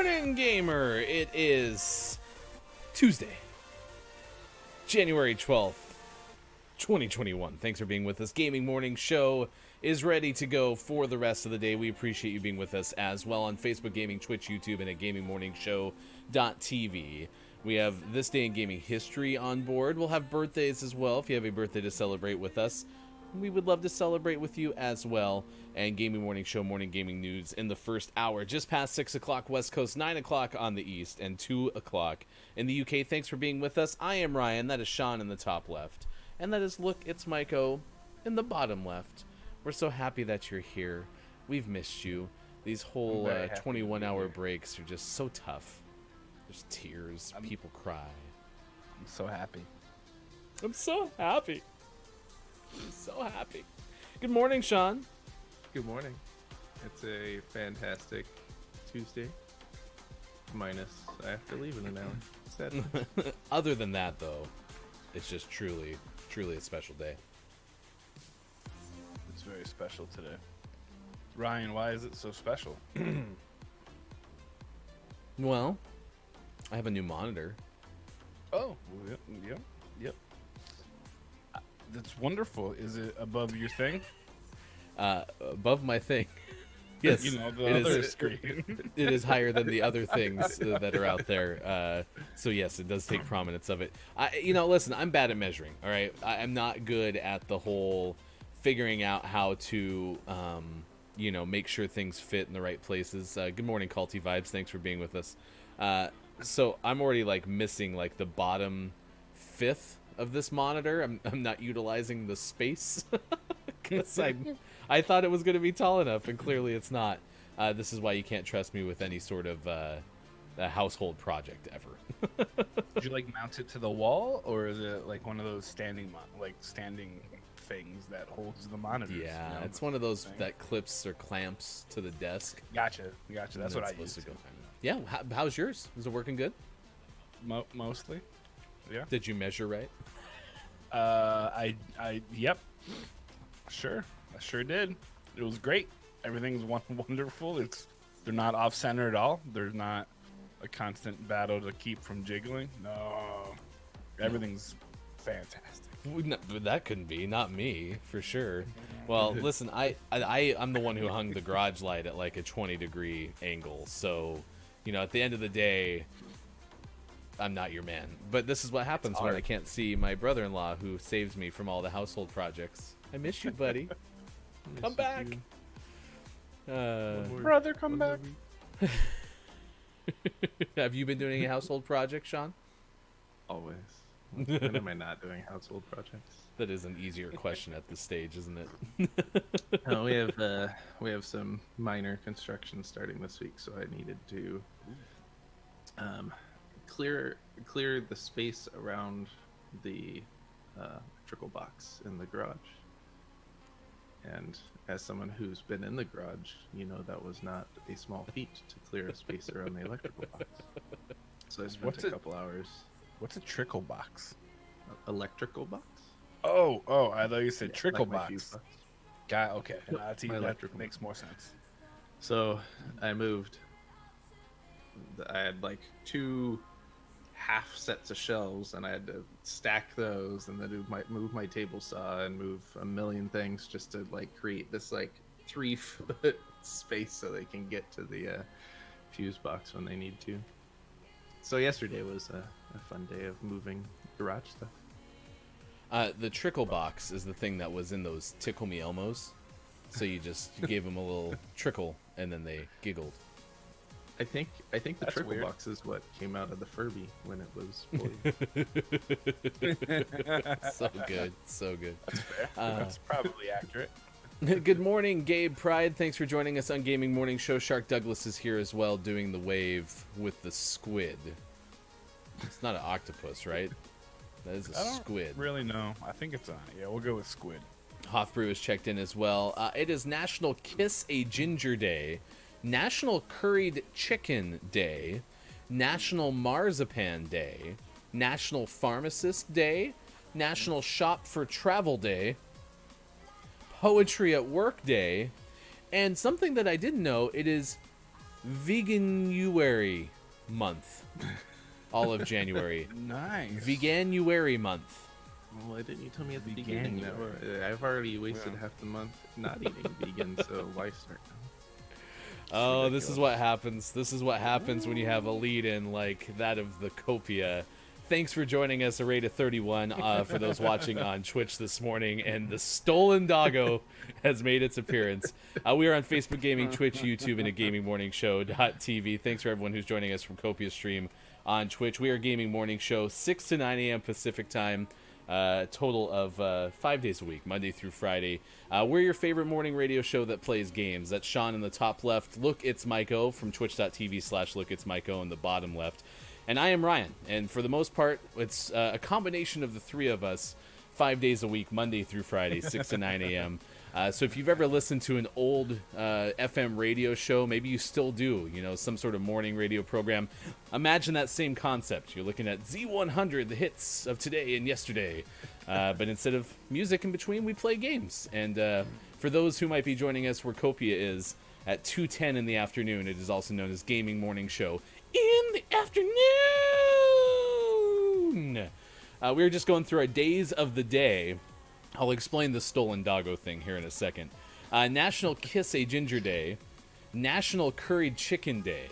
morning, gamer! It is Tuesday, January 12th, 2021. Thanks for being with us. Gaming Morning Show is ready to go for the rest of the day. We appreciate you being with us as well on Facebook Gaming, Twitch, YouTube, and at gamingmorningshow.tv. We have This Day in Gaming History on board. We'll have birthdays as well. If you have a birthday to celebrate with us, we would love to celebrate with you as well. And Gaming Morning Show, morning gaming news in the first hour. Just past 6 o'clock West Coast, 9 o'clock on the East, and 2 o'clock in the UK. Thanks for being with us. I am Ryan. That is Sean in the top left. And that is Look, It's Maiko in the bottom left. We're so happy that you're here. We've missed you. These whole 21-hour breaks are just so tough. There's tears. People cry. I'm so happy. I'm so happy. I'm so happy. Good morning, Sean. Good morning. It's a fantastic Tuesday. Minus, I have to leave in an hour. Sad. Other than that, though, it's just truly a special day. It's very special today. Ryan, why is it so special? Well, I have a new monitor. Oh, yep. That's wonderful. Is it above your thing? Above my thing. Yes, you know, the other screen. It is higher than the other things that are out there. So yes, it does take prominence of it. Listen, I'm bad at measuring. All right, I'm not good at the whole figuring out how to, make sure things fit in the right places. Good morning, Culty Vibes. Thanks for being with us. So I'm already missing the bottom fifth of this monitor. I'm not utilizing the space because I thought it was going to be tall enough, and clearly it's not. This is why you can't trust me with any sort of a household project ever. Did you mount it to the wall, or is it one of those standing things that holds the monitors? Yeah, it's one of those that clips or clamps to the desk. Gotcha. That's what I used to. Yeah, how's yours? Is it working good? Mostly. Yeah. Did you measure right? Yep. Sure. I sure did. It was great. Everything's wonderful. They're not off center at all. There's not a constant battle to keep from jiggling. No. Everything's fantastic. That couldn't be. Not me, for sure. Well, listen, I'm the one who hung the garage light at a 20-degree angle. So, at the end of the day, I'm not your man. But this is what happens when I can't see my brother-in-law who saves me from all the household projects. I miss you, buddy. Come back. Brother, come back. Have you been doing a household project, Sean? Always. When am I not doing household projects? That is an easier question at this stage, isn't it? No, we have some minor construction starting this week, so I needed to clear the space around the electrical box in the garage. And as someone who's been in the garage, that was not a small feat to clear a space around the electrical box. So I spent a couple hours. What's a trickle box? Electrical box? Oh! I thought you said trickle box. Okay. That makes more sense. So I moved. I had 2 half sets of shelves, and I had to stack those, and then move my table saw and move a million things just to create this 3-foot space so they can get to the fuse box when they need to. So yesterday was a fun day of moving garage stuff. The trickle box is the thing that was in those Tickle Me Elmos. So you gave them a little trickle, and then they giggled. I think the That's trickle weird. box is what came out of the Furby when it was fully. So good. That's fair. That's probably accurate. Good morning, Gabe Pride. Thanks for joining us on Gaming Morning Show. Shark Douglas is here as well, doing the wave with the squid. It's not an octopus, right? That is a squid. Really, no. I think it's we'll go with squid. Hoffbrew is checked in as well. It is National Kiss a Ginger Day, National Curried Chicken Day, National Marzipan Day, National Pharmacist Day, National Shop for Travel Day, Poetry at Work Day, and something that I didn't know, it is Veganuary month. All of January. Nice. Veganuary month. Why didn't you tell me at the beginning? I've already wasted half the month not eating vegan, so why start now? Oh, this is what happens. This is what happens when you have a lead-in like that of the Copia. Thanks for joining us, Array to 31, for those watching on Twitch this morning. And the Stolen Doggo has made its appearance. We are on Facebook Gaming, Twitch, YouTube, and a Gaming Morning Show.tv. Thanks for everyone who's joining us from Copia Stream on Twitch. We are Gaming Morning Show, 6 to 9 a.m. Pacific Time. Total of 5 days a week, Monday through Friday. We're your favorite morning radio show that plays games. That's Sean in the top left. Look, it's Myko from twitch.tv/Look, it's Myko in the bottom left. And I am Ryan. And for the most part, it's a combination of the three of us, 5 days a week, Monday through Friday, 6 to 9 a.m. So if you've ever listened to an old FM radio show, maybe you still do, some sort of morning radio program, imagine that same concept. You're looking at Z100, the hits of today and yesterday. But instead of music in between, we play games. And for those who might be joining us where Copia is, at 2:10 in the afternoon, it is also known as Gaming Morning Show in the afternoon. We were just going through our days of the day. I'll explain the Stolen Doggo thing here in a second. National Kiss a Ginger Day, National Curried Chicken Day,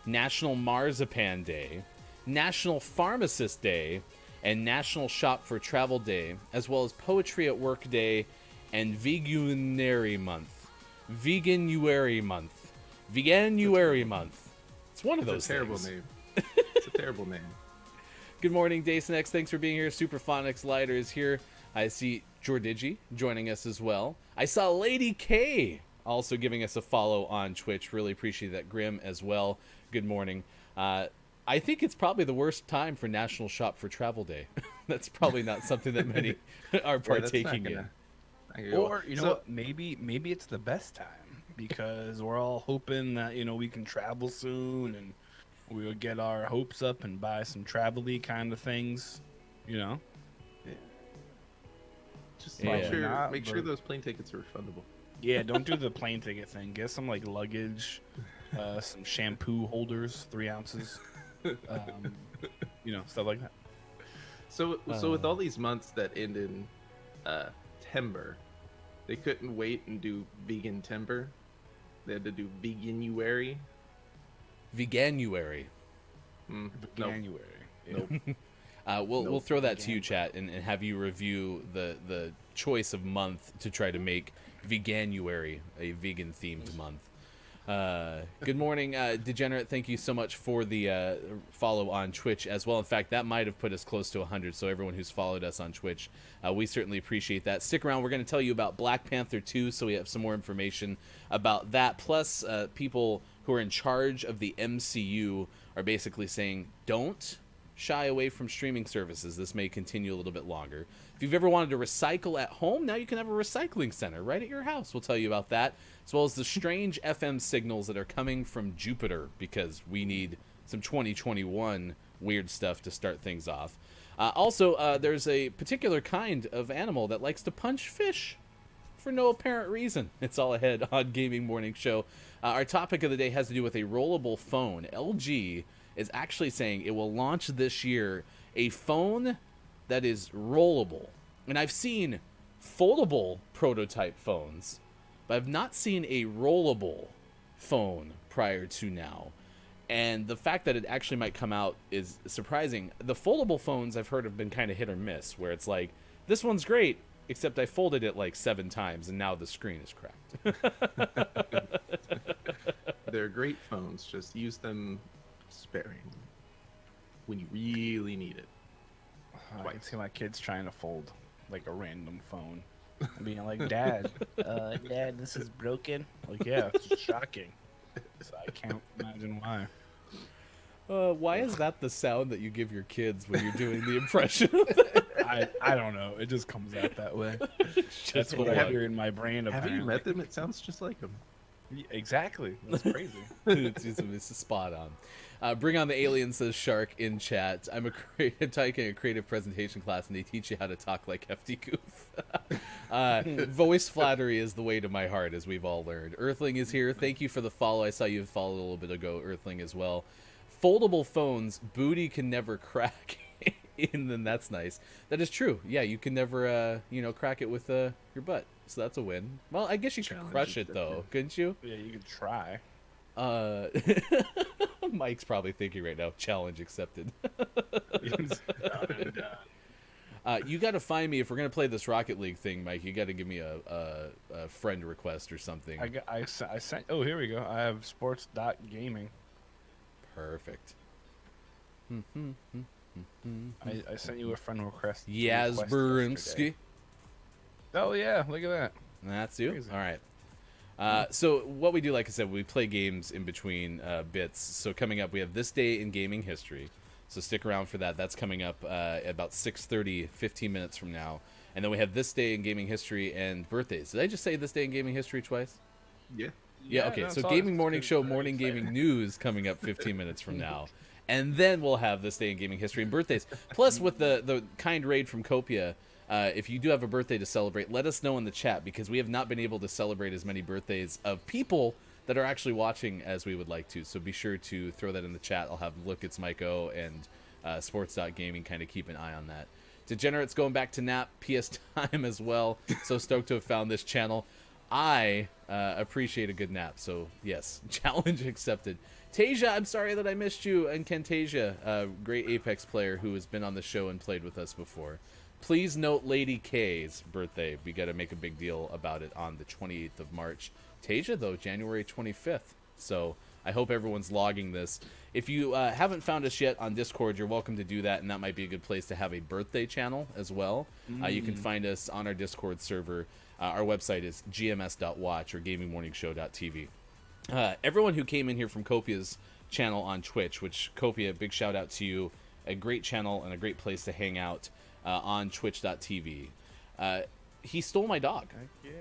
National Marzipan Day, National Pharmacist Day, and National Shop for Travel Day, as well as Poetry at Work Day and Veganuary Month. Veganuary Month. Veganuary Month. It's one of those terrible things. name. It's a terrible name. Good morning, Dacenex. Thanks for being here. Superphonics Lighter is here. I see Jordigi joining us as well. I saw Lady K also giving us a follow on Twitch. Really appreciate that. Grim as well. Good morning. I think it's probably the worst time for National Shop for Travel Day. That's probably not something that many are partaking in. Or what? Maybe it's the best time because we're all hoping that we can travel soon and we'll get our hopes up and buy some travel-y kind of things. Yeah. Just make sure those plane tickets are refundable. Yeah, don't do the plane ticket thing. Get some luggage, some shampoo holders, 3 ounces, stuff like that. So with all these months that end in Timber, they couldn't wait and do vegan timber. They had to do Veganuary. Veganuary. Veganuary. Nope. We'll throw that to you, chat, and have you review the choice of month to try to make Veganuary a vegan-themed month. Good morning, Degenerate. Thank you so much for the follow on Twitch as well. In fact, that might have put us close to 100, so everyone who's followed us on Twitch, we certainly appreciate that. Stick around. We're going to tell you about Black Panther 2, so we have some more information about that. Plus, people who are in charge of the MCU are basically saying, don't shy away from streaming services. This may continue a little bit longer. If you've ever wanted to recycle at home, now you can have a recycling center right at your house. We'll tell you about that, as well as the strange FM signals that are coming from Jupiter, because we need some 2021 weird stuff to start things off. Also, there's a particular kind of animal that likes to punch fish for no apparent reason. It's all ahead on Gaming Morning Show. Our topic of the day has to do with a rollable phone. LG is actually saying it will launch this year a phone that is rollable. And I've seen foldable prototype phones, but I've not seen a rollable phone prior to now. And the fact that it actually might come out is surprising. The foldable phones I've heard have been kind of hit or miss, where it's like, this one's great, except I folded it 7 times and now the screen is cracked. They're great phones. Just use them sparingly when you really need it. I can see my kids trying to fold a random phone and being like, Dad, this is broken. Yeah, it's shocking. So I can't imagine why. Why is that the sound that you give your kids when you're doing the impression? I don't know. It just comes out that way. That's what I hear in my brain. Have you met them? It sounds just like them. Exactly. That's crazy. It's a spot on. Bring on the alien, says Shark in chat. I'm taking a creative presentation class, and they teach you how to talk like Hefty Goof. Voice flattery is the way to my heart, as we've all learned. Earthling is here. Thank you for the follow. I saw you followed a little bit ago, Earthling, as well. Foldable phones, booty can never crack. And then that's nice. That is true. Yeah, you can never, crack it with your butt. So that's a win. Well, I guess you could crush it though, couldn't you? Yeah, you could try. Mike's probably thinking right now, challenge accepted. You got to find me if we're gonna play this Rocket League thing, Mike. You got to give me a friend request or something. I sent. Oh, here we go. I have sports.gaming. Perfect. I sent you a friend request. Yazburinsky. Oh yeah, look at that. That's you. Crazy. All right. So what we do, like I said, we play games in between bits. So coming up, we have This Day in Gaming History. So stick around for that. That's coming up at about 6:30, 15 minutes from now. And then we have This Day in Gaming History and birthdays. Did I just say This Day in Gaming History twice? Yeah. Yeah, okay. No, So it's Gaming all- Morning it's Show, very Morning exciting. Gaming News coming up 15 minutes from now. And then we'll have This Day in Gaming History and birthdays. Plus, with the kind raid from Copia, if you do have a birthday to celebrate, let us know in the chat, because we have not been able to celebrate as many birthdays of people that are actually watching as we would like to. So be sure to throw that in the chat. I'll have Look It's Mike O and Sports.Gaming kind of keep an eye on that. Degenerates going back to nap, PS time as well. So stoked to have found this channel. I appreciate a good nap, so yes, challenge accepted. Tasia, I'm sorry that I missed you, and Kentasia, a great Apex player who has been on the show and played with us before. Please note Lady K's birthday. We got to make a big deal about it on the 28th of March. Tasia, though, January 25th. So I hope everyone's logging this. If you haven't found us yet on Discord, you're welcome to do that, and that might be a good place to have a birthday channel as well. You can find us on our Discord server. Our website is gms.watch or gamingmorningshow.tv. Everyone who came in here from Copia's channel on Twitch, which Copia, big shout out to you, a great channel and a great place to hang out on twitch.tv. He stole my dog. Yeah.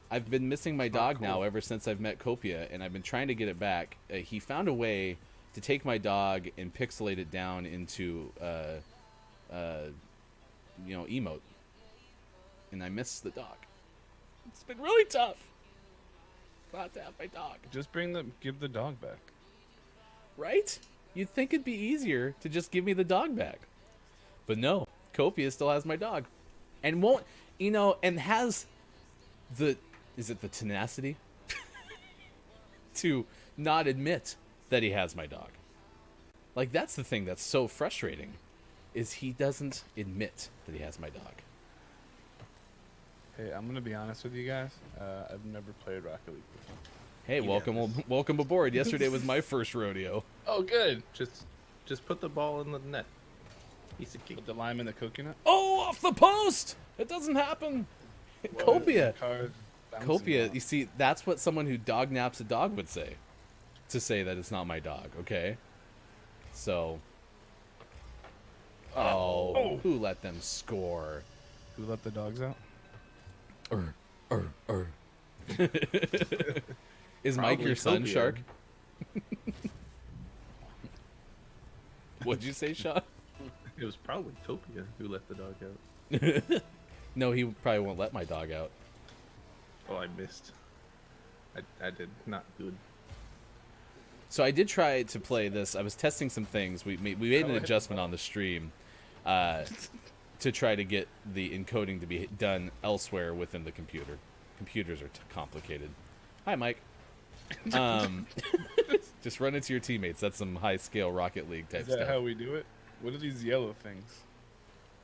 I've been missing my dog cool. now ever since I've met Copia, and I've been trying to get it back. He found a way to take my dog and pixelate it down into, emote. And I miss the dog. It's been really tough not to have my dog. Just give the dog back. Right? You'd think it'd be easier to just give me the dog back. But no, Copia still has my dog. And won't, and has is it the tenacity to not admit that he has my dog. Like, that's the thing that's so frustrating, is he doesn't admit that he has my dog. Hey, I'm gonna be honest with you guys. I've never played Rocket League before. Hey, welcome aboard. Yesterday was my first rodeo. Oh, good. Just put the ball in the net. Piece of cake. Put the lime in the coconut. Oh, off the post! It doesn't happen. Copia. Copia, you see, that's what someone who dog naps a dog would say. To say that it's not my dog, okay? So. Oh, who let them score? Who let the dogs out? Is Mike Probably your son, Copia. Shark? What'd you say, Sean? It was probably Copia who let the dog out. No, he probably won't let my dog out. Oh, I missed. I did not good. So I did try to play this. I was testing some things. We made an adjustment on the stream to try to get the encoding to be done elsewhere within the computer. Computers are complicated. Hi, Mike. Just run into your teammates. That's some high-scale Rocket League type Is that stuff. how we do it? What are these yellow things?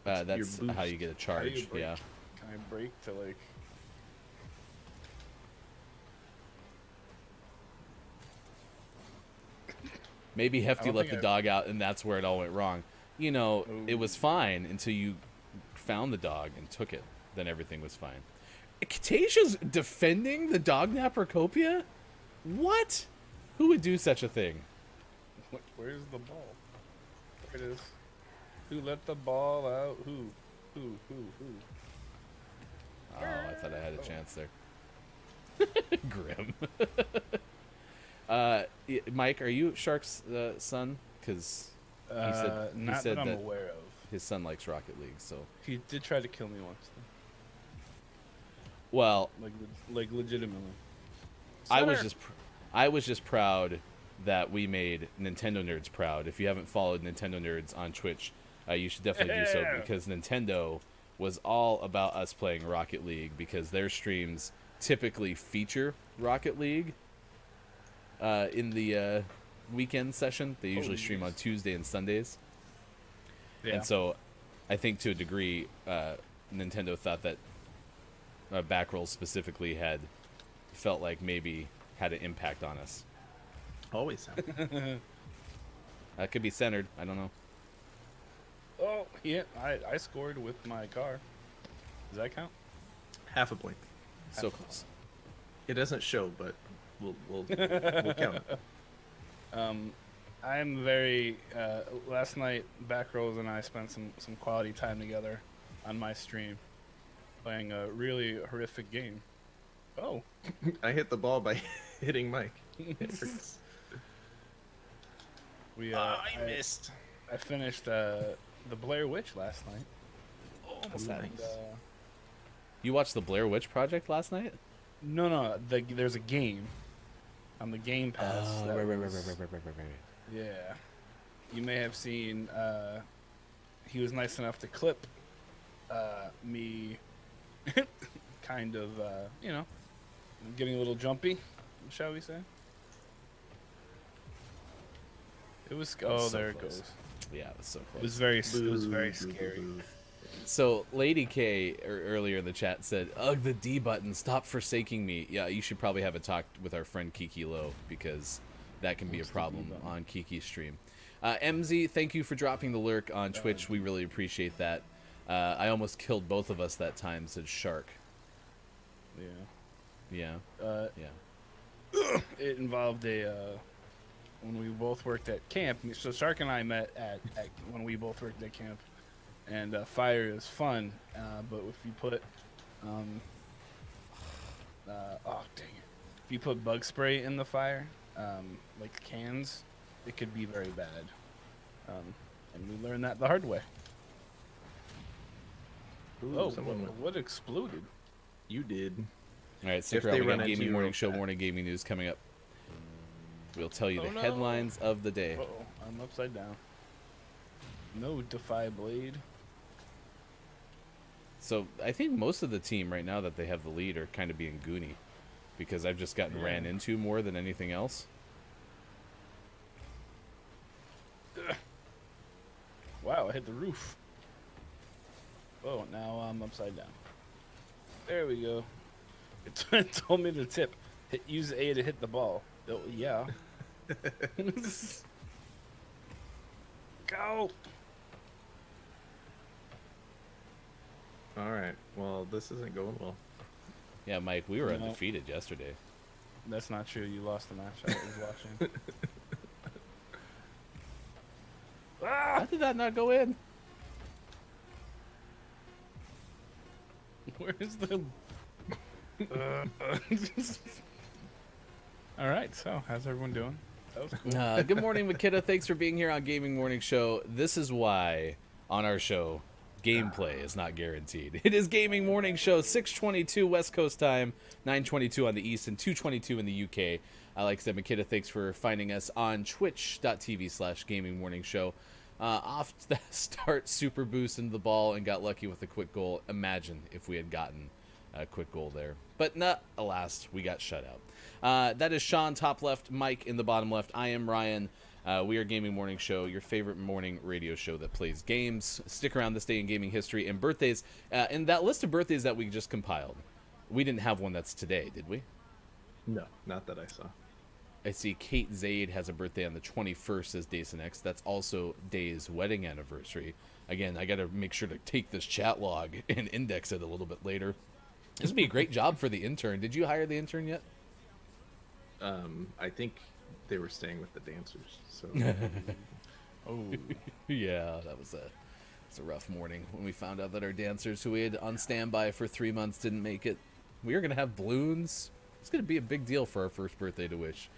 That's your how boost. you get a How do charge. you break? Yeah. Can I break to like? Maybe Hefty don't let think the I've- dog out, and that's where it all went wrong. It was fine until you found the dog and took it. Then everything was fine. Tasia's defending the dog napper Copia? What? Who would do such a thing? Where's the ball? There it is. Who let the ball out? Who? Oh, I thought I had a chance there. Grim. Mike, are you Shark's son? Because he Not said that I'm that aware of. his son likes Rocket League. So, He did try to kill me once, well, like legitimately. I was Center! just I was just proud that we made Nintendo Nerds proud. If you haven't followed Nintendo Nerds on Twitch, you should definitely do so, Yeah. because Nintendo was all about us playing Rocket League, because their streams typically feature Rocket League in the weekend session. They usually stream on Tuesday and Sundays. Yeah. And so I think to a degree, Nintendo thought that Backrolls specifically had felt like maybe had an impact on us. Always have. That could be centered. I don't know. Oh, yeah, I scored with my car. Does that count? Half a point. So close. It doesn't show, but we'll count it. I'm very. Last night, Backrolls and I spent some quality time together on my stream, playing a really horrific game. Oh, I hit the ball by hitting Mike. It hurts. I missed. I finished the Blair Witch last night. Almost Ooh, had nice. it. You watched the Blair Witch Project last night? No. There's a game on the Game Pass. that right. was- Yeah, you may have seen. He was nice enough to clip me, kind of, getting a little jumpy, shall we say? It was. Oh, so there close. it goes. Yeah, it was so It was very scary. So Lady K earlier in the chat said, "Ugh, the D button, stop forsaking me." Yeah, you should probably have a talk with our friend Kiki Low, because that can be a problem on Kiki's stream. MZ, thank you for dropping the lurk on Twitch. We really appreciate that. I almost killed both of us that time, said Shark. Yeah. Yeah. It involved when we both worked at camp. So Shark and I met at when we both worked at camp, and fire is fun, but if you put oh dang it, if you put bug spray in the fire, like cans, it could be very bad, and we learned that the hard way. Ooh, What exploded? You did. All right, stick If around. they We run got into Gaming you Morning real Show, fast. morning gaming news coming up. We'll tell you Oh, the no. headlines of the day. Uh-oh, I'm upside down. No Defy Blade. So I think most of the team right now that they have the lead are kind of being goony, because I've just gotten ran into more than anything else. Wow, I hit the roof. Oh, now I'm upside down. There we go. It told me to tip. Use A to hit the ball. Oh, yeah. Go! All right. Well, this isn't going well. Yeah, Mike, we were No. undefeated yesterday. That's not true. You lost the match I was watching. How did that not go in? Where's the... All right, so how's everyone doing? That was cool. Good morning, Makita. Thanks for being here on Gaming Morning Show. This is why on our show, gameplay is not guaranteed. It is Gaming Morning Show, 6:22 West Coast time, 9:22 on the East, and 2:22 in the UK. Like I said, Makita, thanks for finding us on twitch.tv/Gaming Morning Show. Off to the start, super boost into the ball and got lucky with a quick goal. Imagine if we had gotten a quick goal there. But not, alas, we got shut out. That is Sean, top left, Mike in the bottom left. I am Ryan. We are Gaming Morning Show, your favorite morning radio show that plays games. Stick around this day in gaming history and birthdays. In that list of birthdays that we just compiled, we didn't have one that's today, did we? No, not that I saw. I see Kate Zaid has a birthday on the 21st, as Dason X. That's also Day's wedding anniversary. Again, I got to make sure to take this chat log and index it a little bit later. This would be a great job for the intern. Did you hire the intern yet? I think they were staying with the dancers. So Oh, Yeah, that was a rough morning when we found out that our dancers who we had on standby for 3 months didn't make it. We were going to have balloons. it's gonna be a big deal for our first birthday to Wish.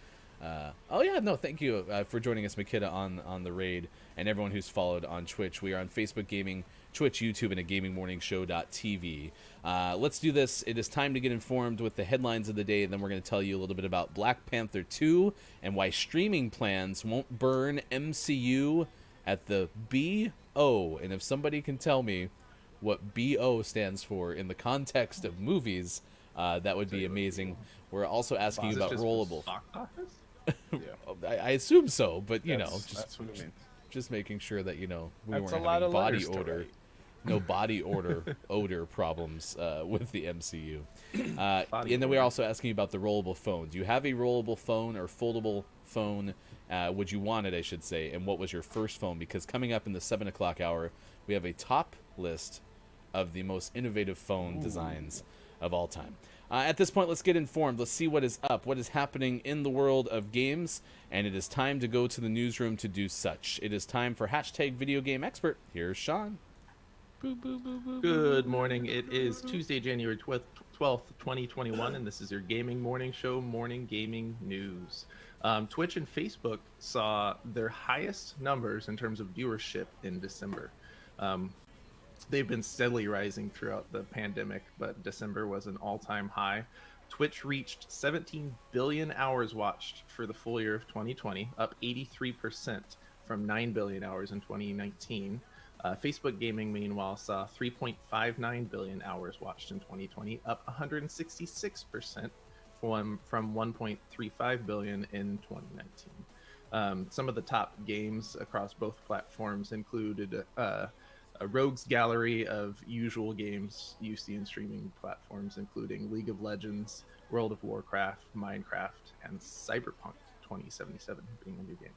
Oh yeah, no, thank you for joining us, Makita, on the raid, and everyone who's followed on Twitch. We are on Facebook Gaming, Twitch, YouTube, and a gamingmorningshow.tv. Let's do this. It is time to get informed with the headlines of the day, and then we're going to tell you a little bit about Black Panther 2 and why streaming plans won't burn MCU at the BO. And if somebody can tell me what BO stands for in the context of movies, that would be amazing. We're also asking about Rollable. Box office? I assume so, but that's what it means. just making sure that we That's weren't a lot having of body letters to odor, write. no body odor problems with the MCU. Body And then we're odor. also asking about the rollable phone. Do you have a rollable phone or foldable phone? Would you want it, I should say? And what was your first phone? Because coming up in the 7:00 hour, we have a top list of the most innovative phone designs of all time. At this point, let's get informed. Let's see what is up, what is happening in the world of games, and it is time to go to the newsroom to do such. It is time for hashtag Video Game Expert. Here's Sean. Good morning. It is Tuesday, January 12th, 2021, and this is your Gaming Morning Show morning gaming news. Twitch and Facebook saw their highest numbers in terms of viewership in December. They've been steadily rising throughout the pandemic, but December was an all-time high. Twitch reached 17 billion hours watched for the full year of 2020, up 83% from 9 billion hours in 2019. Facebook Gaming, meanwhile, saw 3.59 billion hours watched in 2020, up 166% from 1.35 billion in 2019. Some of the top games across both platforms included a rogues gallery of usual games you see in streaming platforms, including League of Legends, World of Warcraft, Minecraft, and Cyberpunk 2077 being a new game.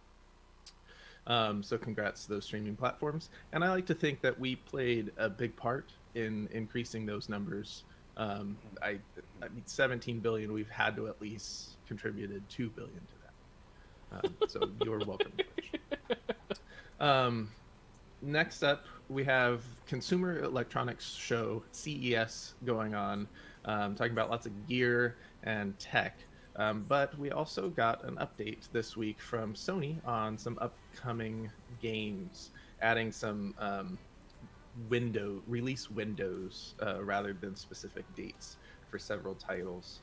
So congrats to those streaming platforms. And I like to think that we played a big part in increasing those numbers. I mean, 17 billion, we've had to at least contributed 2 billion to that. So you're welcome, Twitch. Next up, we have Consumer Electronics Show, CES, going on, talking about lots of gear and tech. But we also got an update this week from Sony on some upcoming games, adding some release windows rather than specific dates for several titles.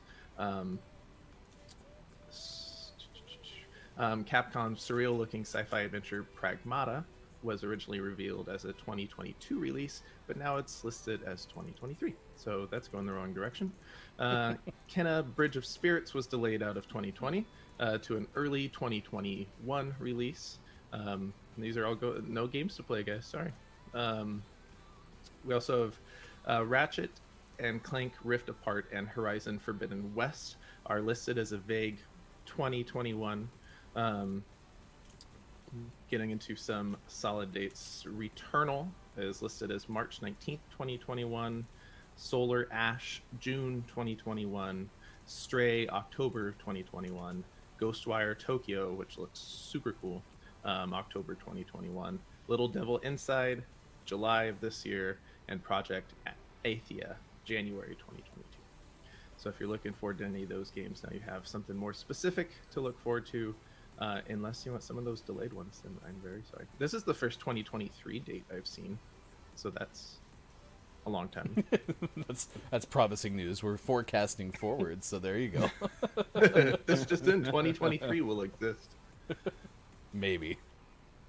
Capcom's surreal-looking sci-fi adventure Pragmata was originally revealed as a 2022 release, but now it's listed as 2023. So that's going the wrong direction. Kenna Bridge of Spirits was delayed out of 2020 to an early 2021 release. These are all no games to play, guys. Sorry. We also have Ratchet and Clank Rift Apart and Horizon Forbidden West are listed as a vague 2021. Getting into some solid dates, Returnal is listed as March 19th, 2021. Solar Ash, June 2021. Stray, October 2021. Ghostwire Tokyo, which looks super cool, October 2021. Little Devil Inside, July of this year. And Project Athia, January 2022. So if you're looking forward to any of those games, now you have something more specific to look forward to. Unless you want some of those delayed ones, then I'm very sorry. This is the first 2023 date I've seen, so that's a long time. That's promising news. We're forecasting forward, so there you go. This just in 2023 will exist. Maybe.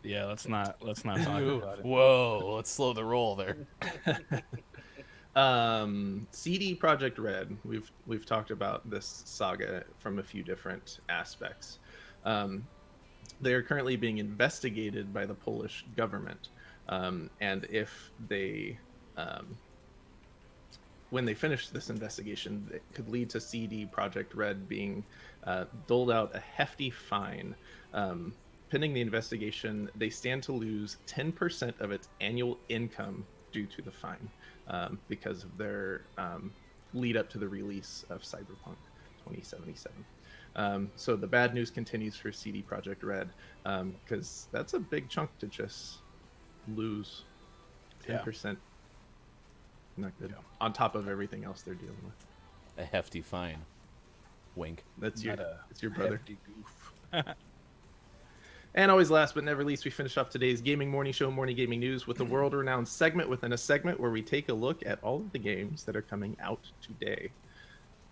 Yeah, let's not talk about it. Whoa, let's slow the roll there. CD Projekt Red. We've talked about this saga from a few different aspects. They are currently being investigated by the Polish government, and if they, when they finish this investigation, it could lead to CD Projekt Red being doled out a hefty fine. Pending the investigation, they stand to lose 10% of its annual income due to the fine, because of their lead up to the release of Cyberpunk 2077. So the bad news continues for CD Projekt Red, because that's a big chunk to just lose. 10%. Not good. Yeah. On top of everything else they're dealing with. A hefty fine. Wink. That's Not it's your brother. hefty goof. And always last but never least, we finish off today's gaming morning show, Morning Gaming News, with a world-renowned segment within a segment where we take a look at all of the games that are coming out today.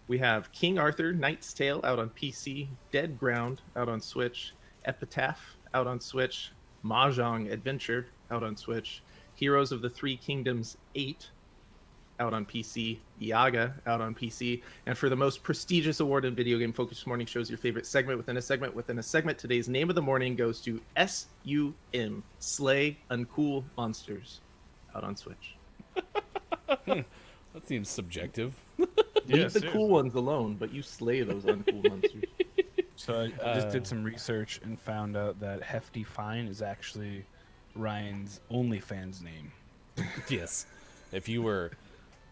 We have King Arthur, Knight's Tale out on PC, Dead Ground out on Switch, Epitaph out on Switch, Mahjong Adventure out on Switch, Heroes of the Three Kingdoms 8 out on PC, Yaga out on PC, and for the most prestigious award in video game focused morning shows, your favorite segment within a segment within a segment, today's name of the morning goes to SUM, Slay Uncool Monsters out on Switch. That seems subjective. Leave the cool ones alone, but you slay those uncool monsters. So I just did some research and found out that Hefty Fine is actually Ryan's OnlyFans name. Yes. If you were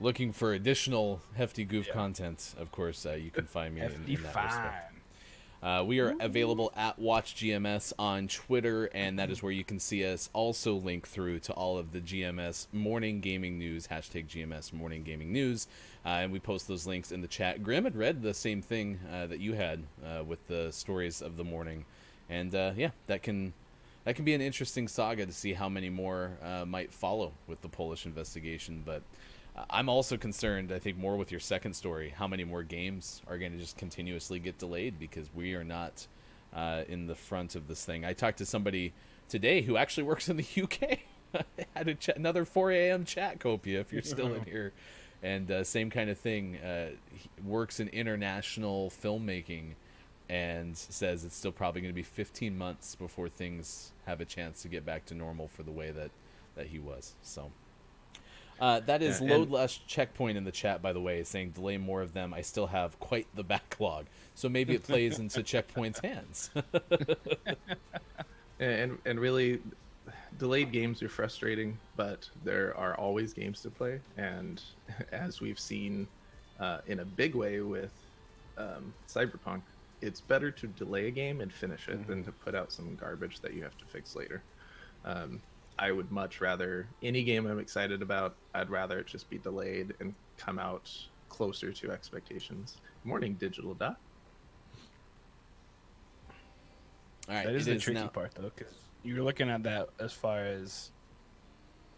looking for additional Hefty Goof content, of course, you can find me Hefty in that Fine. respect. We are available at WatchGMS on Twitter, and that is where you can see us also link through to all of the GMS Morning Gaming News, hashtag GMS Morning Gaming News, and we post those links in the chat. Grim had read the same thing that you had with the stories of the morning, and yeah, that can be an interesting saga to see how many more might follow with the Polish investigation, but I'm also concerned, I think, more with your second story, how many more games are going to just continuously get delayed because we are not in the front of this thing. I talked to somebody today who actually works in the UK. I had another 4 a.m. chat, Copia, if you're still in here. And same kind of thing. He works in international filmmaking and says it's still probably going to be 15 months before things have a chance to get back to normal for the way that he was. So... that is Load Less Checkpoint in the chat, by the way, saying delay more of them. I still have quite the backlog. So maybe it plays into Checkpoint's hands. and really, delayed games are frustrating, but there are always games to play. And as we've seen in a big way with Cyberpunk, it's better to delay a game and finish it than to put out some garbage that you have to fix later. I would much rather any game I'm excited about, I'd rather it just be delayed and come out closer to expectations. Morning, Digital Dot. All right, that is the tricky part, though, because you're looking at that as far as,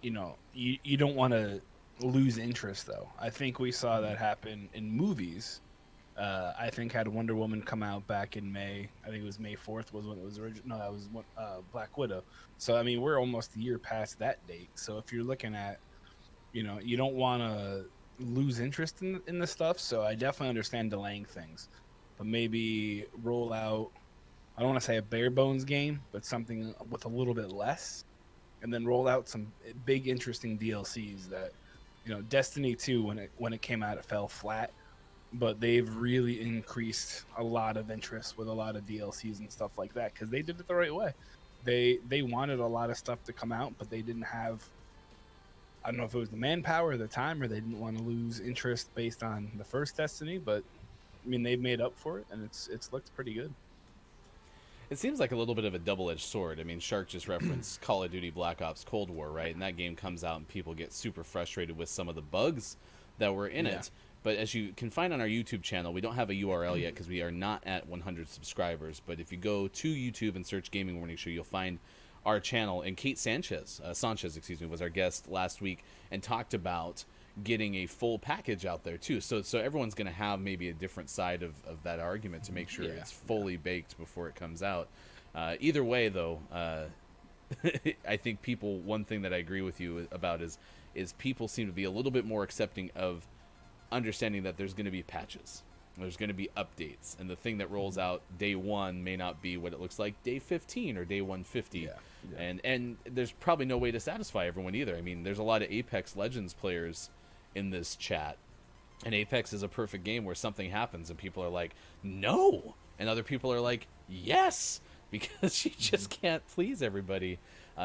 you don't want to lose interest, though. I think we saw that happen in movies. I think had Wonder Woman come out back in May. I think it was May 4th was when it was original. No, that was Black Widow. So, I mean, we're almost a year past that date. So if you're looking at, you don't want to lose interest in the stuff. So I definitely understand delaying things. But maybe roll out, I don't want to say a bare bones game, but something with a little bit less. And then roll out some big, interesting DLCs that, Destiny 2, when it came out, it fell flat. But they've really increased a lot of interest with a lot of DLCs and stuff like that because they did it the right way. They wanted a lot of stuff to come out, but they didn't have, I don't know if it was the manpower at the time or they didn't want to lose interest based on the first Destiny, but I mean, they've made up for it and it's looked pretty good. It seems like a little bit of a double-edged sword. I mean, Shark just referenced Call of Duty Black Ops Cold War, right? And that game comes out and people get super frustrated with some of the bugs that were in it. But as you can find on our YouTube channel, we don't have a URL yet because we are not at 100 subscribers. But if you go to YouTube and search Gaming Morning Show, you'll find our channel. And Kate Sanchez, was our guest last week and talked about getting a full package out there too. So everyone's going to have maybe a different side of that argument to make sure it's fully baked before it comes out. Either way, though, I think one thing that I agree with you about is people seem to be a little bit more accepting of understanding that there's going to be patches, there's going to be updates, and the thing that rolls out day 1 may not be what it looks like day 15 or day 150. And there's probably no way to satisfy everyone either. I mean, there's a lot of Apex Legends players in this chat, and Apex is a perfect game where something happens and people are like, no, and other people are like, yes, because you just can't please everybody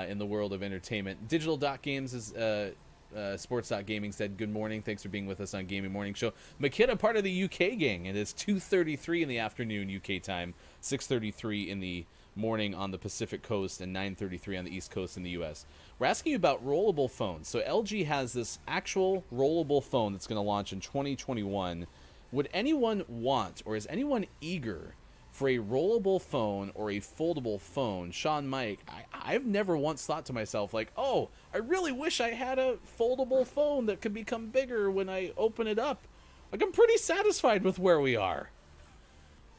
in the world of entertainment. Digital Dot Games is Sports.gaming said, good morning, thanks for being with us on Gaming Morning Show. Makita, part of the UK gang. It is 2:33 in the afternoon UK time, 6:33 in the morning on the Pacific Coast, and 9:33 on the East Coast in the US. We're asking you about rollable phones. So LG has this actual rollable phone that's going to launch in 2021 would anyone want, or is anyone eager for a rollable phone or a foldable phone? Sean, Mike, I've never once thought to myself, like, oh, I really wish I had a foldable phone that could become bigger when I open it up. Like, I'm pretty satisfied with where we are.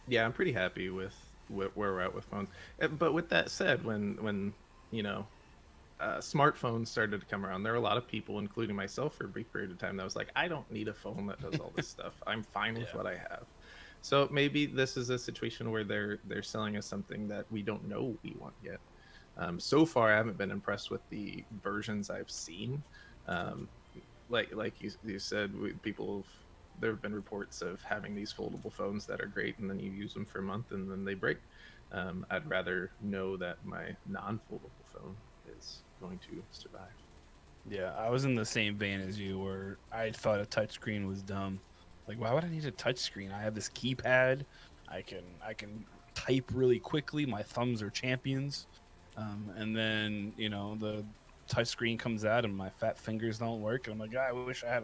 Yeah, I'm pretty happy with where we're at with phones. But with that said, when you know, smartphones started to come around, there were a lot of people, including myself, for a brief period of time, that was like, I don't need a phone that does all this stuff. I'm fine with what I have. So maybe this is a situation where they're selling us something that we don't know we want yet. So far, I haven't been impressed with the versions I've seen. Like you said, there have been reports of having these foldable phones that are great, and then you use them for a month and then they break. I'd rather know that my non-foldable phone is going to survive. Yeah, I was in the same vein as you, where I thought a touchscreen was dumb. Like, why would I need a touchscreen? I have this keypad. I can type really quickly. My thumbs are champions. And then, you know, the touchscreen comes out and my fat fingers don't work. And I'm like, I wish I had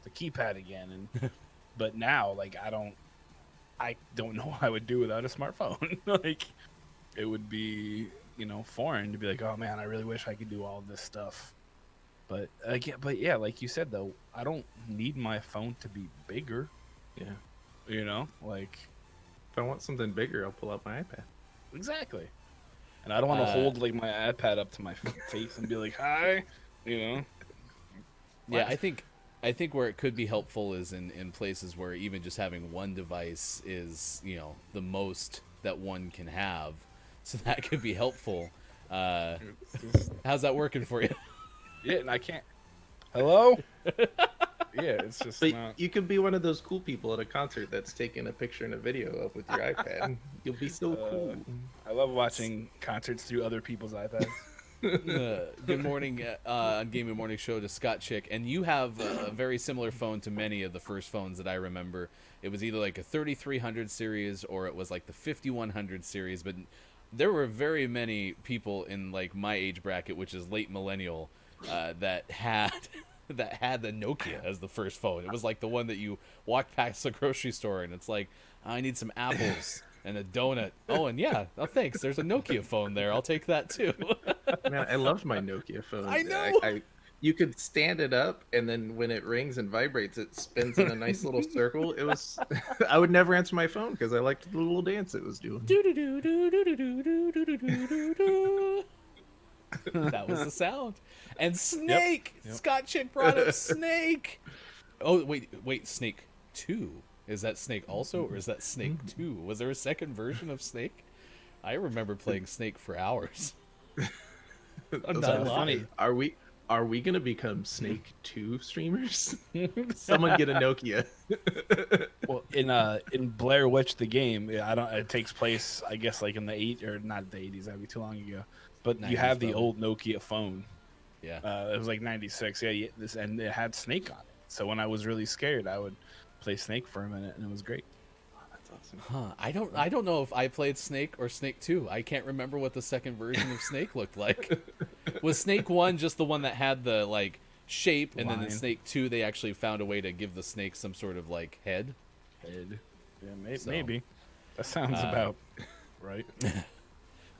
the keypad again. And but now, like, I don't know what I would do without a smartphone. Like, it would be, you know, foreign to be like, oh man, I really wish I could do all this stuff. But yeah, like you said though, I don't need my phone to be bigger. Yeah. You know, like, If I want something bigger, I'll pull out my iPad. exactly. And I don't want to hold like my iPad up to my face and be like, hi, you know. Yeah, I think where it could be helpful is in places where even just having one device is, you know, the most that one can have. So that could be helpful. How's that working for you? Yeah, and I can't. Hello? Yeah, it's just But not. you could be one of those cool people at a concert that's taking a picture and a video of with your iPad. You'll be so cool. I love watching concerts through other people's iPads. Good morning on Gaming Morning Show to Scott Chick, and you have a very similar phone to many of the first phones that I remember. It was either like a 3300 series or it was like the 5100 series, but there were very many people in like my age bracket, which is late millennial, that had the Nokia as the first phone. It was like the one that you walk past the grocery store and it's like, I need some apples and a donut. Oh, and yeah, oh thanks, there's a Nokia phone there. I'll take that too. Man, I loved my Nokia phone. I know. You could stand it up, and then when it rings and vibrates, it spins in a nice little circle. It was. I would never answer my phone because I liked the little dance it was doing. That was the sound. And Snake! Yep. Scott Chick brought up Snake! Oh, wait, Snake 2? Is that Snake also, or is that Snake 2? Was there a second version of Snake? I remember playing Snake for hours. I'm not lying. Are we gonna become Snake 2 streamers? Someone get a Nokia. Well, in Blair Witch the game, it takes place, I guess, like in the not the 80s, that'd be too long ago. But you have the old Nokia phone. Yeah. It was like 96. Yeah, and it had Snake on it. So when I was really scared, I would play Snake for a minute, and it was great. Oh, that's awesome. Huh. I don't know if I played Snake or Snake 2. I can't remember what the second version of Snake looked like. Was Snake 1 just the one that had the like shape, and then in Snake 2 they actually found a way to give the snake some sort of like head? Yeah, maybe. That sounds about right.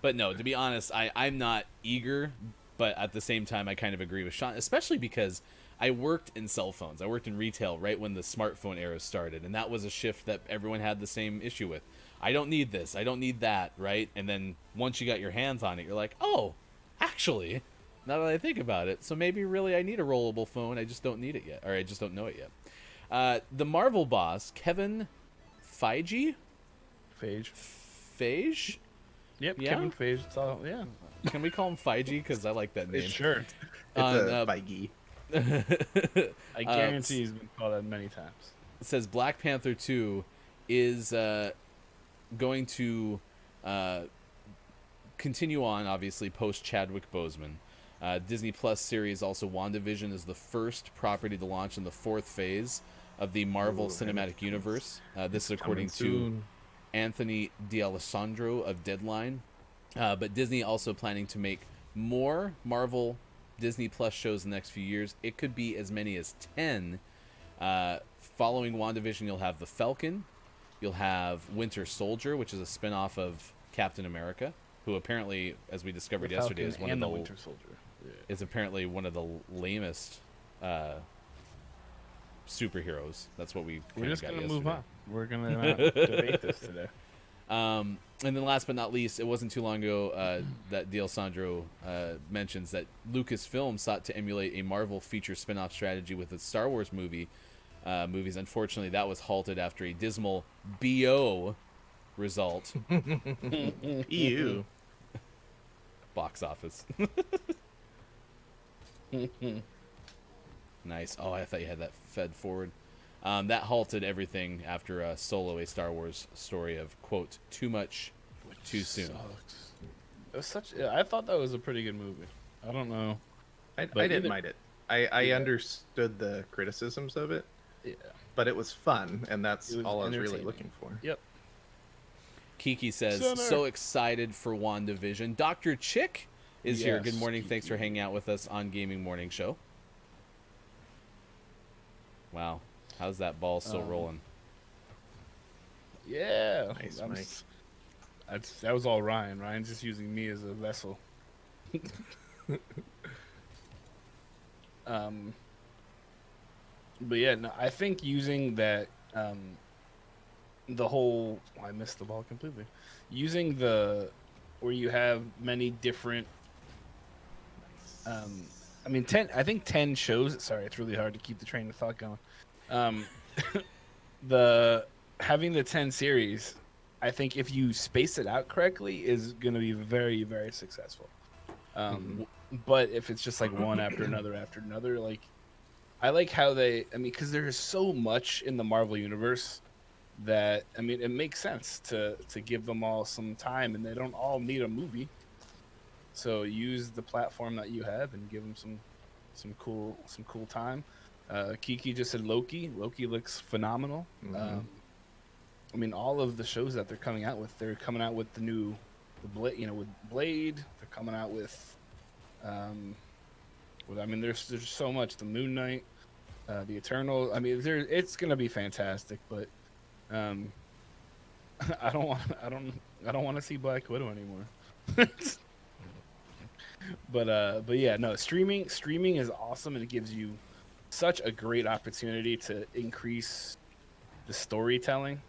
But no, to be honest, I'm not eager, but at the same time I kind of agree with Sean, especially because I worked in cell phones. I worked in retail right when the smartphone era started, and that was a shift that everyone had the same issue with. I don't need this, I don't need that, right? And then once you got your hands on it, you're like, oh, actually, now that I think about it, so maybe really I need a rollable phone, I just don't need it yet, or I just don't know it yet. The Marvel boss, Kevin Feige? Feige? Yep, Yeah? Kevin Feige. It's all, yeah. Can we call him Feige? Because I like that name. Sure. It's a Feige. I guarantee he's been called that many times. It says Black Panther 2 is going to continue on, obviously, post Chadwick Boseman. Disney Plus series, also WandaVision, is the first property to launch in the fourth phase of the Marvel Cinematic Universe. This is according to Anthony D'Alessandro of Deadline. But Disney also planning to make more Marvel Disney Plus shows in the next few years. It could be as many as 10 following WandaVision, you'll have The Falcon. You'll have Winter Soldier, which is a spin-off of Captain America, who apparently, as we discovered yesterday, is the Winter Soldier. Yeah. Is apparently one of the lamest superheroes. That's what We're just got gonna yesterday. move on. We're gonna not debate this today. And then last but not least, it wasn't too long ago that D'Alessandro mentions that Lucasfilm sought to emulate a Marvel feature spin-off strategy with its Star Wars movies. Unfortunately, that was halted after a dismal BO result. EU. Box office. Nice. Oh, I thought you had that fed forward. That halted everything after Solo, a Star Wars story of, quote, too much, too soon. Sucks. It was I thought that was a pretty good movie. I don't know. I But didn't either- mind it. I understood the criticisms of it, Yeah. but it was fun, and that's It was all I was really entertaining. looking for. Yep. Kiki says, Center. so excited for WandaVision. Dr. Chick is here. Yes, Good morning. Thanks for Kiki. hanging out with us on Gaming Morning Show. Wow. How's that ball still rolling? Yeah. Nice, I'm Mike. s- that was all Ryan. Ryan's just using me as a vessel. But yeah, no, I think using that, the whole, I missed the ball completely. Using where you have many different, I mean, 10, I think 10 shows. Sorry, it's really hard to keep the train of thought going. Having the 10 series, I think if you space it out correctly, is going to be very, very successful. But if it's just like one after another, like, I like how I mean, because there's so much in the Marvel universe that, I mean, it makes sense to give them all some time, and they don't all need a movie. So use the platform that you have and give them some cool time. Kiki just said Loki. Loki looks phenomenal. Mhm. I mean, all of the shows that they're coming out with the new, with Blade. They're coming out with, I mean, there's so much. The Moon Knight, the Eternal. I mean, it's gonna be fantastic. But, I don't want to see Black Widow anymore. But yeah, no, streaming is awesome, and it gives you such a great opportunity to increase the storytelling.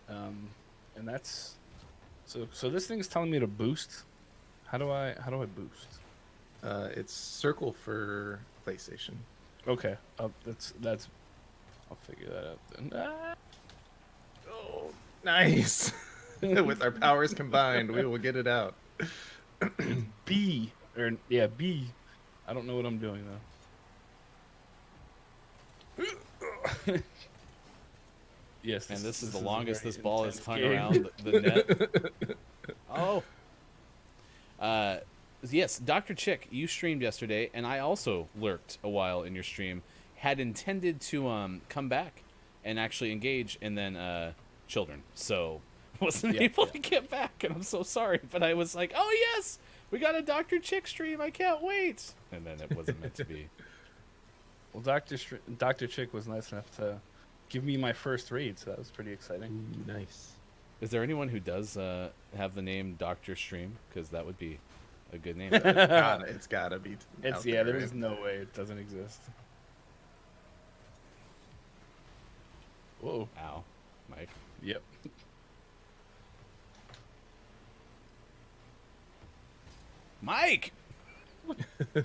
And that's so this thing's telling me to boost. How do I boost? It's circle for PlayStation. Okay, that's I'll figure that out then. Oh, nice! With our powers combined, we will get it out. B. I don't know what I'm doing though. Yes, And this is the a longest very this ball has intense hung game. around the net. Oh. Yes, Dr. Chick, you streamed yesterday, and I also lurked a while in your stream. Had intended to come back and actually engage, and then children. So wasn't able to get back, and I'm so sorry. But I was like, oh yes, we got a Dr. Chick stream. I can't wait. And then it wasn't meant to be. Well, Dr. Chick was nice enough to give me my first raid, so that was pretty exciting. Nice. Is there anyone who does have the name Dr. Stream? Because that would be a good name. It's gotta be. It's out there, there's right? no way it doesn't exist. Whoa. Ow, Mike. Yep. Mike! There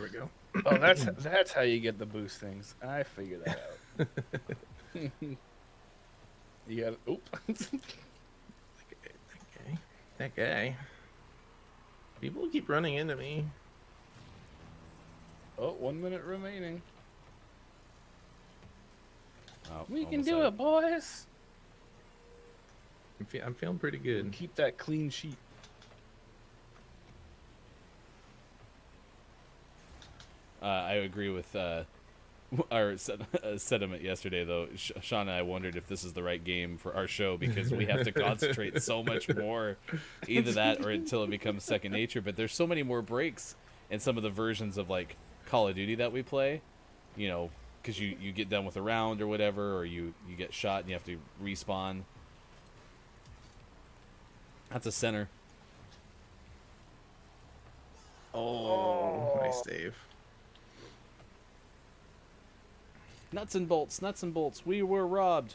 we go. Oh, that's how you get the boost things. I figured that out. You got oop. That guy. People keep running into me. Oh, 1 minute remaining. Oh, We can almost do had it, boys. I'm feeling pretty good. Keep that clean sheet. I agree with our sentiment yesterday, though. Sean and I wondered if this is the right game for our show because we have to concentrate so much more. Either that or until it becomes second nature. But there's so many more breaks in some of the versions of like Call of Duty that we play. You know, because you get done with a round or whatever, or you get shot and you have to respawn. That's a center. Oh, nice save. Nuts and bolts, nuts and bolts. We were robbed.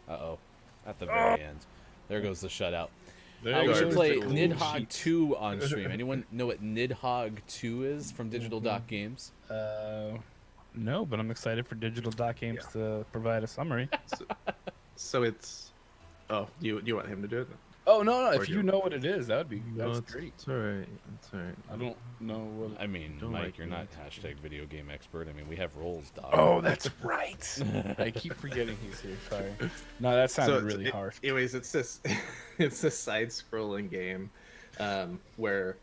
Uh-oh. At the very end. There goes the shutout. There We goes should the play clean Nidhogg sheet. 2 on stream. Anyone know what Nidhogg 2 is from Digital Dock Games? No, but I'm excited for Digital Dock Games to provide a summary. So it's. Oh, you want him to do it? Oh no! Or If do- you know what it is, that's great. It's alright. It's alright. I don't know what. I mean, Don't Mike, like you're not hashtag video game expert. I mean, we have roles, dog. Oh, that's right. I keep forgetting he's here. Sorry. No, that sounded it's- really harsh. Anyways, it's this it's this side-scrolling game where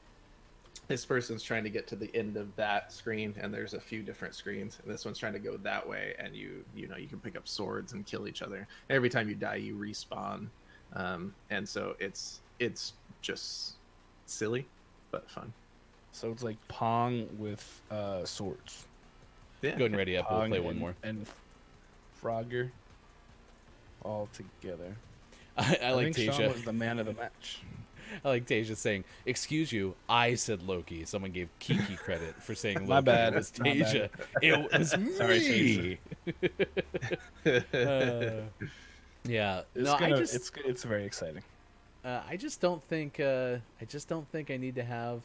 this person's trying to get to the end of that screen, and there's a few different screens, and this one's trying to go that way, and you can pick up swords and kill each other. Every time you die, you respawn, and so it's just silly but fun. So it's like Pong with swords. Yeah. Go and ready up. We'll Pong play one more. And Frogger all together. I like think Sean Tasia. was the man of the match. I like Tasia saying, "Excuse you, I said Loki." Someone gave Kiki credit for saying Loki. My bad. It was My bad. Tasia. It was me. Sorry, Yeah. It's No, gonna, I just it's very exciting. I just don't think I need to have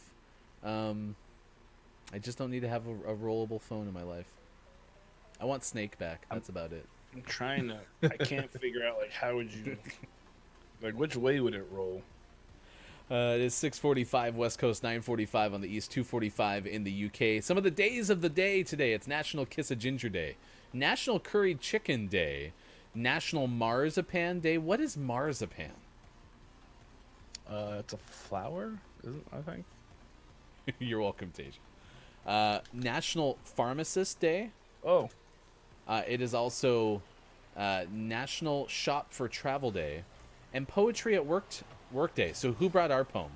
I just don't need to have a rollable phone in my life. I want Snake back. That's about it. I'm trying to. I can't figure out like how would you, like which way would it roll? It is 6:45 West Coast, 9:45 on the East, 2:45 in the UK. Some of the days of the day today: it's National Kiss a Ginger Day, National Curried Chicken Day, National Marzipan Day. What is marzipan? It's a flower, isn't I think? You're welcome, Tasia. National Pharmacist Day. Oh, It is also National Shop for Travel Day, and Poetry at Work Day. So who brought our poem?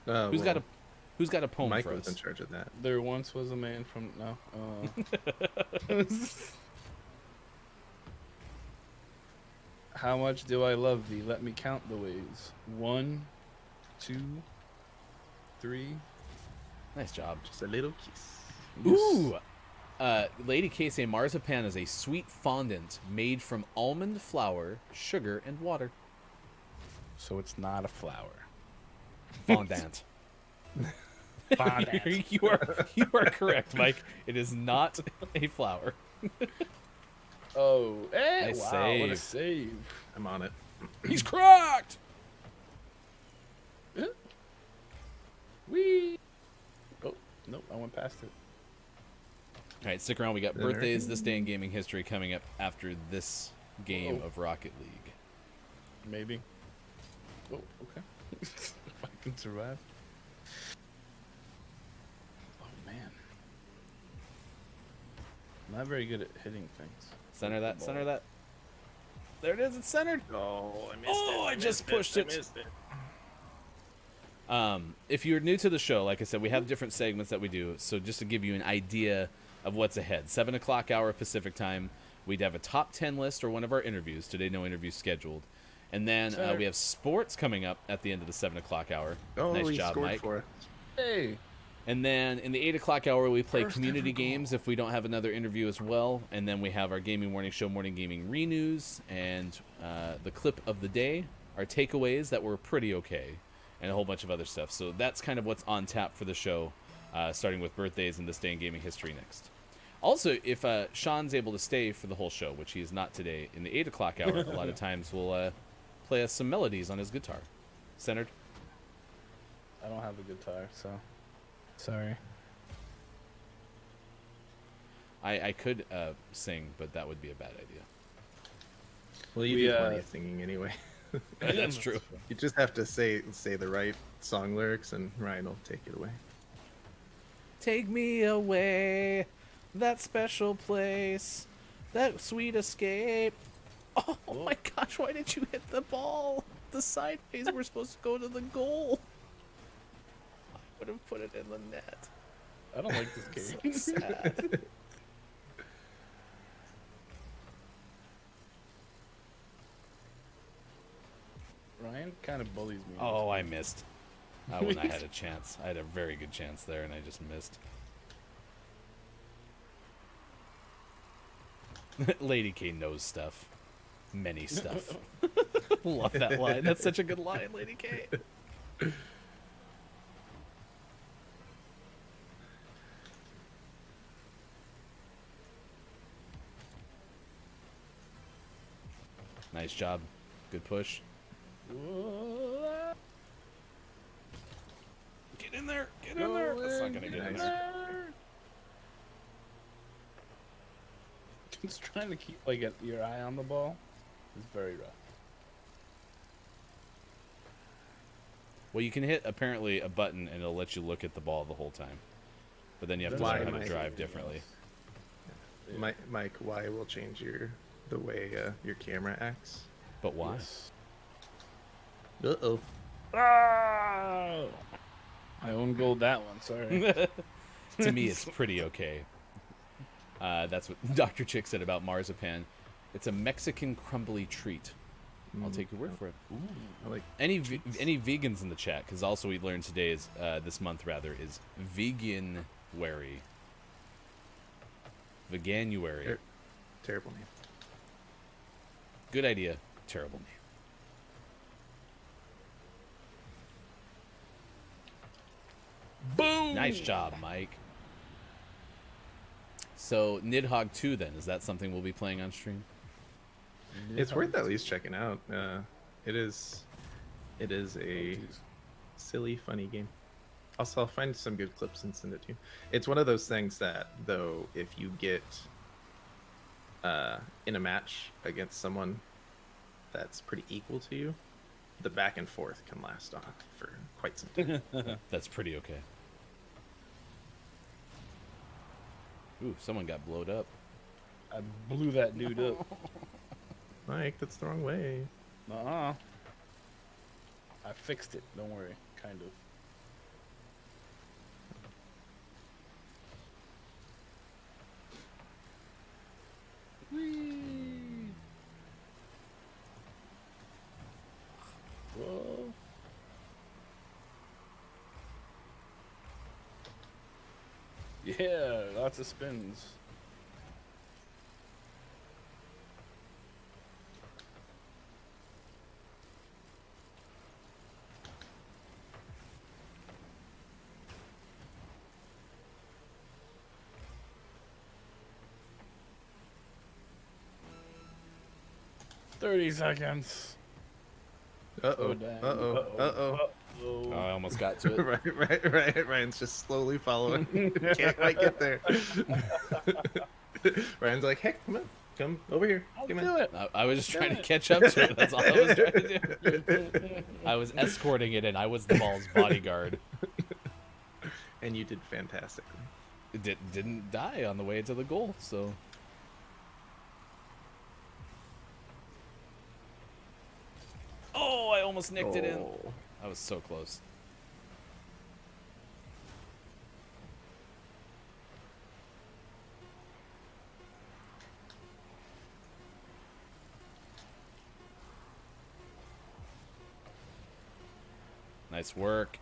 Who's got a poem Mike for was in us? charge of that. there once was a man from no. How much do I love thee? Let me count the ways. 1, 2, 3. Nice job. Just a little kiss. Ooh. Lady K say marzipan is a sweet fondant made from almond flour, sugar, and water. So it's not a flower. Fondant. Fondant. you are correct, Mike. It is not a flower. Oh, Nice wow, what a save. save. I'm on it. He's cracked. Whee! Oh, nope, I went past it. All right, stick around. We got birthdays this day in gaming history coming up after this game of Rocket League. Maybe. Oh, okay. If I can survive. Oh, man. Not very good at hitting things. Center that. Center that. There it is. It's centered. Oh, I missed Oh, I just pushed it. If you're new to the show, like I said, we have different segments that we do. So just to give you an idea of what's ahead, 7 o'clock hour Pacific time, we'd have a top 10 list or one of our interviews. Today, no interviews scheduled. And then we have sports coming up at the end of the 7 o'clock hour. Oh, nice he job, scored Mike. for it. Hey! And then in the 8 o'clock hour, we play First community ever goal. games if we don't have another interview as well. And then we have our Gaming Morning Show, Morning Gaming Renews, and the clip of the day, our takeaways that were pretty okay, and a whole bunch of other stuff. So that's kind of what's on tap for the show, starting with birthdays and this day in gaming history next. Also, if Sean's able to stay for the whole show, which he is not today, in the 8 o'clock hour, a lot of times we'll play us some melodies on his guitar. Centered? I don't have a guitar, so. Sorry. I could sing, but that would be a bad idea. Well, you We, do plenty of singing anyway. That's true. You just have to say the right song lyrics, and Ryan will take it away. Take me away, that special place, that sweet escape. Oh my gosh, why did you hit the ball? The sideways were supposed to go to the goal. would have put it in the net. I don't like this game. So sad. Ryan kind of bullies me. Oh, I missed. When I had a chance. I had a very good chance there, and I just missed. Lady K knows stuff. Many stuff. Love that line. That's such a good line, Lady K. Nice job. Good push. Get in there. Get in there. That's not going to get in there. Just trying to keep like your eye on the ball is very rough. Well, you can hit apparently a button and it'll let you look at the ball the whole time. But then you have to Why learn how to might- drive differently. Mike, why will change the way your camera acts? But why? Yes. Uh-oh. Ah! I own gold that one. Sorry. To me, it's pretty okay. That's what Dr. Chick said about marzipan. It's a Mexican crumbly treat. I'll take your word for it. I like Any vegans in the chat? Because also we learned today is this month rather is Veganuary. Veganuary. terrible name. Good idea. Terrible name. Boom! Nice job, Mike. So Nidhogg 2 then, is that something we'll be playing on stream? It's worth at least checking out. It is a silly, funny game. Also, I'll find some good clips and send it to you. It's one of those things that, though, if you get in a match against someone that's pretty equal to you, the back and forth can last on for quite some time. That's pretty okay. Ooh, someone got blowed up. I blew that dude up. Mike, that's the wrong way. I fixed it. Don't worry. Kind of. Whee! Whoa. Yeah, lots of spins. "30 seconds." Uh-oh. dang. Uh-oh. Uh-oh. Oh, I almost got to it. Right. Ryan's just slowly following. Can't quite get there. Ryan's like, hey, come over here. I'll Come do in. it. I was just trying to catch up to it. That's all I was trying to do. I was escorting it, and I was the ball's bodyguard. And you did fantastically. It didn't die on the way to the goal, so... Oh, I almost nicked it in. Oh. I was so close. Nice work.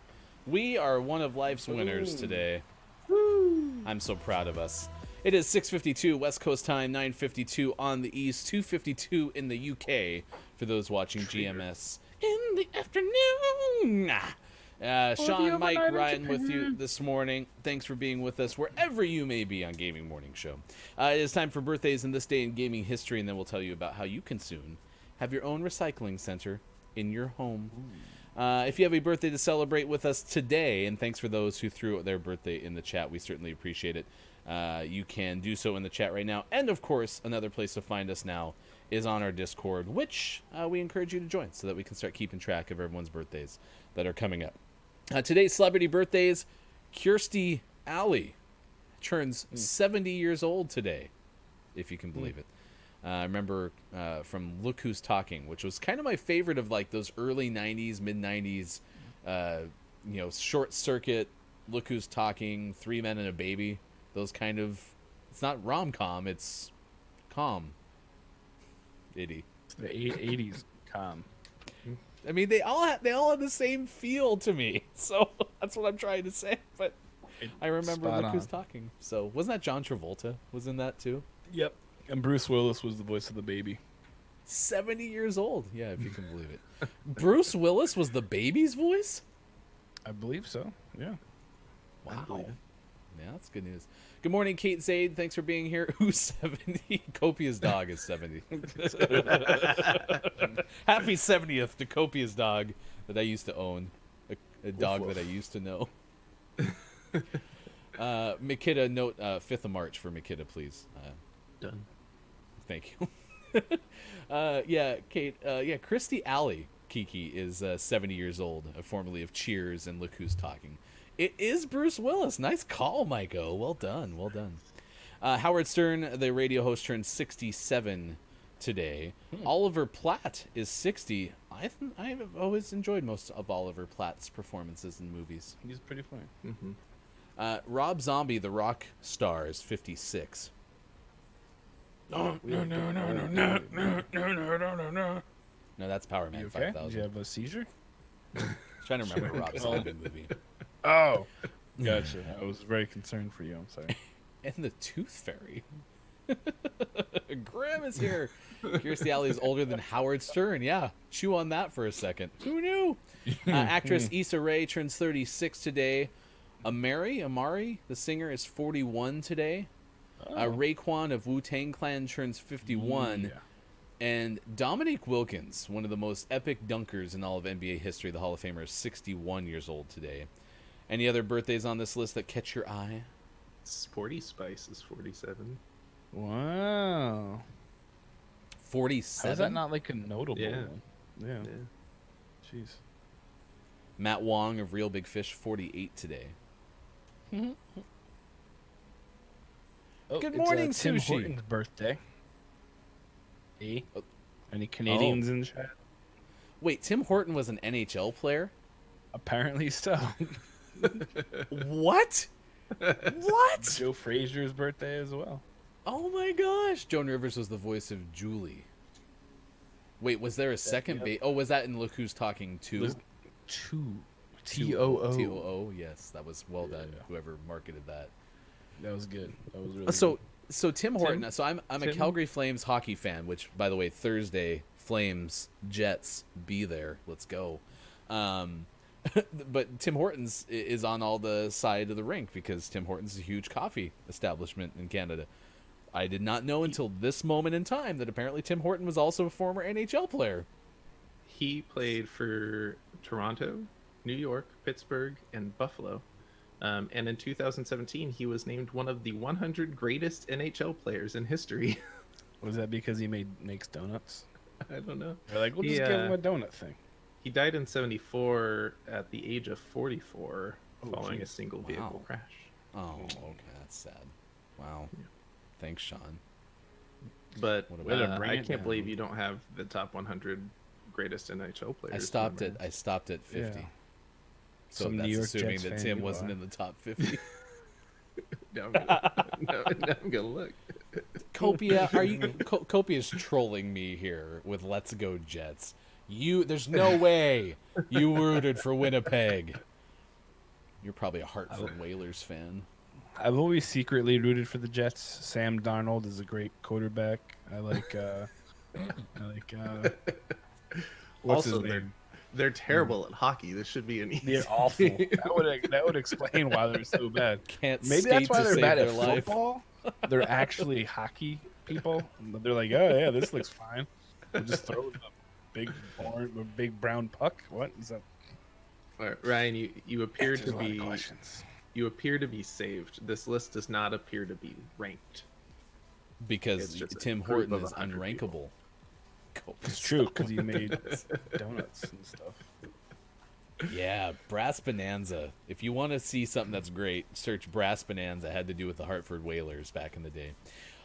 We are one of life's winners today. I'm so proud of us. It is 6:52 West Coast time, 9:52 on the East, 2:52 in the UK for those watching GMS in the afternoon. Sean, Mike, Ryan with you this morning. Thanks for being with us wherever you may be on Gaming Morning Show. It is time for birthdays in this day in gaming history, and then we'll tell you about how you can soon have your own recycling center in your home. If you have a birthday to celebrate with us today, and thanks for those who threw their birthday in the chat, we certainly appreciate it. You can do so in the chat right now. And, of course, another place to find us now is on our Discord, which we encourage you to join so that we can start keeping track of everyone's birthdays that are coming up. Today's celebrity birthdays, Kirstie Alley turns 70 years old today, if you can believe it. I remember from Look Who's Talking, which was kind of my favorite of like those early 90s, mid 90s, short circuit Look Who's Talking, Three Men and a Baby. Those kind of, it's not rom-com, it's com. Itty. It's the 80s com. I mean, they all have the same feel to me. So that's what I'm trying to say. But I remember Spot Look Who's on. Talking. So wasn't that John Travolta was in that too? Yep. And Bruce Willis was the voice of the baby. 70 years old. Yeah, if you can believe it. Bruce Willis was the baby's voice? I believe so. Yeah. Wow. Yeah, that's good news. Good morning, Kate Zaid. Thanks for being here. Who's 70? Copia's dog is 70. Happy 70th to Copia's dog that I used to own. A dog that I used to know. Makita, note 5th of March for Makita, please. Done. Thank you. Yeah, Kate. Yeah, Christy Alley Kiki is 70 years old, formerly of Cheers and Look Who's Talking. It is Bruce Willis. Nice call, Maiko. Well done. Well done. Howard Stern, the radio host, turned 67 today. Oliver Platt is 60. I have always enjoyed most of Oliver Platt's performances in movies. He's pretty funny. Mm-hmm. Rob Zombie, the rock star, is 56. No, that's Power Man You okay? 5000. Did you have a seizure? Trying to remember a Rob Zombie movie. Oh. Gotcha. I was very concerned for you. I'm sorry. And the Tooth Fairy. Graham is here. Kirstie Alley is older than Howard Stern. Yeah, chew on that for a second. Who knew? Actress Issa Rae turns 36 today. Amari, the singer, is 41 today. Raekwon of Wu-Tang Clan turns 51. Yeah. And Dominique Wilkins, one of the most epic dunkers in all of NBA history, the Hall of Famer, is 61 years old today. Any other birthdays on this list that catch your eye? Sporty Spice is 47. Wow. 47? How is that not like a notable Yeah. one? Yeah. Yeah. Jeez. Matt Wong of Real Big Fish, 48 today. Oh, Good it's, morning, Tim Sushi. Horton's birthday. Oh. Any Canadians in chat? Wait, Tim Horton was an NHL player? Apparently so. What? What? Joe Frazier's birthday as well. Oh my gosh. Joan Rivers was the voice of Julie. Wait, was there a second base? Oh, was that in Look Who's Talking 2? Was T-O-O. T-O-O, yes. That was well done, Yeah. whoever marketed that. That was good. That was really So Tim Horton. So I'm a Tim? Calgary Flames hockey fan. Which, by the way, Thursday Flames Jets be there. Let's go. But Tim Hortons is on all the side of the rink because Tim Hortons is a huge coffee establishment in Canada. I did not know until this moment in time that apparently Tim Horton was also a former NHL player. He played for Toronto, New York, Pittsburgh, and Buffalo. And in 2017, he was named one of the 100 greatest NHL players in history. Was that because he makes donuts? I don't know. They're like, we'll just give him a donut thing. He died in 74 at the age of 44 Oh, following a geez. single Wow. vehicle crash. Oh, okay, that's sad. Wow. Thanks, Sean. But What Way to bring I it can't down. believe you don't have the top 100 greatest NHL players. I stopped number. at 50. Yeah. So Some that's New York assuming Jets that fan Tim you wasn't are. in the top 50. Now I'm gonna look. Copia, are you? Copia's trolling me here with "Let's Go Jets." There's no way you rooted for Winnipeg. You're probably a Hartford Whalers fan. I've always secretly rooted for the Jets. Sam Darnold is a great quarterback. I like what's Also, his name? they're terrible at hockey. This should be an easy. They're awful. That would explain why they're so bad. Can't Maybe skate that's why to they're save bad their at life. football. They're actually hockey people. They're like, oh yeah, this looks fine. We'll just throw the big brown puck. What is that? All right, Ryan, you appear There's to a lot of be questions. you appear to be saved. This list does not appear to be ranked. Because It's just a Tim group Horton of is 100 unrankable. It's true because he made donuts and stuff. Yeah, Brass Bonanza. If you want to see something that's great, search Brass Bonanza. It had to do with the Hartford Whalers back in the day.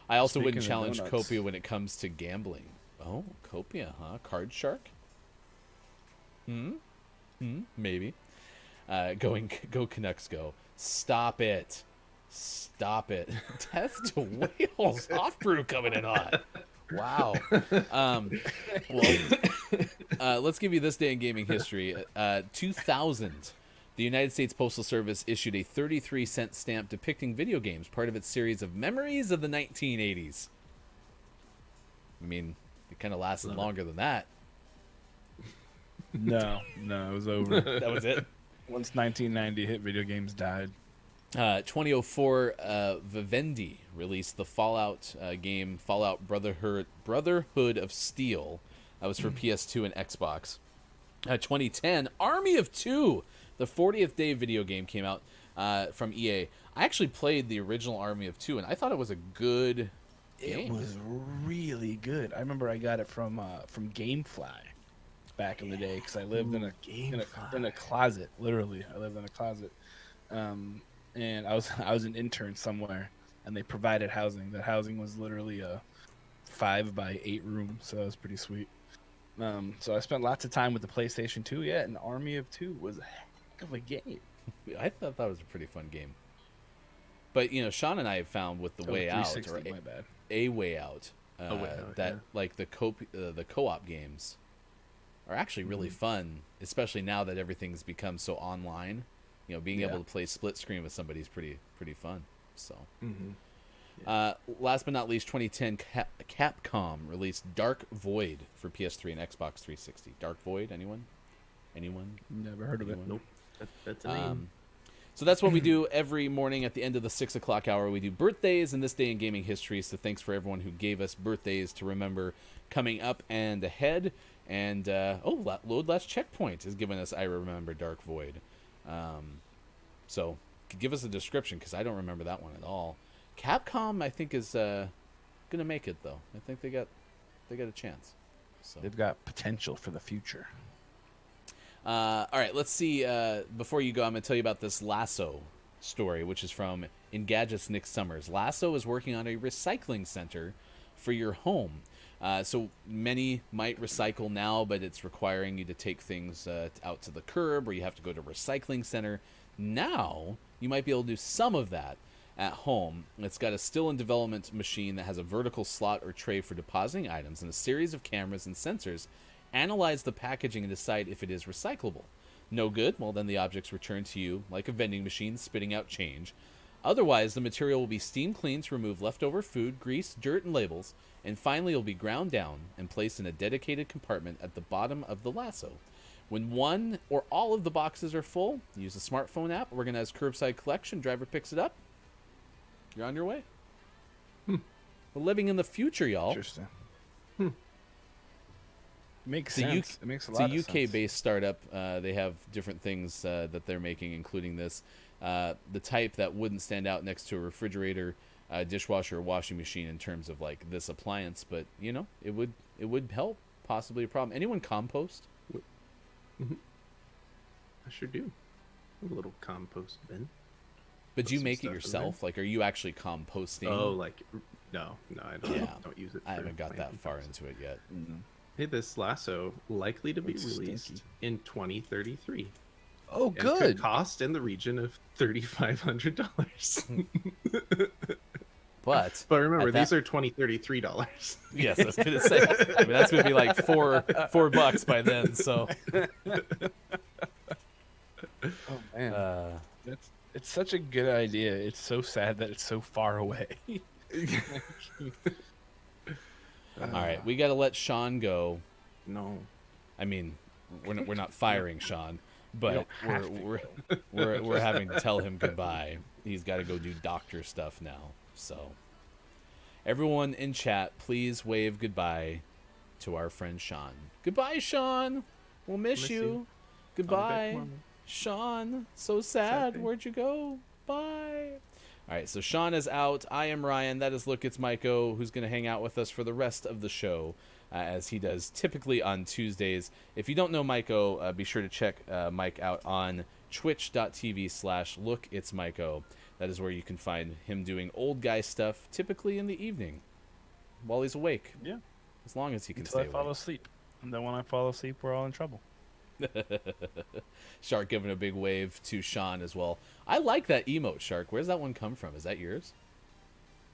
I also Speaking wouldn't of challenge donuts. Copia when it comes to gambling. Oh, Copia, huh? Card Shark? Maybe. Go Canucks go. Stop it. Stop it. Death to Whales off brew coming in hot. Wow. Well, let's give you this day in gaming history. 2000, the United States Postal Service issued a 33-cent stamp depicting video games, part of its series of memories of the 1980s. I mean, it kind of lasted longer than that. No, it was over. That was it. Once 1990 hit, video games died. 2004, Vivendi released the Fallout game, Fallout Brotherhood of Steel. That was for PS2 and Xbox. 2010, Army of Two, the 40th day video game came out from EA. I actually played the original Army of Two, and I thought it was a good game. It was really good. I remember I got it from GameFly back in the day because I lived in a closet. Literally, I lived in a closet, and I was an intern somewhere, and they provided housing. That housing was literally a 5x8 room, so that was pretty sweet. So I spent lots of time with the PlayStation 2. Yeah, and Army of Two was a heck of a game. I thought that was a pretty fun game. But you know, Sean and I have found with the Way Out, or my bad. a Way Out, that yeah. like the co-op games are actually really fun, especially now that everything's become so online. You know, being able to play split screen with somebody is pretty fun. So, last but not least, 2010, Capcom released Dark Void for PS3 and Xbox 360. Dark Void, anyone? Never heard of it. Nope. That's a name. So that's what we do every morning at the end of the 6 o'clock hour. We do birthdays and this day in gaming history. So thanks for everyone who gave us birthdays to remember coming up and ahead. And, Load Last Checkpoint is giving us I Remember Dark Void. So give us a description because I don't remember that one at all. Capcom, I think, is going to make it, though. I think they got a chance. So They've got potential for the future. all right, let's see. Before you go, I'm going to tell you about this Lasso story, which is from Engadget's Nick Summers. Lasso is working on a recycling center for your home. So many might recycle now, but it's requiring you to take things out to the curb, or you have to go to a recycling center. Now, you might be able to do some of that at home. It's got a still in development machine that has a vertical slot or tray for depositing items, and a series of cameras and sensors analyze the packaging and decide if it is recyclable. No good? Well, then the object's returned to you like a vending machine spitting out change. Otherwise, the material will be steam cleaned to remove leftover food, grease, dirt, and labels, and finally it will be ground down and placed in a dedicated compartment at the bottom of the Lasso. When one or all of the boxes are full, use a smartphone app, organize curbside collection, driver picks it up, you're on your way. We're living in the future, y'all. Interesting. Makes sense. It makes a lot of sense. It's a UK-based startup. They have different things that they're making, including this. The type that wouldn't stand out next to a refrigerator, dishwasher, or washing machine in terms of like this appliance, but you know, it would help possibly a problem. Anyone compost? I sure do. A little compost bin. But Put you some make it stuff in yourself? Like, are you actually composting? Oh, like no, I don't. Yeah. Don't use it. I for haven't got that planting far purposes. into it yet. Hey, this Lasso likely to be Looks released stinky. in 2033. Oh, And good. could cost in the region of $3,500. But But remember, at that- these are $2033. yes, I was gonna say. I mean, that's gonna be like $4 by then. So, Oh man, it's such a good idea. It's so sad that it's so far away. all right, we got to let Sean go. No. I mean, we're not firing Sean, but You don't have we're having to tell him goodbye. He's got to go do doctor stuff now. So, everyone in chat, please wave goodbye to our friend Sean. Goodbye, Sean. We'll miss you. Goodbye, Sean. So sad. thing. Where'd you go? Bye. All right, so Sean is out. I am Ryan. That is Look, It's Maiko, who's going to hang out with us for the rest of the show, as he does typically on Tuesdays. If you don't know Maiko, be sure to check Mike out on twitch.tv/lookitsmaiko. That is where you can find him doing old guy stuff, typically in the evening, while he's awake. Yeah. As long as he can Until stay I fall awake. asleep, and then when I fall asleep, we're all in trouble. Shark giving a big wave to Sean as well. I like that emote, Shark. Where's that one come from? Is that yours?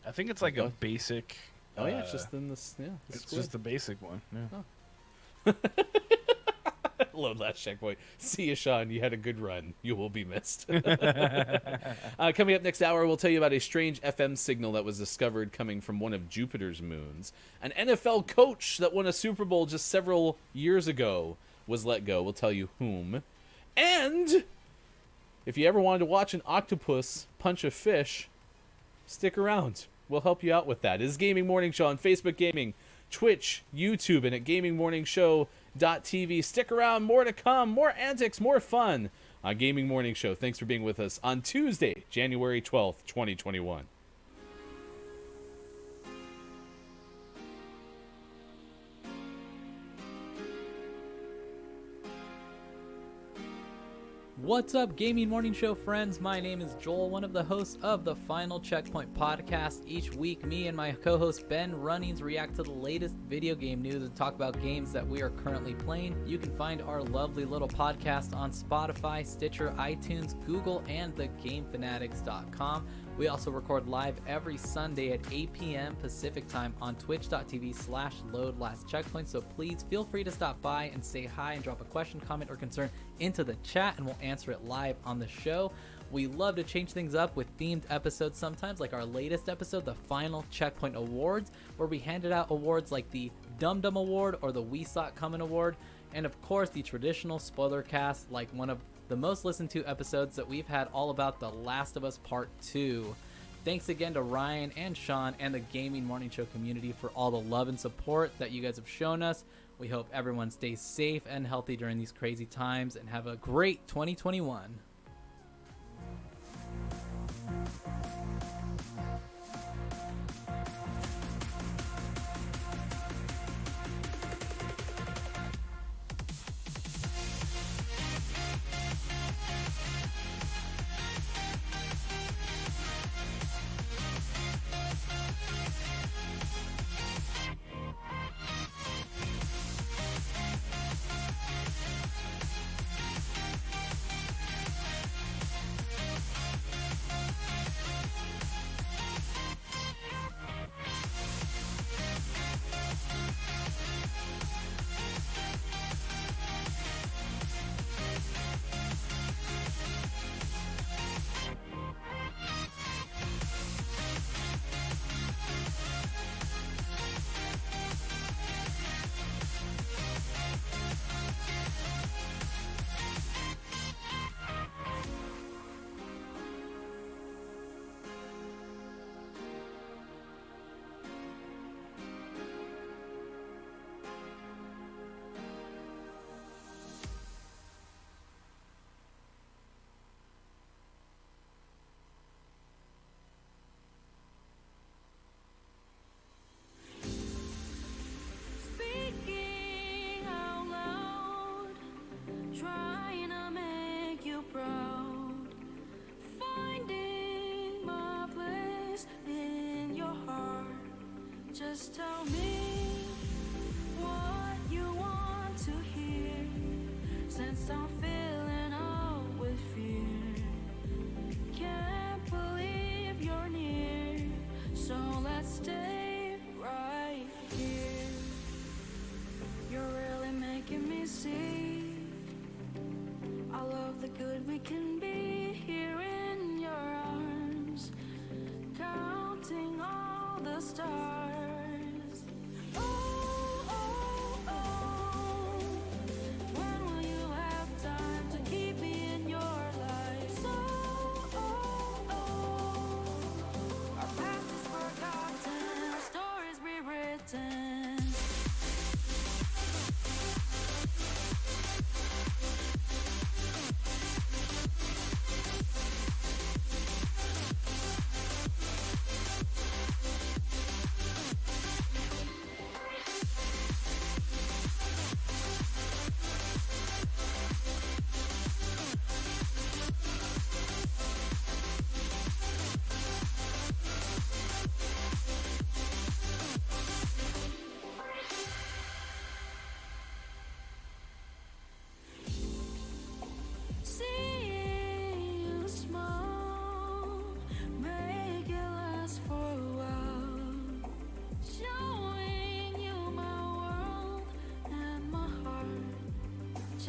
I think it's like a basic. Oh yeah, it's just in this. Yeah, it's just the basic one. Yeah. Oh. Load last checkpoint. See you, Sean. You had a good run. You will be missed. Coming up next hour, we'll tell you about a strange FM signal that was discovered coming from one of Jupiter's moons. An NFL coach that won a Super Bowl just several years ago was let go. We'll tell you whom. And if you ever wanted to watch an octopus punch a fish, stick around. We'll help you out with that. It is Gaming Morning Show on Facebook Gaming, Twitch, YouTube, and at gamingmorningshow.tv. Stick around. More to come. More antics. More fun on Gaming Morning Show. Thanks for being with us on Tuesday, January 12th, 2021. What's up, Gaming Morning Show friends? My name is Joel, one of the hosts of the Final Checkpoint podcast. Each week, me and my co-host Ben Runnings react to the latest video game news and talk about games that we are currently playing. You can find our lovely little podcast on Spotify, Stitcher, iTunes, Google, and thegamefanatics.com. We also record live every Sunday at 8 p.m. Pacific time on twitch.tv/loadlastcheckpoint. So please feel free to stop by and say hi and drop a question, comment, or concern into the chat, and we'll answer it live on the show. We love to change things up with themed episodes sometimes, like our latest episode, the Final Checkpoint Awards, where we handed out awards like the Dum Dum Award or the We Saw It Coming Award, and of course the traditional spoiler cast, like one of the most listened to episodes that we've had, all about The Last of Us Part 2. Thanks again to Ryan and Sean and the Gaming Morning Show community for all the love and support that you guys have shown us. We hope everyone stays safe and healthy during these crazy times, and have a great 2021. Just tell me what you want to hear, since I'm feeling out with fear. Can't believe you're near, so let's stay right here. You're really making me see I love the good we can be here in your arms, counting all the stars.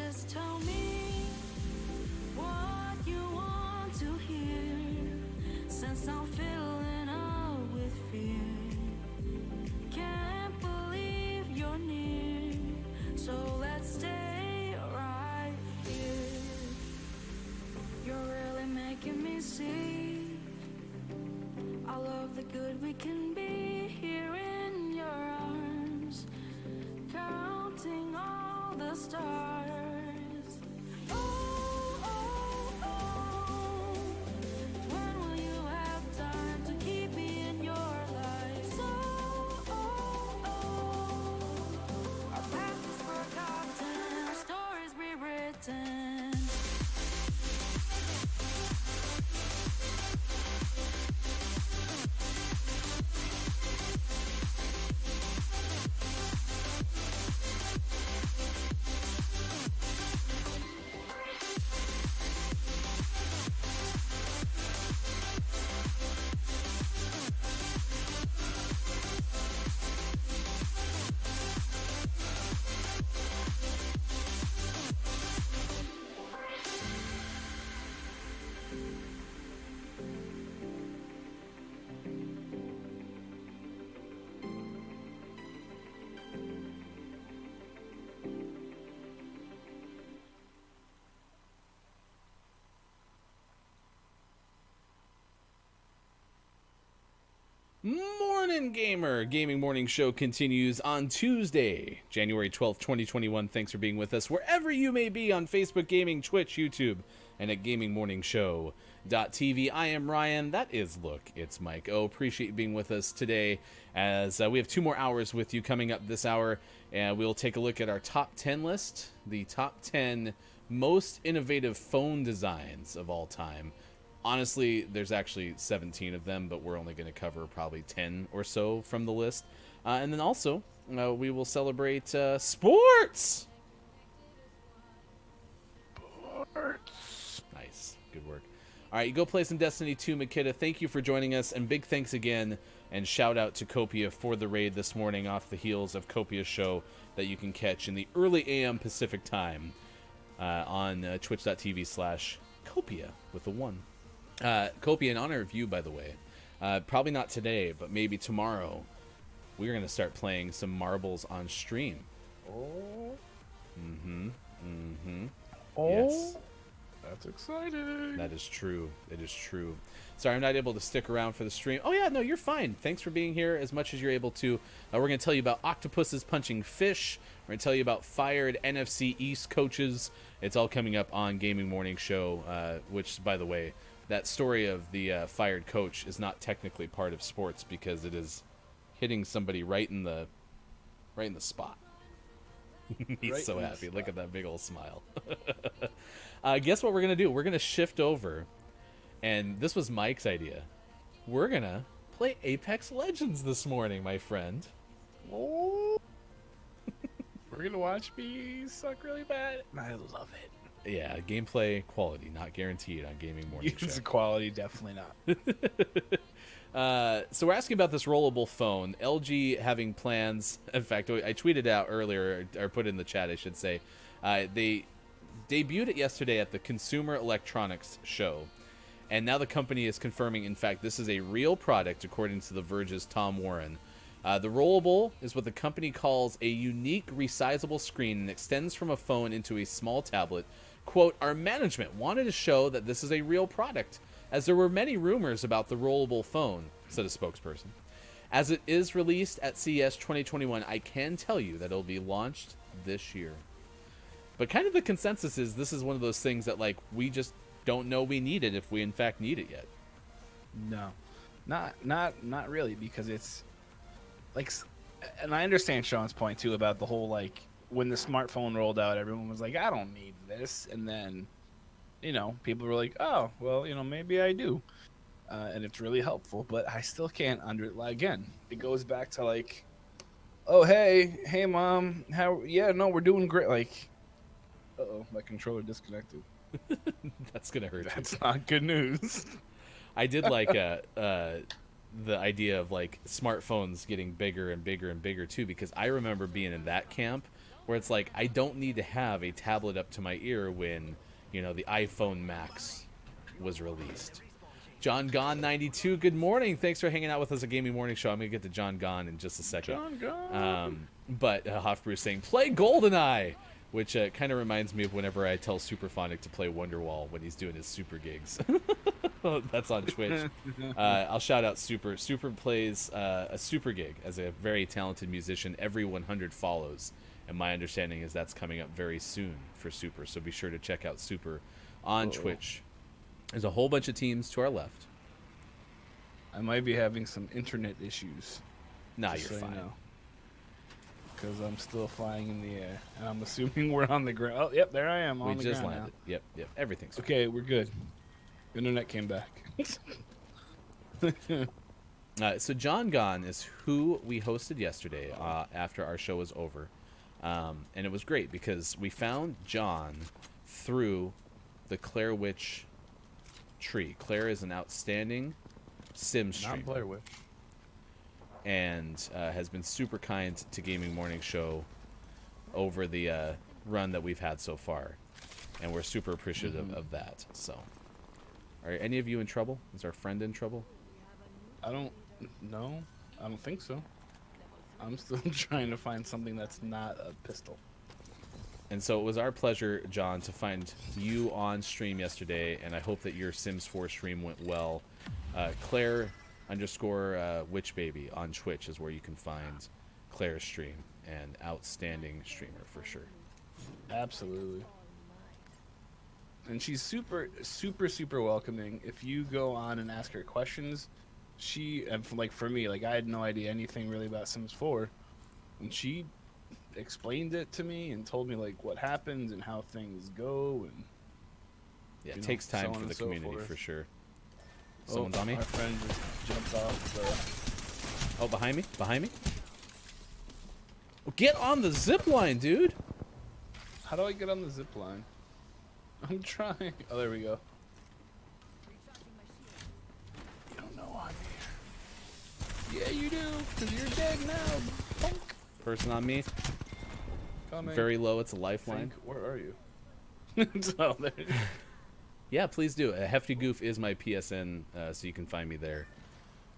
Just tell me what you want to hear, since I'm filling up with fear. Can't believe you're near, so let's stay right here. You're really making me see all of the good we can be here in your arms, counting all the stars. Oh, oh, oh, when will you have time to keep me in your life? So, oh, oh, our past is forgotten, our stories rewritten. Morning Gamer! Gaming Morning Show continues on Tuesday, January 12th, 2021. Thanks for being with us wherever you may be on Facebook Gaming, Twitch, YouTube, and at gamingmorningshow.tv. I am Ryan. That is, look, it's Mike. Oh, appreciate you being with us today as we have 2 more hours with you coming up this hour, and we'll take a look at our top 10 list, the top 10 most innovative phone designs of all time. Honestly, there's actually 17 of them, but we're only going to cover probably 10 or so from the list. And then also, we will celebrate sports! Nice. Good work. All right, you go play some Destiny 2, Makita. Thank you for joining us, and big thanks again, and shout out to Copia for the raid this morning off the heels of Copia's show that you can catch in the early AM Pacific time on twitch.tv/Copia with a 1. Copia, in honor of you, by the way, probably not today, but maybe tomorrow, we're going to start playing some marbles on stream. Oh. Oh. Yes. That's exciting. That is true. It is true. Sorry, I'm not able to stick around for the stream. Oh, yeah, no, you're fine. Thanks for being here as much as you're able to. We're going to tell you about octopuses punching fish. We're going to tell you about fired NFC East coaches. It's all coming up on Gaming Morning Show, which, by the way, that story of the fired coach is not technically part of sports because it is hitting somebody right in the spot. He's Right so in the happy. spot. Look at that big old smile. Guess what we're going to do? We're going to shift over, and this was Mike's idea. We're going to play Apex Legends this morning, my friend. Oh. We're going to watch me suck really bad. I love it. Yeah, gameplay quality not guaranteed on Gaming Morning Show. Use quality, definitely not. So we're asking about this rollable phone. LG having plans. In fact, I tweeted out earlier, or put in the chat, I should say. They debuted it yesterday at the Consumer Electronics Show. And now the company is confirming, in fact, this is a real product, according to The Verge's Tom Warren. The Rollable is what the company calls a unique resizable screen and extends from a phone into a small tablet. Quote, our management wanted to show that this is a real product, as there were many rumors about the rollable phone, said a spokesperson. As it is released at CES 2021, I can tell you that it'll be launched this year. But kind of the consensus is this is one of those things that, like, we just don't know we need it if we in fact need it yet. No, not really, because it's like, and I understand Sean's point too about the whole, like, when the smartphone rolled out, everyone was like, I don't need this. And then, you know, people were like, oh, well, you know, maybe I do. And it's really helpful, but I still can't again, it goes back to like, oh, hey mom, we're doing great. Like, uh-oh, my controller disconnected. That's going to hurt you. That's not good news. I did like the idea of like smartphones getting bigger and bigger and bigger too, because I remember being in that camp where it's like I don't need to have a tablet up to my ear when, the iPhone Max was released. John Gone 92, good morning. Thanks for hanging out with us at Gaming Morning Show. I'm going to get to John Gone in just a second. John Gone. But Hofbrew is saying, play GoldenEye, which kind of reminds me of whenever I tell Superphonic to play Wonderwall when he's doing his super gigs. That's on Twitch. I'll shout out Super. Super plays a super gig as a very talented musician. Every 100 follows. And my understanding is that's coming up very soon for Super. So be sure to check out Super on Twitch. There's a whole bunch of teams to our left. I might be having some internet issues. Nah, just you're so fine. Because I'm still flying in the air. And I'm assuming we're on the ground. Oh, yep, there I am on We the just ground landed. Yep. Everything's fine. Okay, we're good. Internet came back. So John Gone is who we hosted yesterday after our show was over. And it was great because we found John through the Claire Witch tree. Claire is an outstanding sim Not streamer Blair Witch. and has been super kind to Gaming Morning Show over the run that we've had so far. And we're super appreciative of that. So, are any of you in trouble? Is our friend in trouble? I don't know. I don't think so. I'm still trying to find something that's not a pistol. And so it was our pleasure, John, to find you on stream yesterday, and I hope that your Sims 4 stream went well. Claire _ Witch Baby on Twitch is where you can find Claire's stream, and outstanding streamer for sure. Absolutely. And she's super, super, super welcoming. If you go on and ask her questions, for me, I had no idea anything really about Sims 4, and she explained it to me and told me what happens and how things go, and Yeah, it takes time so for on the and so community forth. for sure. Someone's on me? My friend just jumped off. Oh, behind me? Behind me? Well, get on the zip line, dude! How do I get on the zip line? I'm trying. Oh, there we go. You don't know I'm here. Yeah, you do, because you're dead now, punk. Person on me. Coming. Very low, it's a lifeline. Where are you? So there. Yeah, please do. A Hefty Goof is my PSN, so you can find me there.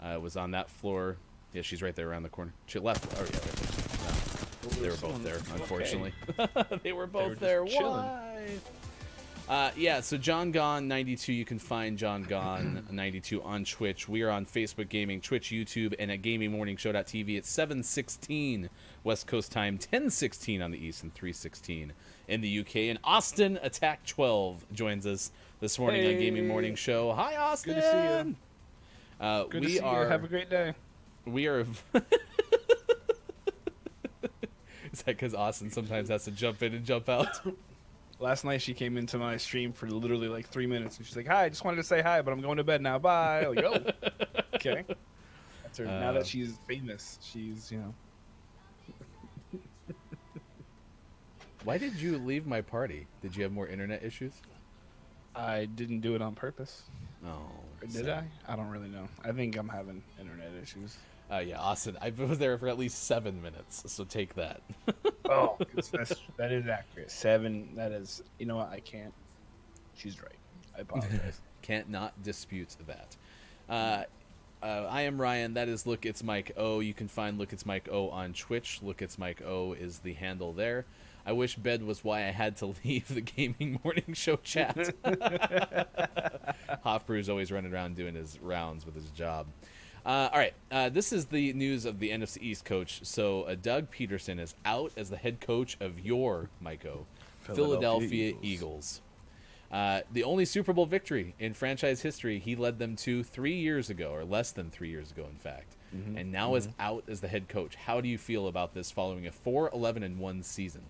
I was on that floor. Yeah, she's right there around the corner. She left. Oh, yeah, right there. No, they were both there, unfortunately. They were both just there. chilling. Why? Yeah, so John Gone 92. You can find John Gone 92 on Twitch. We are on Facebook Gaming, Twitch, YouTube, and at GamingMorningShow.tv at 7:16 West Coast time, 10:16 on the East, and 3:16 in the UK. And Austin Attack 12 joins us this morning on Gaming Morning Show. Hi, Austin. Good to see you. Good to see you. Have a great day. We are. Is that because Austin sometimes has to jump in and jump out? Last night she came into my stream for literally 3 minutes, and she's like, "Hi, I just wanted to say hi, but I'm going to bed now. Bye." Like, oh, okay. That's her. Now that she's famous, she's Why did you leave my party? Did you have more internet issues? I didn't do it on purpose. Oh, Or did I? I don't really know. I think I'm having internet issues. Yeah, Austin. I was there for at least 7 minutes, so take that. Oh, that is accurate. 7. That is. You know what? I can't. She's right. I apologize. Can't not dispute that. I am Ryan. That is Look It's Mike O. You can find Look It's Mike O on Twitch. Look It's Mike O is the handle there. I wish bed was why I had to leave the Gaming Morning Show chat. Hofbrew's always running around doing his rounds with his job. All right, this is the news of the NFC East coach. So Doug Peterson is out as the head coach of your, Miko, Philadelphia Eagles. The only Super Bowl victory in franchise history he led them to 3 years ago, or less than 3 years ago, in fact. And now is out as the head coach. How do you feel about this following a 4-11-1 season?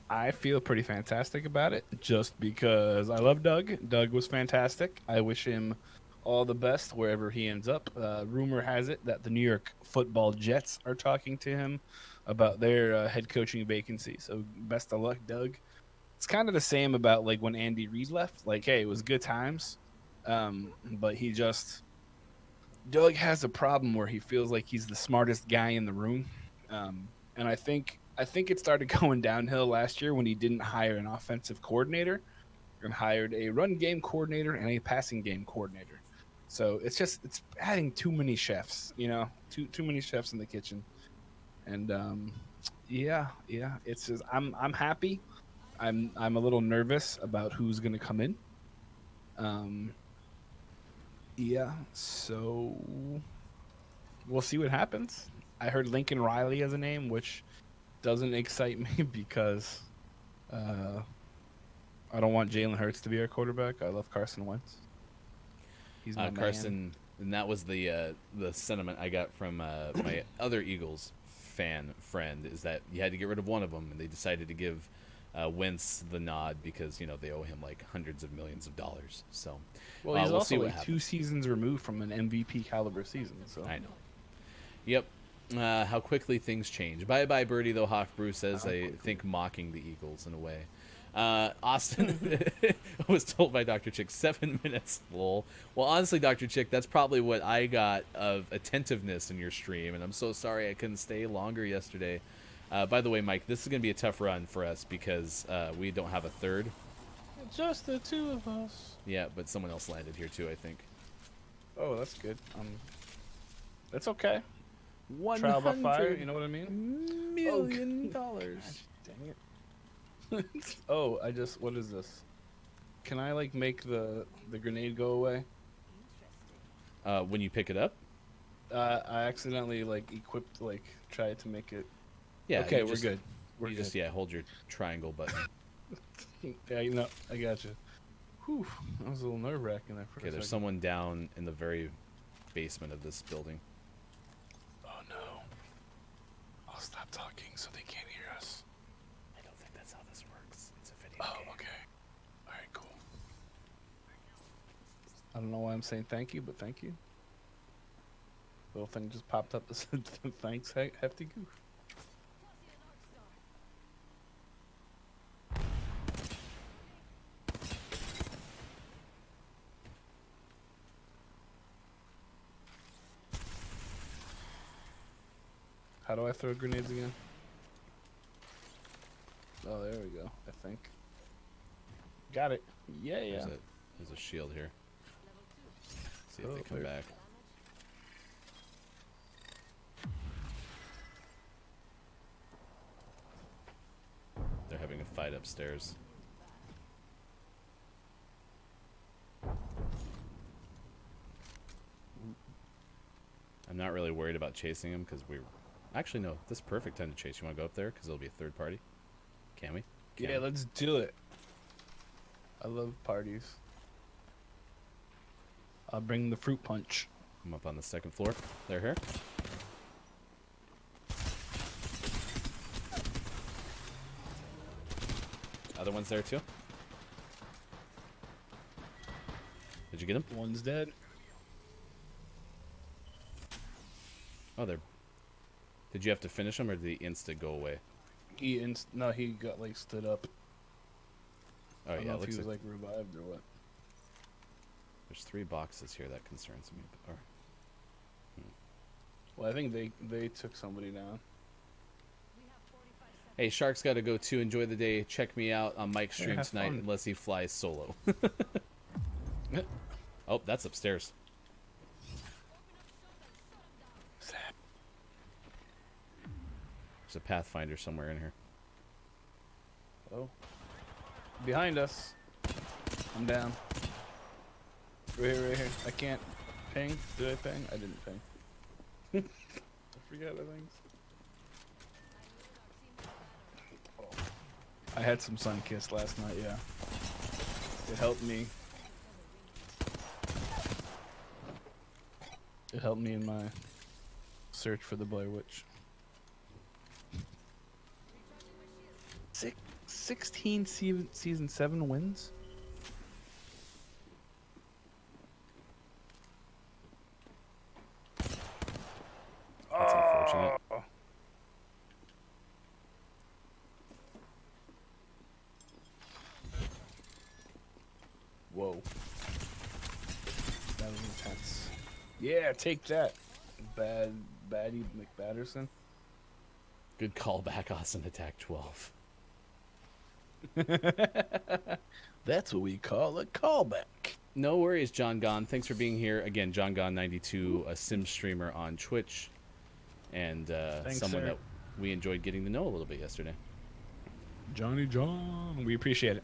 I feel pretty fantastic about it, just because I love Doug. Doug was fantastic. I wish him all the best wherever he ends up. Rumor has it that the New York Football Jets are talking to him about their head coaching vacancy. So best of luck, Doug. It's kind of the same about when Andy Reid left. Hey, it was good times, but Doug has a problem where he feels like he's the smartest guy in the room, and I think I think it started going downhill last year when he didn't hire an offensive coordinator and hired a run game coordinator and a passing game coordinator. So it's adding too many chefs, too many chefs in the kitchen. And yeah, it's just I'm happy. I'm a little nervous about who's gonna come in. Yeah, so we'll see what happens. I heard Lincoln Riley as a name, which doesn't excite me because I don't want Jalen Hurts to be our quarterback. I love Carson Wentz. He's my Carson, and that was the sentiment I got from my other Eagles fan friend, is that you had to get rid of one of them, and they decided to give Wentz the nod because they owe him like hundreds of millions of dollars. So, Well, he's we'll also see what like happens. 2 seasons removed from an MVP caliber season. So I know. Yep. How quickly things change. Bye bye, Birdie, though Hofbrew says, I think mocking the Eagles in a way. Austin was told by Dr. Chick 7 minutes. Lol. Well, honestly, Dr. Chick, that's probably what I got of attentiveness in your stream, and I'm so sorry I couldn't stay longer yesterday. By the way, Mike, this is going to be a tough run for us because we don't have a third. just the two of us. Yeah, but someone else landed here too, I think. Oh, that's good. That's okay. $100 Trial by fire, you know what I mean? million. Dang it. Oh, what is this? Can I like make the grenade go away? When you pick it up? I accidentally tried to make it. Yeah. Okay, you we're just- good. We're You good. just hold your triangle button. Yeah, I got you. Whew, that was a little nerve wracking there for Okay, a there's second. someone down in the very basement of this building. Oh no! I'll stop talking so they can't hear us. I don't think that's how this works. It's a video Oh, okay. All right, cool. I don't know why I'm saying thank you, but thank you. Little thing just popped up that said thanks, Hefty Goof. How do I throw grenades again? Oh, there we go, I think. Got it. Yeah. There's a shield here. See if Oh, they come there- back. They're having a fight upstairs. I'm not really worried about chasing him because we're... Actually, no. This is perfect time to chase. You want to go up there? Because it'll be a third party. Can we? Can Yeah, we? let's do it. I love parties. I'll bring the fruit punch. I'm up on the second floor. They're here. Other one's there too. Did you get him? One's dead. Oh, they're... Did you have to finish him, or did he insta go away? He got like stood up. Oh I don't yeah, know it if he looks was like like revived or what. there's 3 boxes here. That concerns me. Or... Well, I think they took somebody down. Hey, Shark's got to go too. Enjoy the day. Check me out on Mike's stream have tonight, fun. unless he flies solo. Oh, that's upstairs. There's a Pathfinder somewhere in here. Oh. Behind us. I'm down. Right here. I can't ping. Did I ping? I didn't ping. I forgot the things. I had some sun kiss last night, yeah. It helped me. It helped me in my search for the Blair Witch. 16 season 7 wins? That's unfortunate. Whoa. That was intense. Yeah, take that. Baddie McBatterson. Good callback, Austin Attack 12. That's what we call a callback. No worries, John Gon. Thanks for being here. Again, John Gon92, a sim streamer on Twitch, and Thanks, someone sir. that we enjoyed getting to know a little bit yesterday. Johnny John. We appreciate it.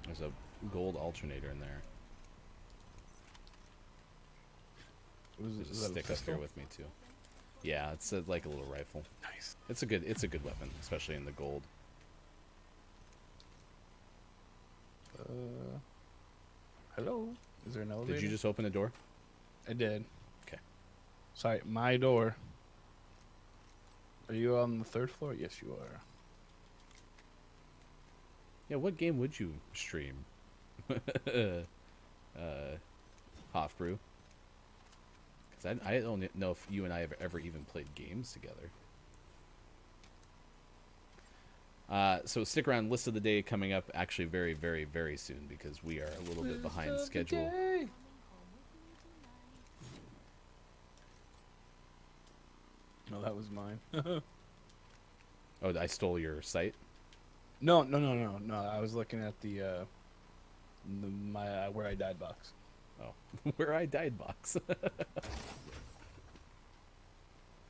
There's a gold alternator in there. There's a stick up here with me too. Yeah, it's like a little rifle. Nice. It's a good weapon, especially in the gold. Hello? Is there an elevator? Did you just open a door? I did. Okay. Sorry, my door. Are you on the 3rd floor? Yes, you are. Yeah, what game would you stream? Hofbrew. Because I don't know if you and I have ever even played games together. So stick around. List of the day coming up actually very, very, very soon because we are a little bit behind schedule. No, that was mine. Oh, I stole your site? No. I was looking at my Where I Died box. Oh, Where I Died box.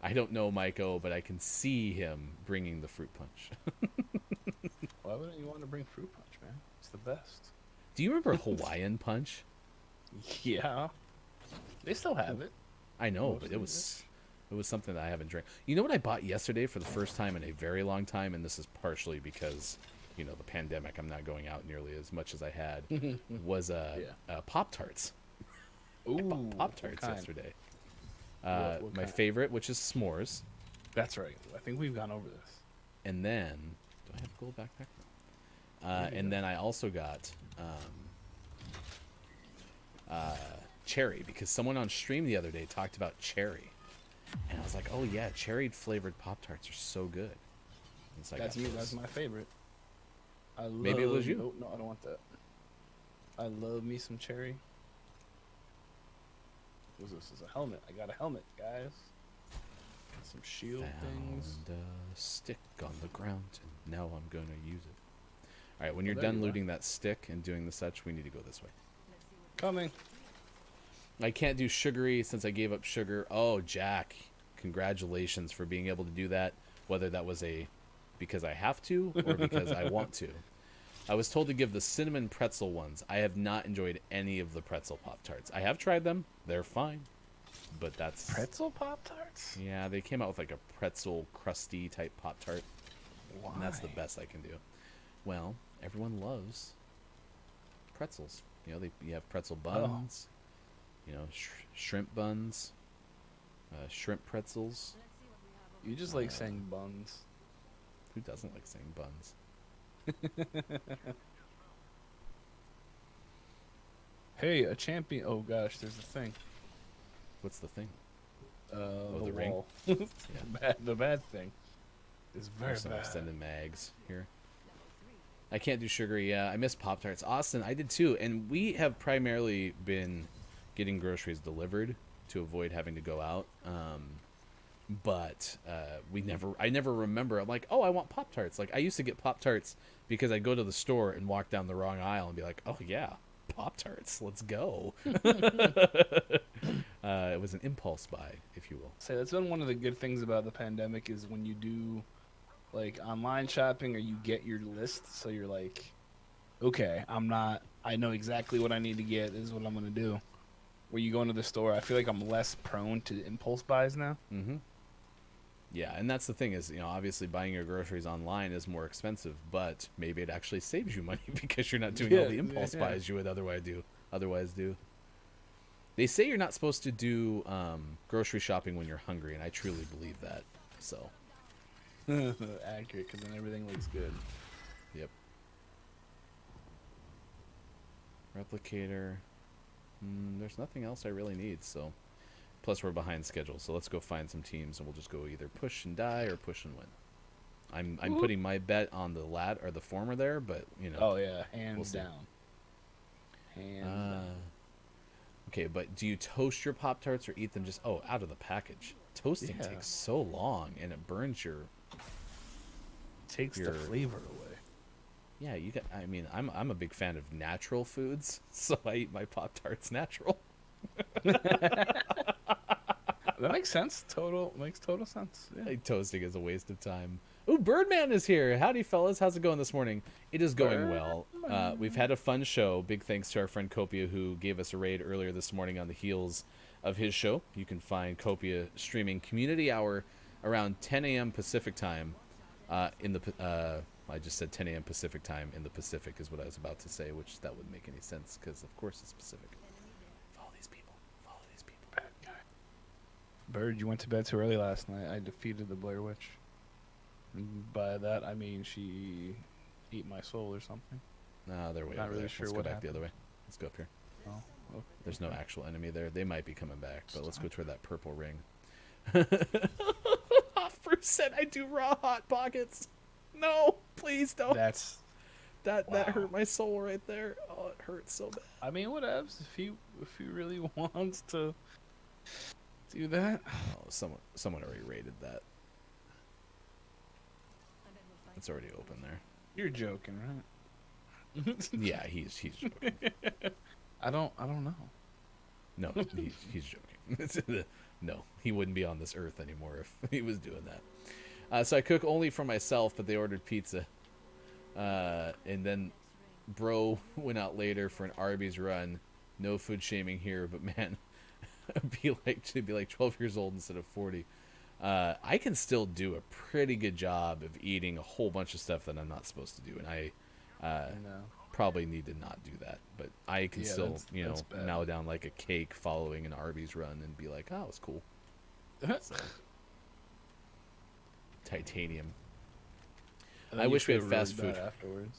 I don't know Maiko, but I can see him bringing the fruit punch. Why wouldn't you want to bring fruit punch, man? It's the best. Do you remember Hawaiian punch? Yeah. They still have it. I know, but Mostly, it was something that I haven't drank. You know what I bought yesterday for the first time in a very long time, and this is partially because, you know, the pandemic. I'm not going out nearly as much as I had. Was Pop-Tarts. Ooh, Pop-Tarts what kind? yesterday. What My kind? favorite, which is s'mores, That's right. I think we've gone over this. and then do I have a gold backpack? And then I also got cherry because someone on stream the other day talked about cherry, and I was like, oh yeah, cherry flavored Pop-Tarts are so good. And so I That's got me. those. That's my favorite. Maybe it was you. Nope, no, I don't want that. I love me some cherry. What's this? Is a helmet. I got a helmet, guys. Some shield things. Found a stick on the ground, and now I'm gonna use it. All right, when you're there done you are. looting that stick and doing the such, we need to go this way. Coming. I can't do sugary since I gave up sugar. Oh, Jack, congratulations for being able to do that. Whether that was because I have to or because I want to. I was told to give the cinnamon pretzel ones. I have not enjoyed any of the pretzel Pop-Tarts. I have tried them. They're fine. But that's... Pretzel Pop-Tarts? Yeah, they came out with like a pretzel crusty type Pop-Tart. Why? And that's the best I can do. Well, everyone loves pretzels. You know, you have pretzel buns, you know, shrimp buns, shrimp pretzels. You just like saying buns. Who doesn't like saying buns? Hey, a champion. Oh gosh, there's a thing. What's the thing? The ring? wall. The bad thing is very There's some bad. extended mags here. I can't do sugary. Yeah, I miss Pop-Tarts. Austin, I did too. And we have primarily been getting groceries delivered to avoid having to go out. But I never remember. I'm like, oh, I want Pop-Tarts. Like I used to get Pop-Tarts because I'd go to the store and walk down the wrong aisle and be like, oh yeah, Pop-Tarts, let's go. It was an impulse buy, if you will. So that's been one of the good things about the pandemic is when you do like online shopping or you get your list, so you're like, okay, I know exactly what I need to get. This is what I'm gonna do. Where you go into the store, I feel like I'm less prone to impulse buys now. Mm-hmm. Yeah, and that's the thing is, you know, obviously buying your groceries online is more expensive, but maybe it actually saves you money because you're not doing all the impulse buys you would otherwise do. They say you're not supposed to do grocery shopping when you're hungry, and I truly believe that. So, Accurate, because then everything looks good. yep. Replicator. There's nothing else I really need, so. Plus, we're behind schedule, so let's go find some teams, and we'll just go either push and die or push and win. I'm putting my bet on the former there, but you know. Oh yeah, hands We'll see. down. Hands down. Okay, but do you toast your Pop Tarts or eat them just out of the package? Toasting Yeah. takes so long and it burns your. Takes the Your- flavor away. Yeah, you got. I mean, I'm a big fan of natural foods, so I eat my Pop Tarts natural. That makes sense. Makes total sense. Yeah. Like, toasting is a waste of time. Ooh, Birdman is here. Howdy, fellas. How's it going this morning? It is going well. We've had a fun show. Big thanks to our friend Copia, who gave us a raid earlier this morning on the heels of his show. You can find Copia streaming Community Hour around 10 a.m. Pacific time. I just said 10 a.m. Pacific time in the Pacific is what I was about to say, which that wouldn't make any sense because, of course, it's Pacific. Follow these people. Follow these people. Bad guy. Bird, you went to bed too early last night. I defeated the Blair Witch. And by that, I mean she ate my soul or something. No, they're way Not over really there. sure Let's go what back the other happened. way. Let's go up here. Oh, okay. There's no actual enemy there. They might be coming back, but let's go toward that purple ring. 100% I do raw hot pockets. No, please don't. That's. That wow. hurt my soul right there. Oh, it hurts so bad. I mean, whatevs. If he really wants to do that. Oh, someone already raided that. It's already open there. You're joking, right? Yeah, he's joking. I don't know. No, he's joking. No, he wouldn't be on this earth anymore if he was doing that. So I cook only for myself, but they ordered pizza. And then bro went out later for an Arby's run. No food shaming here, but man, to be like 12 years old instead of 40. I can still do a pretty good job of eating a whole bunch of stuff that I'm not supposed to do, and I No. probably need to not do that. But I can Yeah, still, that's bad. mow down like a cake following an Arby's run and be like, oh, it's cool. So, titanium. And I then you wish we had feel fast really bad food. afterwards.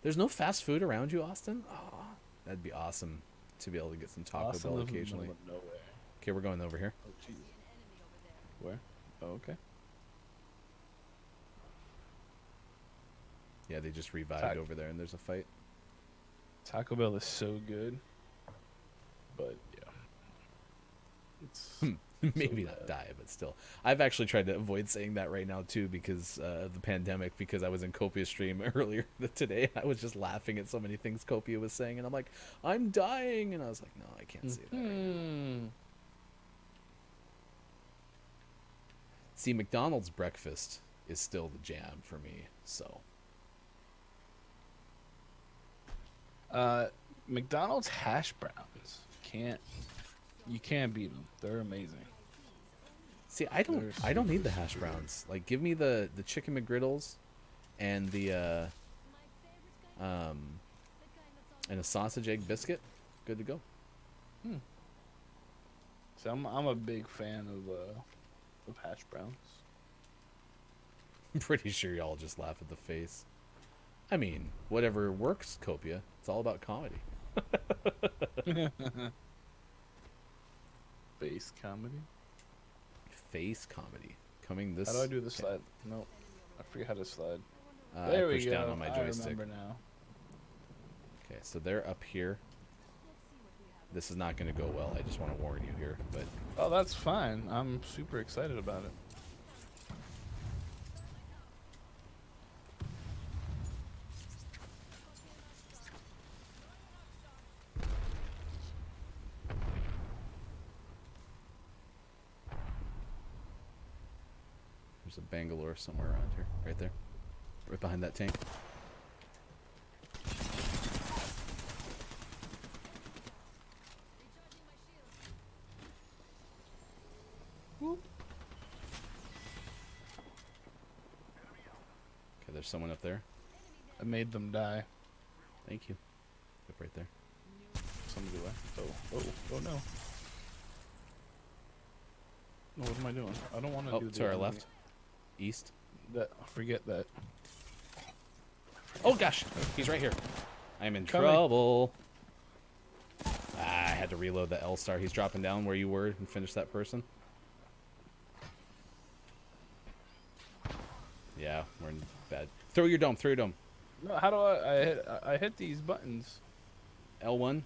There's no fast food around you, Austin? Oh, that'd be awesome to be able to get some Taco Austin Bell lives in the occasionally. middle of nowhere. Okay, we're going over here. Oh, jeez. Where? Oh, okay. Yeah, they just revived Tac- over there, and there's a fight. Taco Bell is so good, but yeah, it's Maybe so not bad. die, but still. I've actually tried to avoid saying that right now, too, because of the pandemic, because I was in Copia's stream earlier today. I was just laughing at so many things Copia was saying, and I'm like, I'm dying! And I was like, no, I can't say that right now. Hmm. See, McDonald's breakfast is still the jam for me, so. McDonald's hash browns you can't beat them. They're amazing. See, I They're don't need the hash browns. Like, give me the chicken McGriddles and the and a sausage egg biscuit. Good to go. So I'm a big fan of hash browns. I'm pretty sure y'all just laugh at the face. I mean, whatever works, Copia. It's all about comedy. Face comedy. Face comedy coming this. How do I do the okay. slide? Nope. I forget how to slide. I There we push go. down on my I joystick. remember now. Okay, so they're up here. This is not going to go well. I just want to warn you here, but Oh, that's fine. I'm super excited about it. there's a Bangalore somewhere around here, right there, right behind that tank. Okay, there's someone up there. I made them die. Thank you. Up right there. Somebody left. Oh no. No, what am I doing? I don't want to Oh, do the to our enemy- left, east. That forget that. Oh gosh, he's right here. I'm in Coming. trouble. I had to reload the L star. He's dropping down where you were and finish that person. Yeah, we're in bad. Throw your dome. Throw your dome. No, how do I hit these buttons? L1.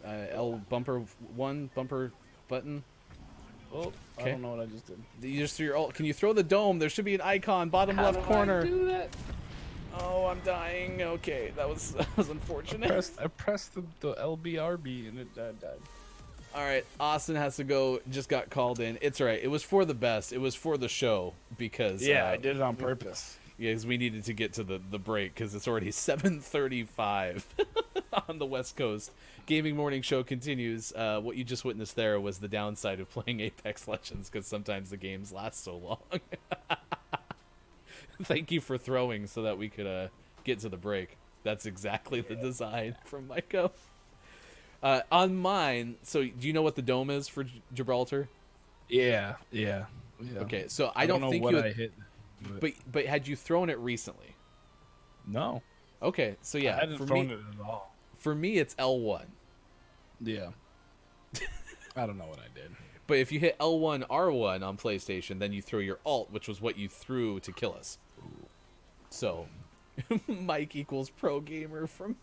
L bumper 1 bumper button. Oh, I Okay. don't know what I just did. You just threw your alt. Can you throw the dome? There should be an icon bottom left corner. Do that? Oh, I'm dying. Okay, that was unfortunate. I pressed the LBRB and it died. All right, Austin has to go. Just got called in. It's all right. It was for the best. It was for the show because Yeah, I did it on purpose. Yes, we needed to get to the break because it's already 7:35 on the West Coast. Gaming Morning Show continues. What you just witnessed there was the downside of playing Apex Legends because sometimes the games last so long. Thank you for throwing so that we could get to the break. That's exactly the design from Myco. On mine, so do you know what the dome is for Gibraltar? Yeah. Okay, so I don't don't know think what you I had, hit. but had you thrown it recently? No, Okay, so yeah, I hadn't for thrown me, it at all. for me it's L1. Yeah. I don't know what I did. But if you hit L1 R1 on PlayStation, then you throw your alt, which was what you threw to kill us. So, Mike equals pro gamer for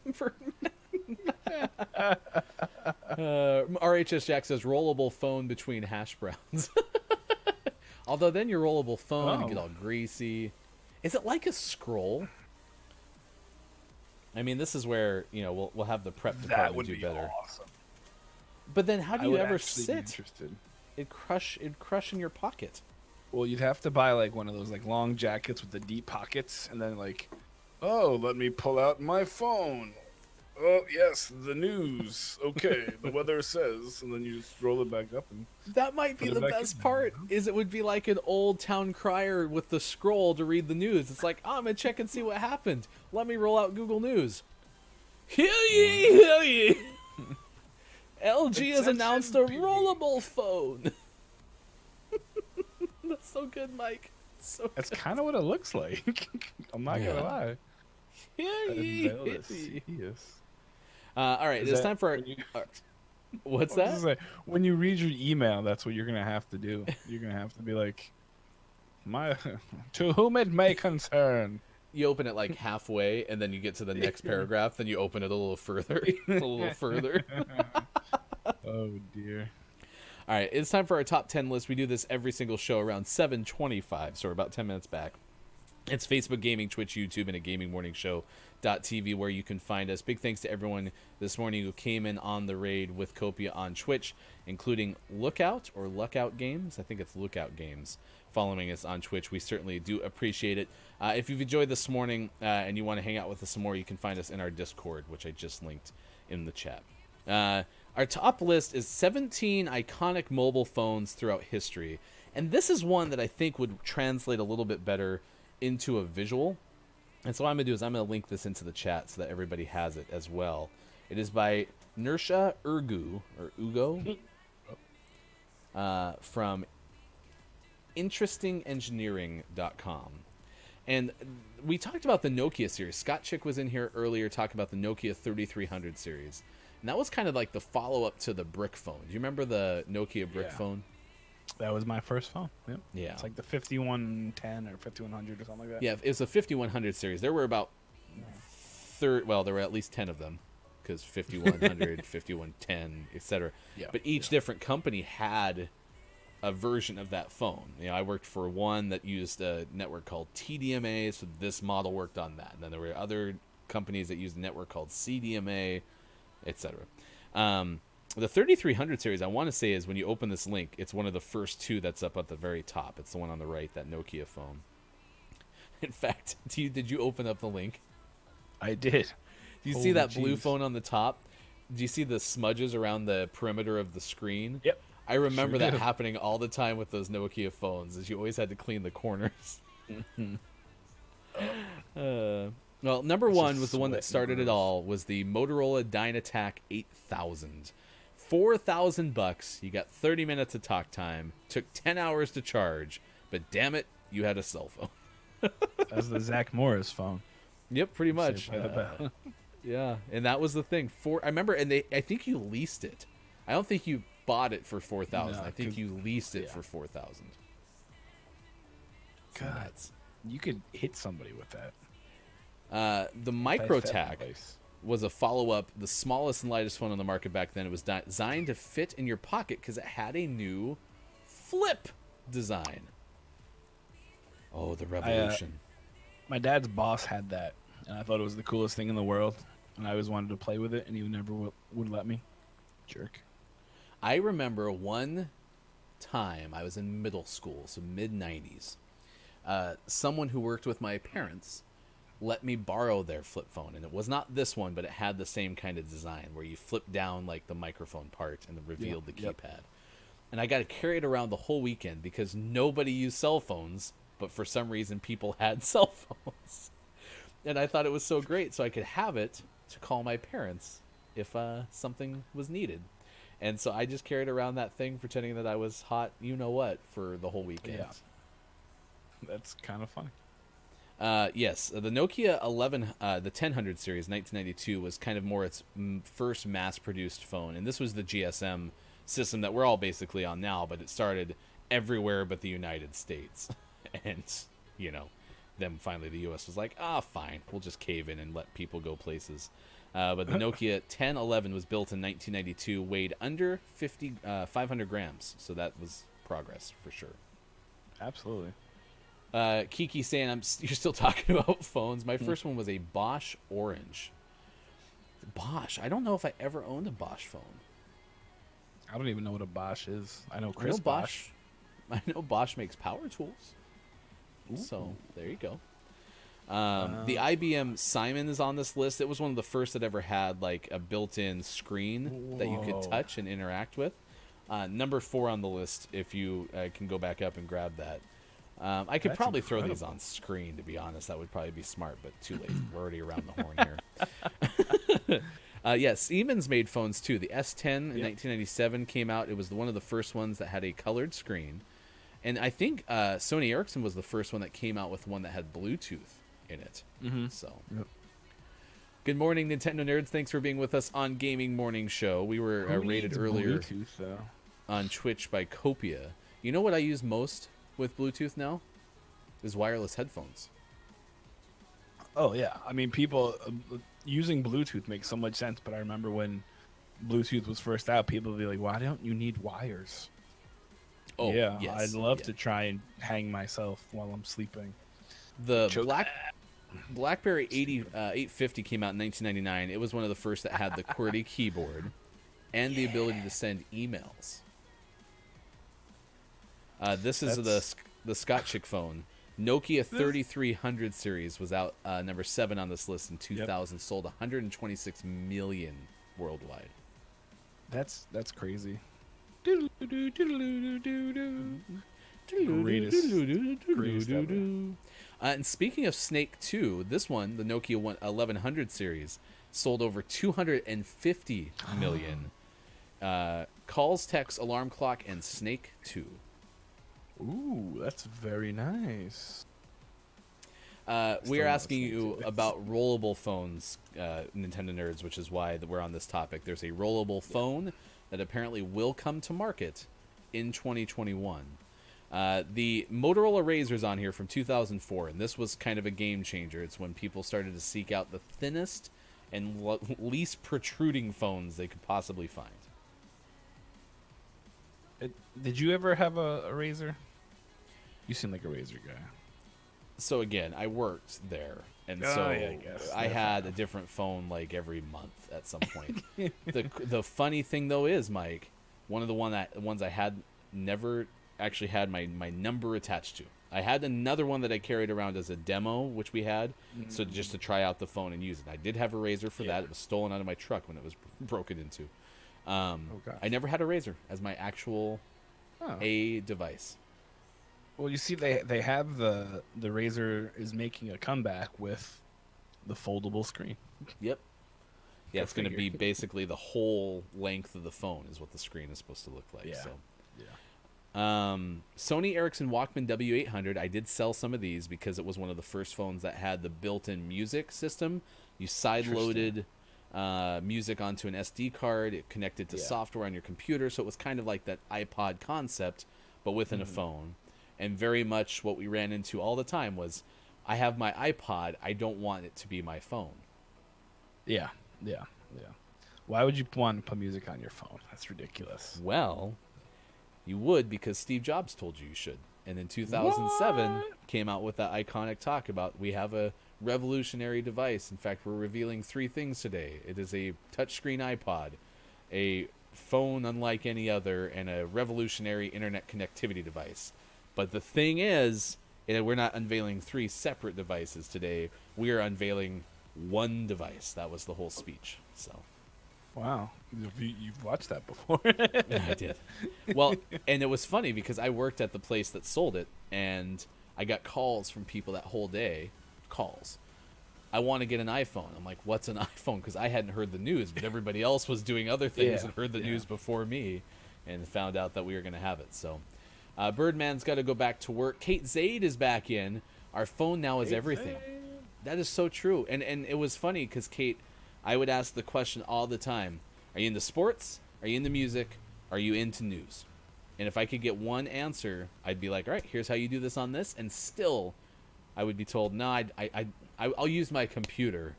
RHS Jack says rollable phone between hash browns. Although then your rollable phone, you get all greasy. Is it like a scroll? I mean, this is where we'll have the prep That department would do be better. awesome. But then how I do you would ever actually be sit? interested. It'd crush in your pocket. Well, you'd have to buy like one of those like long jackets with the deep pockets, and then oh, let me pull out my phone. Oh yes, the news. Okay, the weather says, and then you just roll it back up and. That might be Put it the back best in there, part. Is it would be like an old town crier with the scroll to read the news. It's like, I'm gonna check and see what happened. Let me roll out Google News. Hear ye, hear ye. LG has announced a rollable phone. That's so good, Mike. So That's kind of what it looks like. I'm not Yeah. gonna lie. hear ye, hear ye. Yes. All right, it's time for our, what's that? When you read your email, that's what you're gonna have to do. You're gonna have to be like, to whom it may concern. You open it like halfway, and then you get to the next paragraph. Then you open it a little further, a little further. Oh dear. All right, it's time for our top 10 list. We do this every single show around 7:25, so we're about 10 minutes back. It's Facebook Gaming, Twitch, YouTube, and at gamingmorningshow.tv where you can find us. Big thanks to everyone this morning who came in on the raid with Copia on Twitch, including Lookout or Lookout Games. I think it's Lookout Games following us on Twitch. We certainly do appreciate it. If you've enjoyed this morning and you want to hang out with us some more, you can find us in our Discord, which I just linked in the chat. Our top list is 17 iconic mobile phones throughout history. And this is one that I think would translate a little bit better into a visual. And so what I'm going to do is I'm going to link this into the chat so that everybody has it as well. It is by Nersha Urgu, or Ugo, from interestingengineering.com. And we talked about the Nokia series. Scott Chick was in here earlier talking about the Nokia 3300 series. And that was kind of like the follow-up to the brick phone. Do you remember the Nokia brick Yeah. phone? That was my first phone. Yep. Yeah. It's like the 5110 or 5100 or something like that. Yeah, it was a 5100 series. There were about there were at least 10 of them because 5100, 5110, etc. Yeah, But each different company had a version of that phone. I worked for one that used a network called TDMA, so this model worked on that. And then there were other companies that used a network called CDMA, etc. The 3300 series, I want to say, is when you open this link, it's one of the first two that's up at the very top. It's the one on the right, that Nokia phone. In fact, did you open up the link? I did. Do you see Holy that blue jeez. phone on the top? Do you see the smudges around the perimeter of the screen? Yep. I remember Sure that do. happening all the time with those Nokia phones, is you always had to clean the corners. Well, number It's one just was the one that sweat and started it gross. all, was the Motorola Dynatac 8000. $4,000. You got 30 minutes of talk time. Took 10 hours to charge, but damn it, you had a cell phone. That's the Zach Morris phone. Yep, pretty much. Saved by the Bell. Yeah, and that was the thing. I remember, and I think you leased it. I don't think you bought it for 4,000. No, I think 'cause- you leased it yeah. for 4,000. God, you could hit somebody with that. The If I fed Microtac. place. was a follow-up, the smallest and lightest phone on the market back then. It was designed to fit in your pocket because it had a new flip design. Oh, the revolution. My dad's boss had that, and I thought it was the coolest thing in the world. And I always wanted to play with it, and he never would let me. Jerk. I remember one time I was in middle school, so mid-90s. Someone who worked with my parents let me borrow their flip phone, and it was not this one, but it had the same kind of design where you flip down like the microphone part and then revealed the keypad. And I got to carry it around the whole weekend because nobody used cell phones, but for some reason people had cell phones. And I thought it was so great, so I could have it to call my parents if something was needed. And so I just carried around that thing pretending that I was hot you-know-what for the whole weekend. Yeah. That's kind of funny. Yes, the Nokia 11, the 1000 series, 1992, was kind of more its first mass-produced phone. And this was the GSM system that we're all basically on now, but it started everywhere but the United States. And, you know, then finally the U.S. was like, fine, we'll just cave in and let people go places. But the Nokia 1011 was built in 1992, weighed under 500 grams. So that was progress for sure. Absolutely. Kiki saying, you're still talking about phones. My first one was a Bosch Orange. Bosch. I don't know if I ever owned a Bosch phone. I don't even know what a Bosch is. I know I Chris know Bosch. I know Bosch makes power tools. So there you go. The IBM Simon is on this list. It was one of the first that ever had like a built-in screen that you could touch and interact with. Number 4 on the list, if you can go back up and grab that. I could probably throw these on screen, to be honest. That would probably be smart, but too late. We're already around the horn here. Yes, Siemens made phones too. The S10 in 1997 came out. It was one of the first ones that had a colored screen. And I think Sony Ericsson was the first one that came out with one that had Bluetooth in it. So, good morning, Nintendo nerds. Thanks for being with us on Gaming Morning Show. We were rated earlier Bluetooth, though? on Twitch by Copia. You know what I use most with Bluetooth now? Is wireless headphones. Oh, yeah. I mean, people using Bluetooth makes so much sense, but I remember when Bluetooth was first out, people would be like, why don't you need wires? Oh, yeah, yes, I'd love to try and hang myself while I'm sleeping. The BlackBerry 850 came out in 1999. It was one of the first that had the QWERTY keyboard and the ability to send emails. This is the Scott Chick phone. Nokia 3300 series was out number 7 on this list in 2000. Sold 126 million worldwide. That's crazy. Greatest ever. And speaking of Snake 2, this one, the Nokia 1100 series, sold over 250 million. Calls, texts, alarm clock, and Snake 2. Ooh, that's very nice. We are asking you about rollable phones, Nintendo nerds, which is why we're on this topic. There's a rollable phone that apparently will come to market in 2021. The Motorola Razr's on here from 2004, and this was kind of a game changer. It's when people started to seek out the thinnest and least protruding phones they could possibly find. Did you ever have a Razr? You seem like a Razr guy. So again, I worked there, and I had a different phone like every month at some point. The funny thing though is, Mike, one of the ones I had never actually had my number attached to. I had another one that I carried around as a demo, which we had, so just to try out the phone and use it. I did have a Razr for that. It was stolen out of my truck when it was broken into. I never had a Razr as my actual A device. Well, you see, they have the Razr is making a comeback with the foldable screen. Yep. Yeah, it's going to be basically the whole length of the phone is what the screen is supposed to look like. Yeah. So. Sony Ericsson Walkman W800. I did sell some of these because it was one of the first phones that had the built-in music system. You side-loaded music onto an SD card. It connected to software on your computer, so it was kind of like that iPod concept, but within a phone. And very much what we ran into all the time was, I have my iPod, I don't want it to be my phone. Yeah. Yeah. Why would you want to put music on your phone? That's ridiculous. Well, you would because Steve Jobs told you should. And in 2007 What? came out with that iconic talk about we have a revolutionary device. In fact, we're revealing 3 things today. It is a touchscreen iPod, a phone unlike any other, and a revolutionary internet connectivity device. But the thing is, we're not unveiling 3 separate devices today. We are unveiling one device. That was the whole speech. So Wow. You've watched that before. yeah, I did. Well, and it was funny because I worked at the place that sold it, and I got calls from people that whole day. Calls. I want to get an iPhone. I'm like, what's an iPhone? Because I hadn't heard the news, but everybody else was doing other things Yeah, and heard the yeah. news before me, and found out that we were going to have it. So, Birdman's got to go back to work. Kate Zaid is back in. Our phone now is everything. That is so true. And it was funny because Kate, I would ask the question all the time: are you into sports? Are you into music? Are you into news? And if I could get one answer, I'd be like, all right, here's how you do this on this. And still, I would be told, no, I'll use my computer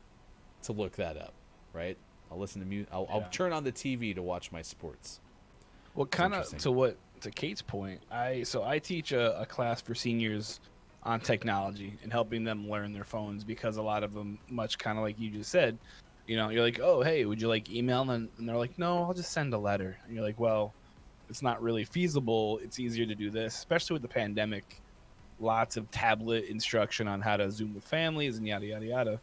to look that up, right? I'll listen to music. I'll Yeah. turn on the TV to watch my sports. Well, kind of interesting. to Kate's point, I teach a class for seniors on technology and helping them learn their phones because a lot of them, much kind of like you just said, you're like, oh, hey, would you like email? And they're like, no, I'll just send a letter. And you're like, well, it's not really feasible. It's easier to do this, especially with the pandemic. Lots of tablet instruction on how to Zoom with families and yada, yada, yada.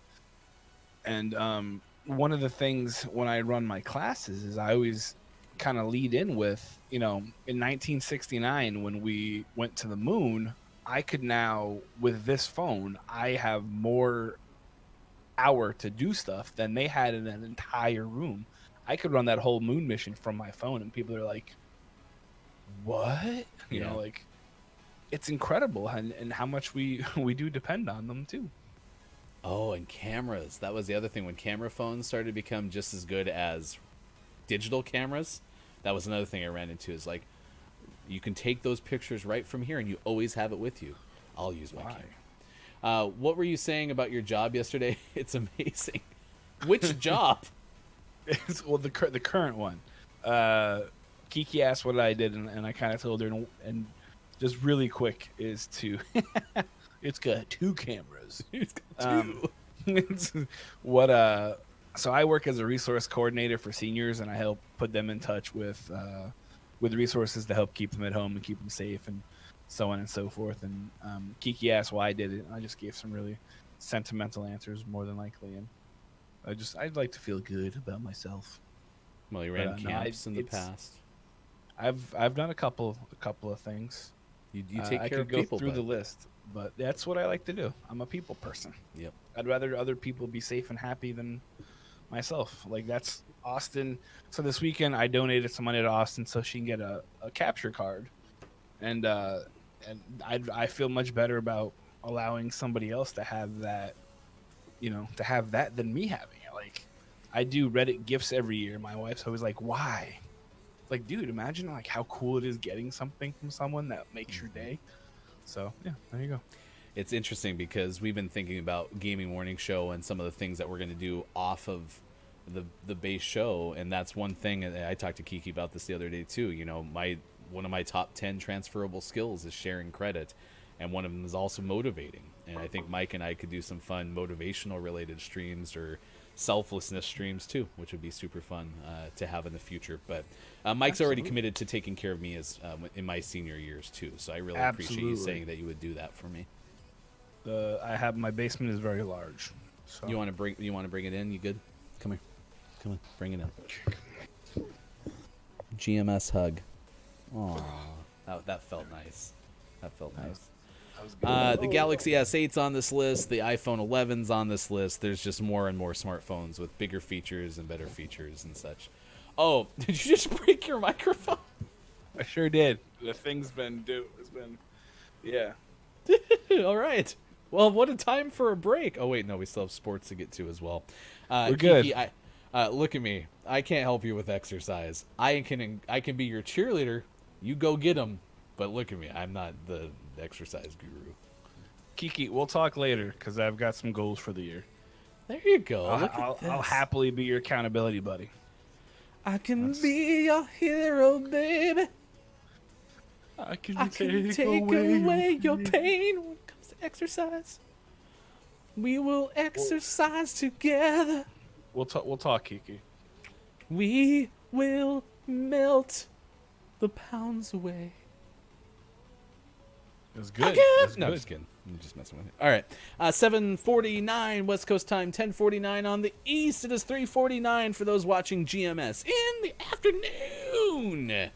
And one of the things when I run my classes is I always kind of lead in with, in 1969, when we went to the moon, I could now, with this phone, I have more hour to do stuff than they had in an entire room. I could run that whole moon mission from my phone, and people are like, what? You Yeah. know, like, it's incredible and how much we do depend on them too. Oh, and cameras. That was the other thing. When camera phones started to become just as good as digital cameras, that was another thing I ran into, is like, you can take those pictures right from here and you always have it with you. I'll use my Why? camera. What were you saying about your job yesterday? It's amazing. Which job? Well, the current one. Kiki asked what I did, and I kind of told her, and just really quick is to, it's got 2 cameras. It's got 2. It's what so I work as a resource coordinator for seniors, and I help put them in touch with resources to help keep them at home and keep them safe, and so on and so forth. And Kiki asked why I did it, and I just gave some really sentimental answers, more than likely. And I'd like to feel good about myself. Well, you ran no, camps in the it's- past. I've done a couple of things. You take I care could of go people. through bud. the list, but that's what I like to do. I'm a people person. Yep. I'd rather other people be safe and happy than myself. Like, that's Austin. So this weekend I donated some money to Austin so she can get a capture card, and I feel much better about allowing somebody else to have that, than me having it. Like, I do Reddit gifts every year. My wife's always like, why? Like, dude, imagine like how cool it is getting something from someone that makes your day. So yeah, there you go. It's interesting because we've been thinking about Gaming Morning Show and some of the things that we're going to do off of the base show, and that's one thing. And I talked to Kiki about this the other day too. One of my top 10 transferable skills is sharing credit, and one of them is also motivating. And I think Mike and I could do some fun motivational related streams or selflessness streams too, which would be super fun to have in the future. But Mike's already Absolutely. committed to taking care of me as in my senior years too, so I really appreciate you Absolutely. saying that you would do that for me. I have, my basement is very large. So You want to bring it in? You good? Come on, bring it in. GMS hug. Aw, that felt nice. That felt nice. that was good. The Galaxy S8's on this list. The iPhone 11's on this list. There's just more and more smartphones with bigger features and better features and such. Oh, did you just break your microphone? I sure did. The thing's been yeah. All right. Well, what a time for a break. Oh, wait, no, we still have sports to get to as well. We're good. Kiki, look at me. I can't help you with exercise. I can be your cheerleader. You go get them. But look at me. I'm not the exercise guru. Kiki, we'll talk later because I've got some goals for the year. There you go. Look at I'll this. happily be your accountability buddy. I can be your hero, baby. I can I can take away your pain when it comes to exercise. We will exercise together. We'll talk, Kiki. We will melt the pounds away. It was good. Again? It was No, good. just kidding. I'm just messing with you. All right. 7:49 West Coast time, 10:49 on the East. It is 3:49 for those watching GMS in the afternoon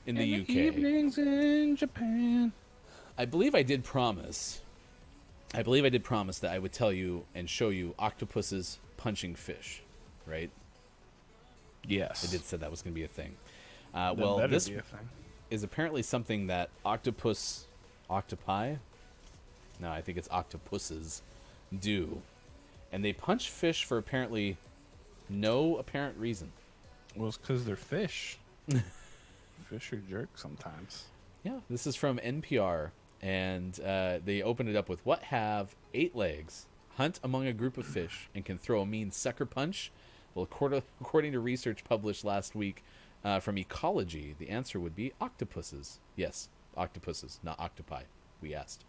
in the UK. Evenings in Japan. I believe I did promise that I would tell you and show you octopuses punching fish, right? Yes. I did say that was going to be a thing. That Well, better this be a thing. is apparently something that octopi? No, I think it's octopuses do. And they punch fish for apparently no apparent reason. Well, it's because they're fish. Fish are jerks sometimes. Yeah, this is from NPR, and they opened it up with what have 8 legs, hunt among a group of fish, and can throw a mean sucker punch? Well, according to research published last week from Ecology, the answer would be octopuses. Yes, octopuses, not octopi. We asked.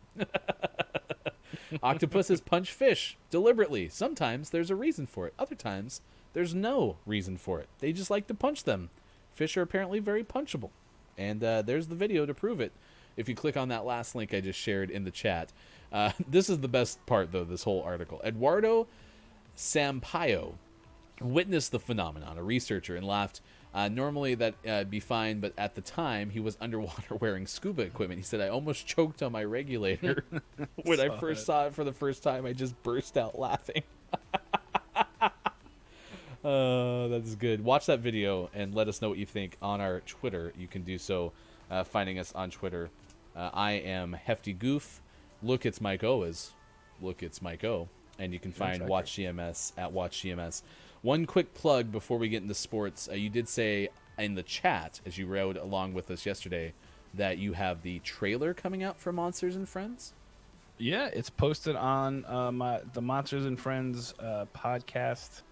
Octopuses punch fish deliberately. Sometimes there's a reason for it. Other times there's no reason for it. They just like to punch them. Fish are apparently very punchable. And there's the video to prove it. If you click on that last link I just shared in the chat. This is the best part, though, this whole article. Eduardo Sampaio witnessed the phenomenon, a researcher, and laughed. Normally that'd be fine, but at the time he was underwater wearing scuba equipment. He said, I almost choked on my regulator. When I first saw it for the first time, I just burst out laughing. That's good. Watch that video and let us know what you think on our Twitter. You can do so finding us on Twitter. I am Hefty Goof. Look, it's Mike O is Look, it's Mike O. And you can find Watch GMS at Watch GMS. One quick plug before we get into sports. You did say in the chat, as you rode along with us yesterday, that you have the trailer coming out for Monsters and Friends. Yeah, it's posted on the Monsters and Friends podcast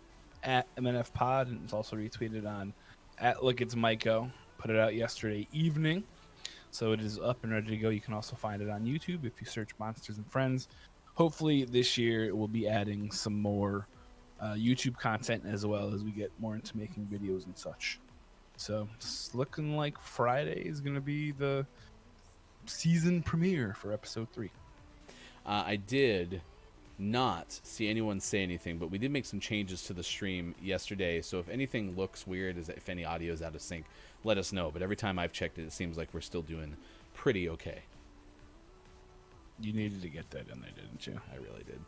at MNF Pod, and it's also retweeted on at Look It's Myco. Put it out yesterday evening, so it is up and ready to go. You can also find it on YouTube if you search Monsters and Friends. Hopefully this year we'll be adding some more YouTube content as well as we get more into making videos and such. So it's looking like Friday is going to be the season premiere for episode 3. I did not see anyone say anything, but we did make some changes to the stream yesterday. So if anything looks weird, if any audio is out of sync, let us know. But every time I've checked it, it seems like we're still doing pretty okay. You needed to get that in there, didn't you? I really did.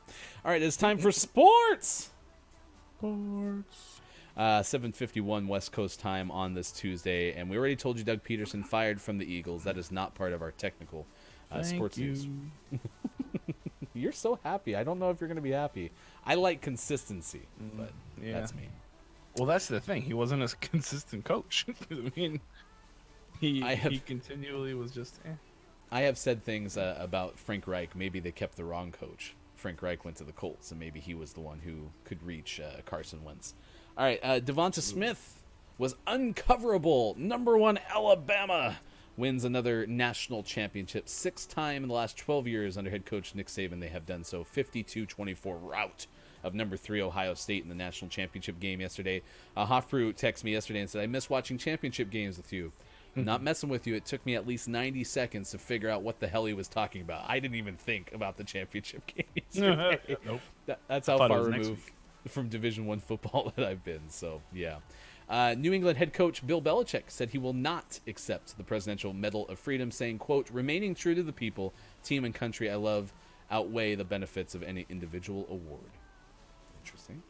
All right, it's time for sports. 7:51 West Coast time on this Tuesday, and we already told you Doug Peterson fired from the Eagles. That is not part of our technical sports news. You're so happy. I don't know if you're going to be happy. I like consistency, but yeah. that's me. Well, that's the thing. He wasn't a consistent coach. I mean, he continually was just. I have said things about Frank Reich. Maybe they kept the wrong coach. Frank Reich went to the Colts, and maybe he was the one who could reach Carson Wentz. All right, Devonta Smith was uncoverable. Number 1 Alabama wins another national championship. 6th time in the last 12 years under head coach Nick Saban they have done so. 52-24 rout of number 3 Ohio State in the national championship game yesterday. Hofbrew texted me yesterday and said, I miss watching championship games with you. Not messing with you. It took me at least 90 seconds to figure out what the hell he was talking about. I didn't even think about the championship game yesterday. Nope. That's how thought it far was next removed from Division I football that I've been. So, yeah. New England head coach Bill Belichick said he will not accept the Presidential Medal of Freedom, saying, quote, remaining true to the people, team, and country I love outweigh the benefits of any individual award. Interesting.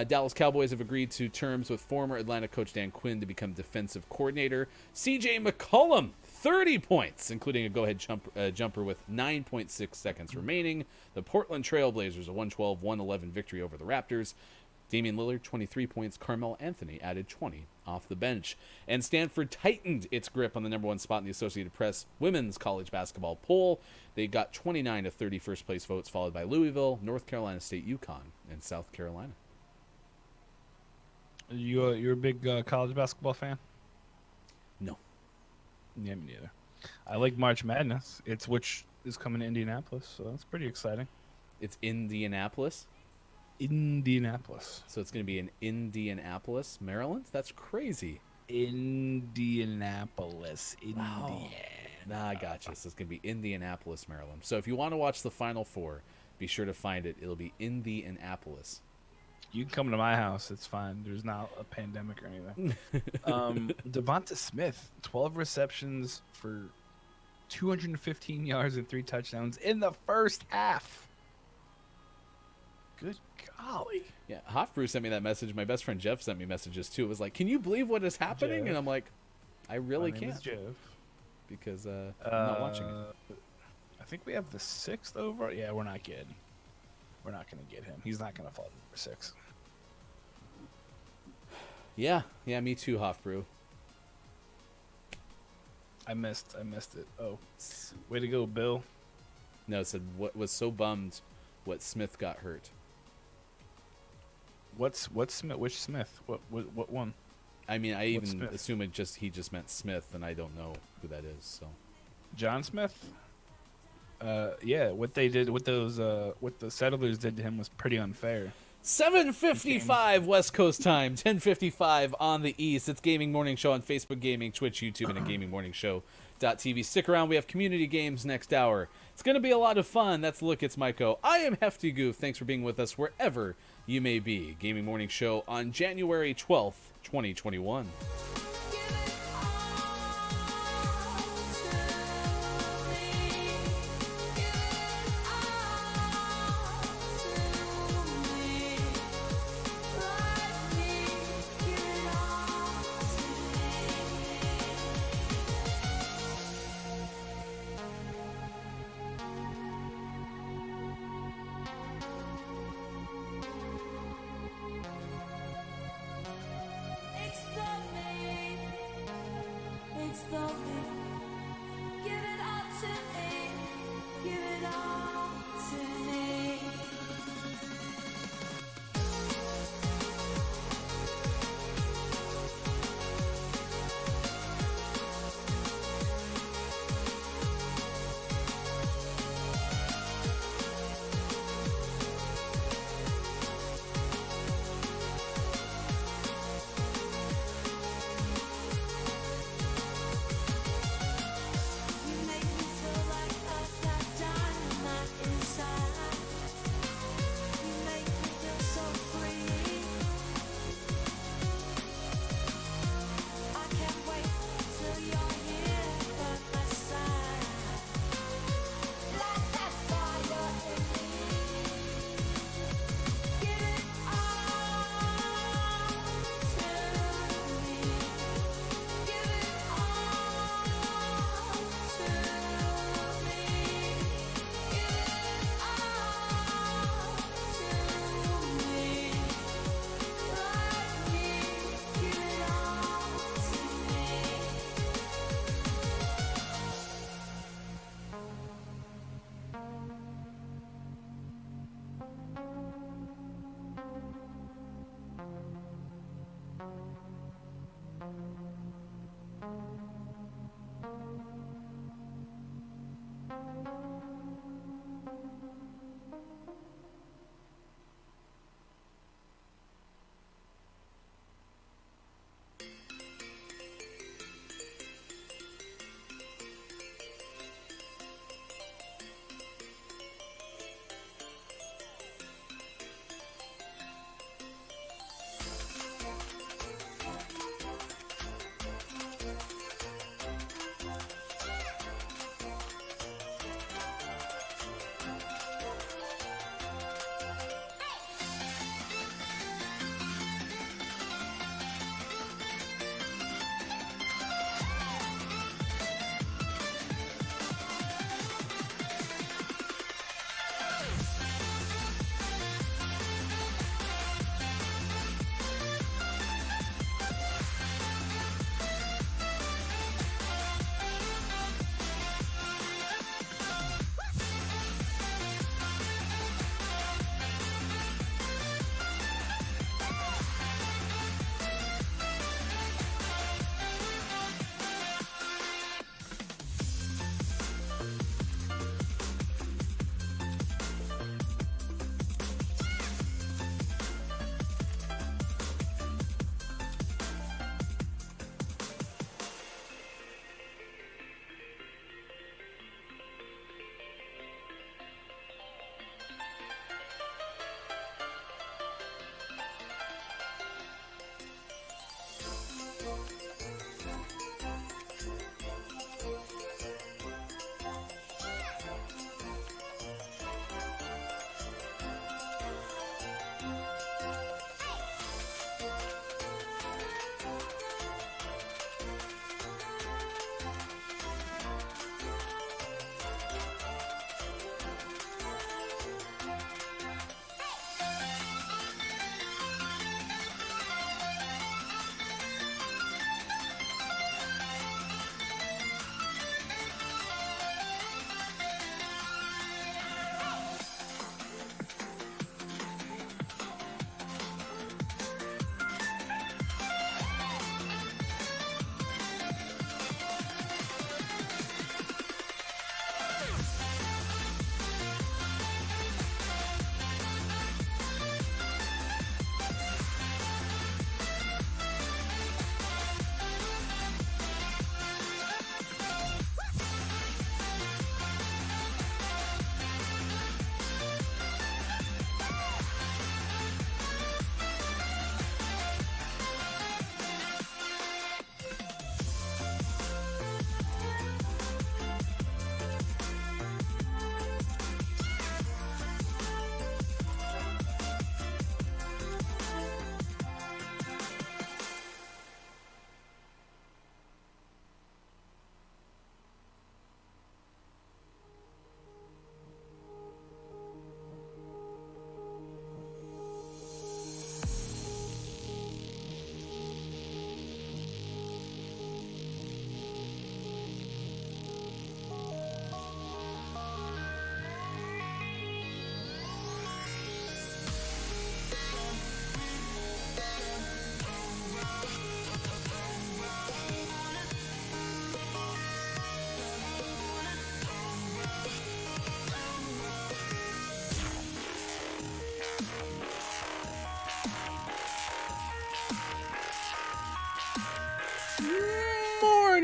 Dallas Cowboys have agreed to terms with former Atlanta coach Dan Quinn to become defensive coordinator. C.J. McCollum, 30 points, including a go-ahead jumper with 9.6 seconds remaining. The Portland Trail Blazers, a 112-111 victory over the Raptors. Damian Lillard, 23 points. Carmelo Anthony added 20 off the bench. And Stanford tightened its grip on the number one spot in the Associated Press women's college basketball poll. They got 29 of 30 first place votes, followed by Louisville, North Carolina State, UConn, and South Carolina. You're a big college basketball fan? No. Yeah, me neither. I like March Madness. Which is coming to Indianapolis, so that's pretty exciting. It's Indianapolis. Indianapolis. So it's going to be in Indianapolis, Maryland? That's crazy. Indianapolis. Wow. Nah, I gotcha. So it's going to be Indianapolis, Maryland. So if you want to watch the Final Four, be sure to find it. It'll be Indianapolis. You can come to my house. It's fine. There's not a pandemic or anything. Devonta Smith, 12 receptions for 215 yards and 3 touchdowns in the first half. Good golly. Yeah, Hofbrew sent me that message. My best friend Jeff sent me messages too. It was like, can you believe what is happening? Jeff. And I'm like, I really My name can't. is Jeff. Because I'm not watching it. I think we have the 6th over. Yeah, we're not getting. We're not going to get him. He's not going to fall to number 6. Yeah, me too, Hofbrew. I missed it. Oh, way to go, Bill. No, it said what was so bummed what Smith got hurt. What's Smith? Which Smith? What one? I mean, I What's even Smith? assume he just meant Smith, and I don't know who that is. So John Smith? Yeah, what they did with those what the Settlers did to him was pretty unfair. 7:55 West Coast time, 10:55 on the East. It's Gaming Morning Show on Facebook Gaming, Twitch, YouTube, and at GamingMorningShow.tv. Stick around. We have community games next hour. It's going to be a lot of fun. That's Look, It's Myco. I am Hefty Goof. Thanks for being with us wherever you may be. Gaming Morning Show on January 12th, 2021. Give it all to me. Give it all to me. Let me give it all to Explode me. Give it all to me. Give it all to me. You make me feel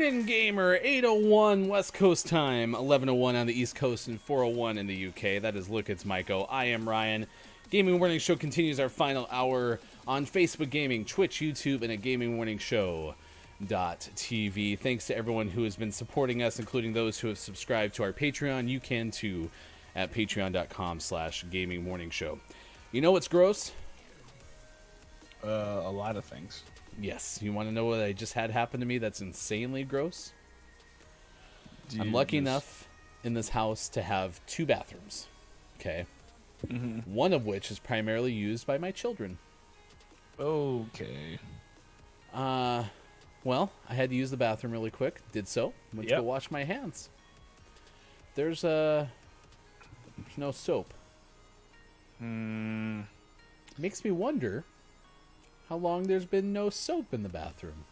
Morning Gamer, 8:01 West Coast time, 11:01 on the East Coast, and 4:01 in the UK. That is Look, It's Maiko. I am Ryan. Gaming Morning Show continues our final hour on Facebook Gaming, Twitch, YouTube, and at gamingmorningshow.tv. Thanks to everyone who has been supporting us, including those who have subscribed to our Patreon. You can too at patreon.com/gamingmorningshow. You know what's gross? A lot of things. Yes. You want to know what I just had happen to me that's insanely gross? I'm Dude, lucky enough in this house to have 2 bathrooms. Okay. One of which is primarily used by my children. Okay. Well, I had to use the bathroom really quick. Did so. Went to go Yep. wash my hands. There's no soap. Makes me wonder how long there's been no soap in the bathroom.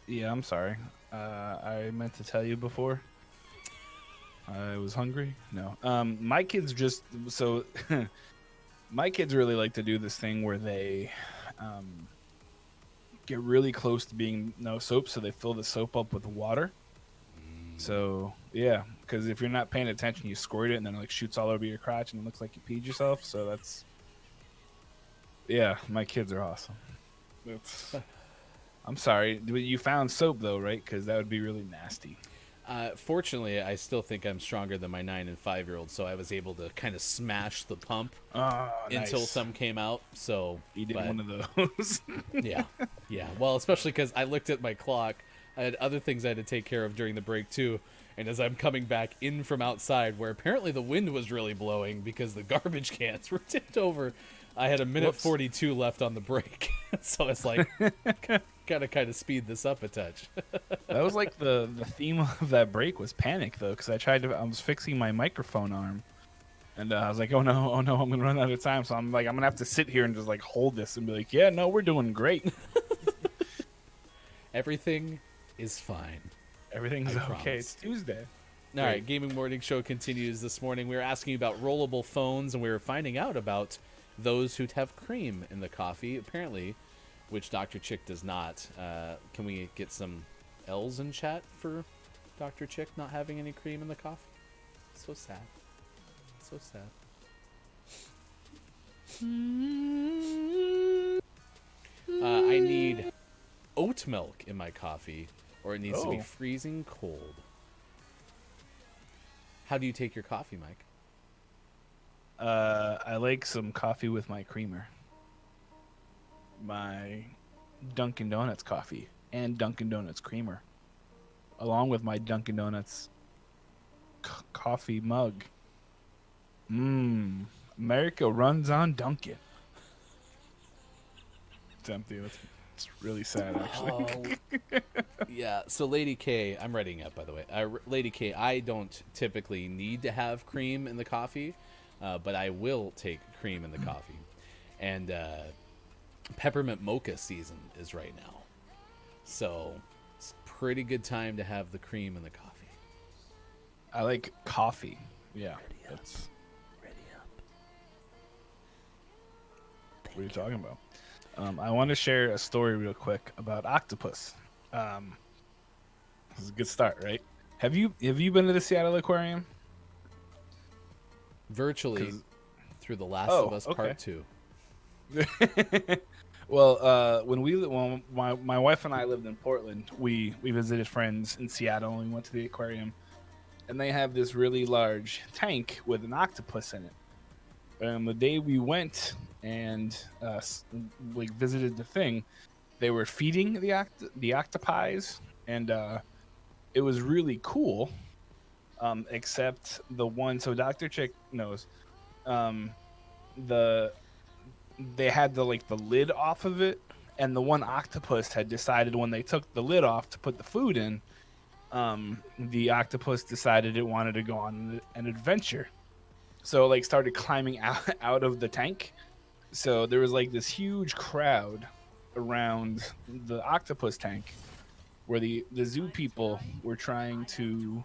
Yeah, I'm sorry. I meant to tell you before. I was hungry. No. My kids just so my kids really like to do this thing where they get really close to being no soap, so they fill the soap up with water. So yeah, because if you're not paying attention, you squirt it and then it like shoots all over your crotch and it looks like you peed yourself. So that's my kids are awesome. I'm sorry, you found soap though, right? Because that would be really nasty. Fortunately, I still think I'm stronger than my 9 and 5-year-old, so I was able to kind of smash the pump until Nice. some came out. So You did but- one of those. yeah. Well, especially because I looked at my clock. I had other things I had to take care of during the break too. And as I'm coming back in from outside, where apparently the wind was really blowing because the garbage cans were tipped over, I had a minute Whoops. 42 left on the break. So it's like, gotta kind of speed this up a touch. That was like the theme of that break was panic though, because I was fixing my microphone arm, and I was like, oh no, I'm gonna run out of time. So I'm gonna have to sit here and just like hold this and be like, yeah, no, we're doing great. Everything is fine. Everything's I okay. promise. It's Tuesday. All right, Gaming Morning Show continues this morning. We were asking about rollable phones, and we were finding out about those who have cream in the coffee, apparently, which Dr. Chick does not. Can we get some L's in chat for Dr. Chick not having any cream in the coffee? So sad. So sad. I need oat milk in my coffee, or it needs to be Oh. freezing cold. How do you take your coffee, Mike? I like some coffee with my creamer. My Dunkin' Donuts coffee and Dunkin' Donuts creamer, along with my Dunkin' Donuts coffee mug. America runs on Dunkin'. It's empty. It's really sad, actually. Yeah, so Lady K, I'm writing it, by the way. Lady K, I don't typically need to have cream in the coffee, but I will take cream in the coffee. And peppermint mocha season is right now. So it's a pretty good time to have the cream in the coffee. I like coffee. Yeah. That's, what are you talking about? I want to share a story real quick about octopus. This is a good start, right? Have you been to the Seattle Aquarium? Virtually 'Cause- through The Last Oh, of Us okay. Part 2. Well, when my wife and I lived in Portland, we visited friends in Seattle and we went to the aquarium, and they have this really large tank with an octopus in it. And the day we went and visited the thing, they were feeding the octopi, and it was really cool. Except the one, so Dr. Chick knows, they had the lid off of it, and the one octopus had decided when they took the lid off to put the food in, the octopus decided it wanted to go on an adventure. So it started climbing out of the tank. So there was this huge crowd around the octopus tank where the zoo people were trying to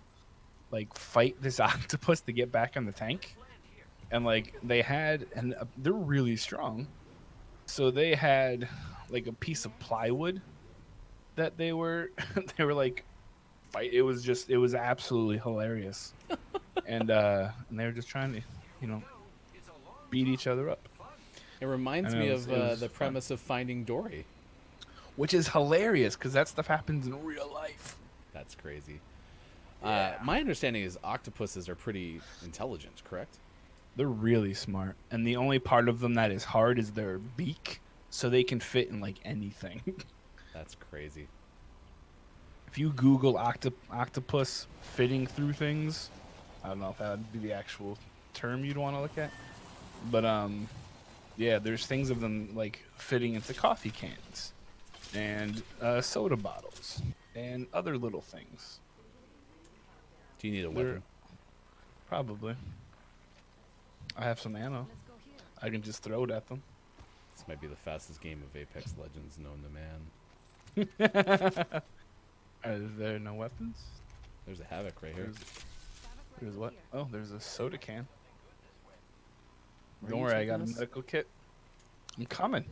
fight this octopus to get back in the tank. And they're really strong. So they had a piece of plywood that they were they were like fight. It was absolutely hilarious, and they were just trying to, you know, beat each other up, It reminds I know, me it was- of it was the fun. premise of Finding Dory. which is hilarious because that stuff happens in real life. That's crazy. Yeah. My understanding is octopuses are pretty intelligent, correct? They're really smart, and the only part of them that is hard is their beak, so they can fit in like anything. That's crazy. If you Google octopus fitting through things, I don't know if that would be the actual term you'd want to look at, but yeah, there's things of them like fitting into coffee cans and soda bottles and other little things. Do you need a They're- weapon? Probably. I have some ammo. I can just throw it at them. This might be the fastest game of Apex Legends known to man. Are there no weapons? There's a Havoc right here. There's what? Oh, there's a soda can. Where are Don't you worry, I taking got a this? medical kit. I'm coming.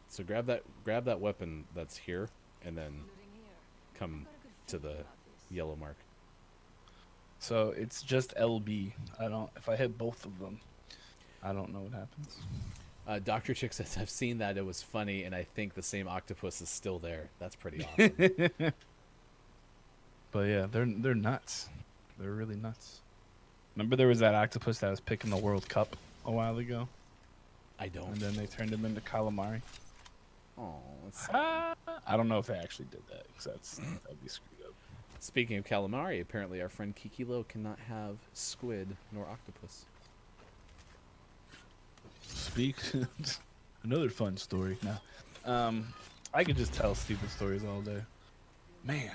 So grab that weapon that's here, and then come to the yellow mark. So it's just LB. I don't. If I hit both of them, I don't know what happens. Dr. Chick says, I've seen that. It was funny, and I think the same octopus is still there. That's pretty awesome. But yeah, they're nuts. They're really nuts. Remember there was that octopus that was picking the World Cup a while ago, I and don't. then they turned him into calamari. Oh, that's... I don't know if they actually did that, because that'd be screwed up. Speaking of calamari, apparently our friend Kikilo cannot have squid nor octopus. Speak. Another fun story. Now, I could just tell stupid stories all day. Man,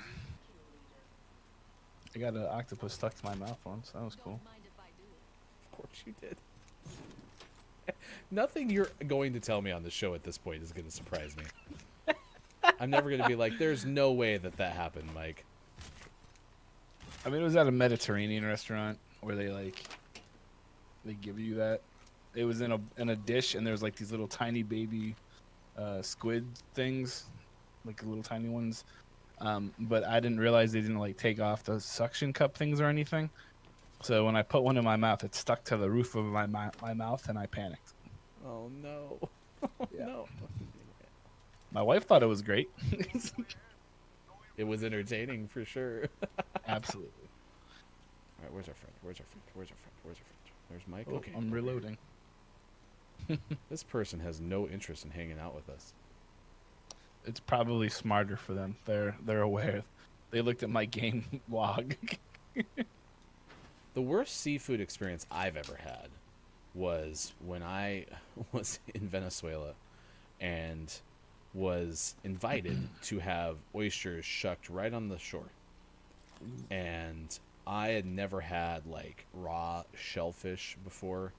I got an octopus stuck to my mouth once. That was cool. Of course you did. Nothing you're going to tell me on the show at this point is going to surprise me. I'm never going to be like, there's no way that happened, Mike. I mean, it was at a Mediterranean restaurant where they give you that. It was in a dish, and there was like these little tiny baby squid things, like little tiny ones. But I didn't realize they didn't like take off the suction cup things or anything. So when I put one in my mouth, it stuck to the roof of my mouth, and I panicked. Oh, no. Oh, Yeah. no. My wife thought it was great. It was entertaining for sure. Absolutely. All right, where's our friend? Where's our friend? Where's our friend? Where's our friend? There's Mike. Oh, Okay. I'm reloading. This person has no interest in hanging out with us. It's probably smarter for them. They're aware. They looked at my game log. The worst seafood experience I've ever had was when I was in Venezuela and was invited to have oysters shucked right on the shore. And I had never had like raw shellfish before,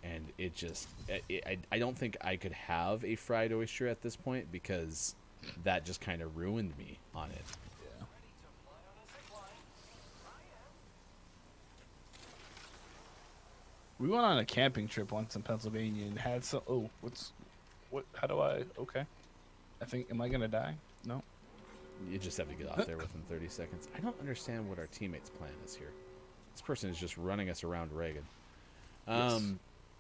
and it just I don't think I could have a fried oyster at this point because that just kind of ruined me on it. Yeah. We went on a camping trip once in Pennsylvania and had some. Oh, what? How do I? Okay. I think. Am I gonna die? No. You just have to get off there within 30 seconds. I don't understand what our teammate's plan is here. This person is just running us around Reagan. Yes.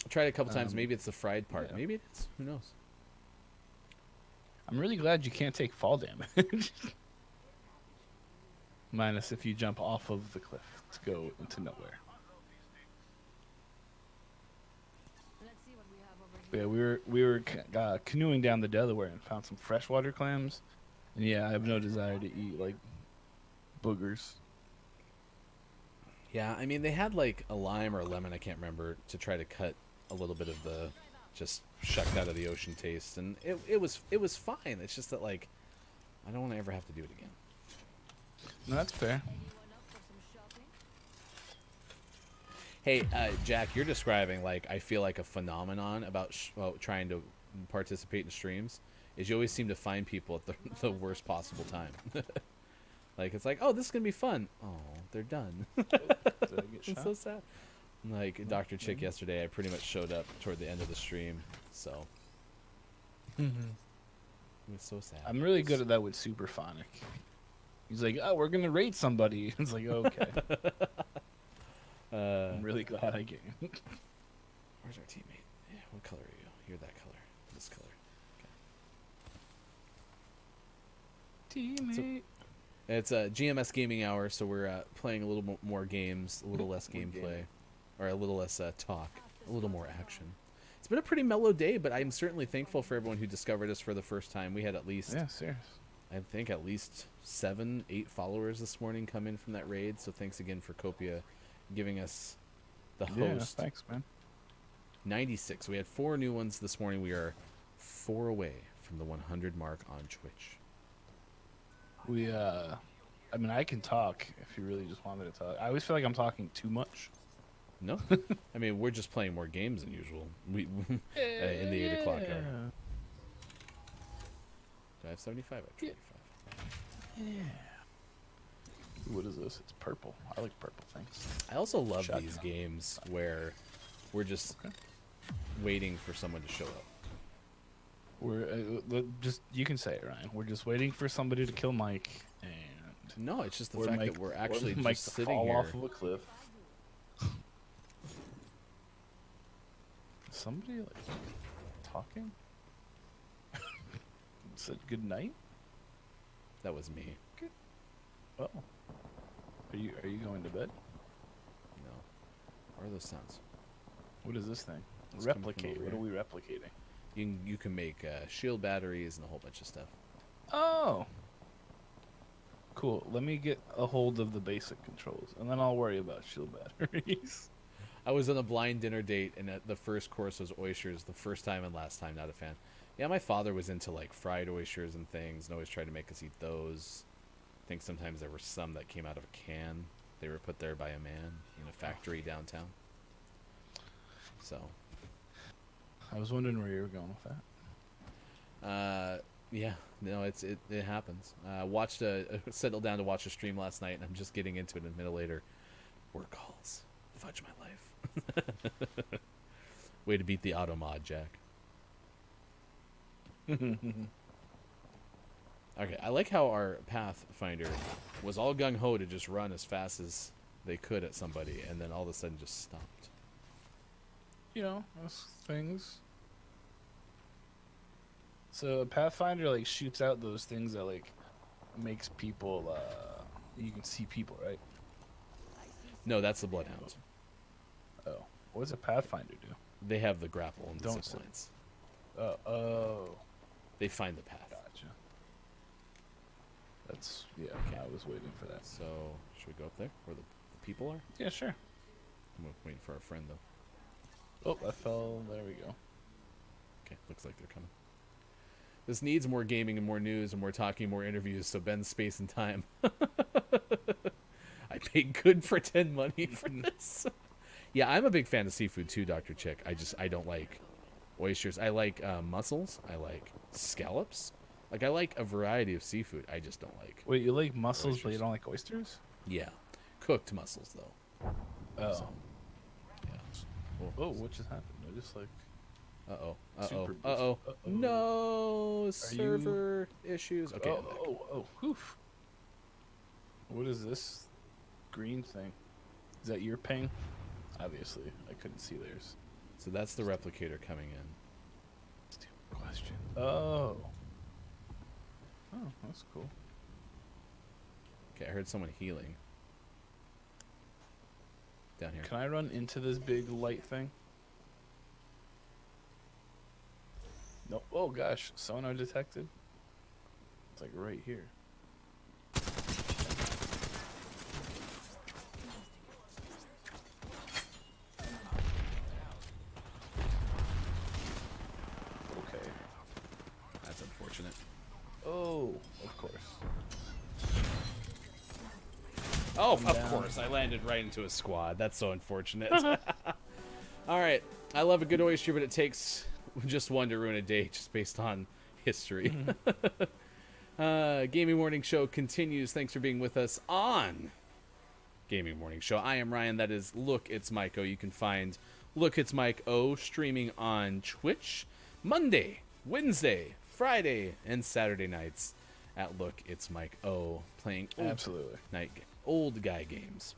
Tried it a couple times. Maybe it's the fried part. yeah. Maybe it is. Who knows? I'm really glad you can't take fall damage. Minus if you jump off of the cliff to go into nowhere. Yeah, we were canoeing down the Delaware and found some freshwater clams, and yeah, I have no desire to eat like boogers. Yeah, I mean, they had like a lime or a lemon, I can't remember, to try to cut a little bit of the just shucked out of the ocean taste, and it was fine. It's just that like I don't want to ever have to do it again. No, that's fair. Hey, Jack, you're describing like I feel like a phenomenon about trying to participate in streams is you always seem to find people at the worst possible time. Like it's like, oh, this is gonna be fun. Oh, they're done. Did I get It's shot? so sad. Like Dr. Chick yesterday, I pretty much showed up toward the end of the stream, so It was so sad. I'm really good at that with Superphonic. He's like, oh, we're gonna raid somebody. It's like, okay. I'm really glad I gamed. Where's our teammate? Yeah, what color are you? You're that color. This color. Teammate. It's a GMS gaming hour, so we're playing a little more games, a little less More gameplay, gaming. or a little less talk, a little more action. It's been a pretty mellow day, but I'm certainly thankful for everyone who discovered us for the first time. We had at least, Yeah, serious. I think, at least 7, 8 followers this morning come in from that raid. So thanks again for Copia giving us the Yeah, host. thanks, man. 96. We had 4 new ones this morning. We are 4 away from the 100 mark on Twitch. We, I mean, I can talk if you really just wanted to talk. I always feel like I'm talking too much. No, I mean we're just playing more games than usual. We in the 8 o'clock hour. Do I have 75? I have 25. What is this? It's purple. I like purple things. I also love Shotgun. these games where we're just waiting for someone to show up. We're just you can say it, Ryan. We're just waiting for somebody to kill Mike, and No, it's just the or fact Mike, that we're or actually Mike just to sitting fall here. off of a cliff. Somebody like talking? Said good night. That was me. Oh, are you going to bed? No. What are those sounds? What is this thing? It's coming from Replicate. over What are here. we replicating? You can make shield batteries and a whole bunch of stuff. Oh. Cool. Let me get a hold of the basic controls, and then I'll worry about shield batteries. I was on a blind dinner date, and the first course was oysters. The first time and last time, not a fan. Yeah, my father was into like fried oysters and things, and always tried to make us eat those. I think sometimes there were some that came out of a can. They were put there by a man in a factory downtown. So, I was wondering where you were going with that. yeah, no, it happens. Watched settled down to watch a stream last night, and I'm just getting into it a minute later. Work calls, fudge my life. Way to beat the auto mod, Jack. Okay, I like how our Pathfinder was all gung-ho to just run as fast as they could at somebody, and then all of a sudden just stopped. You know, those things. So Pathfinder like shoots out those things that like makes people you can see people, right? No, that's the Bloodhound. Oh. What does a Pathfinder do? They have the grapple and the Don't zip say. lines. Oh. They find the path. Gotcha. That's yeah, Okay. I was waiting for that. So, should we go up there where the people are? Yeah, sure. I'm waiting for our friend, though. Oh, I fell. There we go. Okay, looks like they're coming. This needs more gaming and more news and more talking, more interviews, so Ben's space and time. I paid good for 10 money for this. Yeah, I'm a big fan of seafood too, Dr. Chick. I don't like oysters. I like mussels. I like scallops. Like, I like a variety of seafood. I just don't like. Wait, you like mussels, but Oysters. you don't like oysters? Yeah. Cooked mussels, though. Oh. So, yeah. Oh, what just happened? I just like. Uh-oh. Uh-oh. Super boost. Uh-oh. Uh-oh. No you- server issues. Okay, I'm back. Oh, oof. What is this green thing? Is that your ping? Obviously, I couldn't see theirs. So that's the replicator coming in. Stupid question. Oh. Oh, that's cool. Okay, I heard someone healing. Down here. Can I run into this big light thing? No. Oh gosh, sonar detected. It's like right here. Okay. That's unfortunate. Oh, of course. Oh, I'm of down. course. I landed right into a squad. That's so unfortunate. All right. I love a good oyster, but it takes just one to ruin a day just based on history. Gaming Morning Show continues. Thanks for being with us on Gaming Morning Show. I am Ryan. That is Look, It's Mike O. You can find Look, It's Mike O streaming on Twitch Monday, Wednesday, Friday and Saturday nights at Look, It's Mike O, playing Absolutely. old guy games.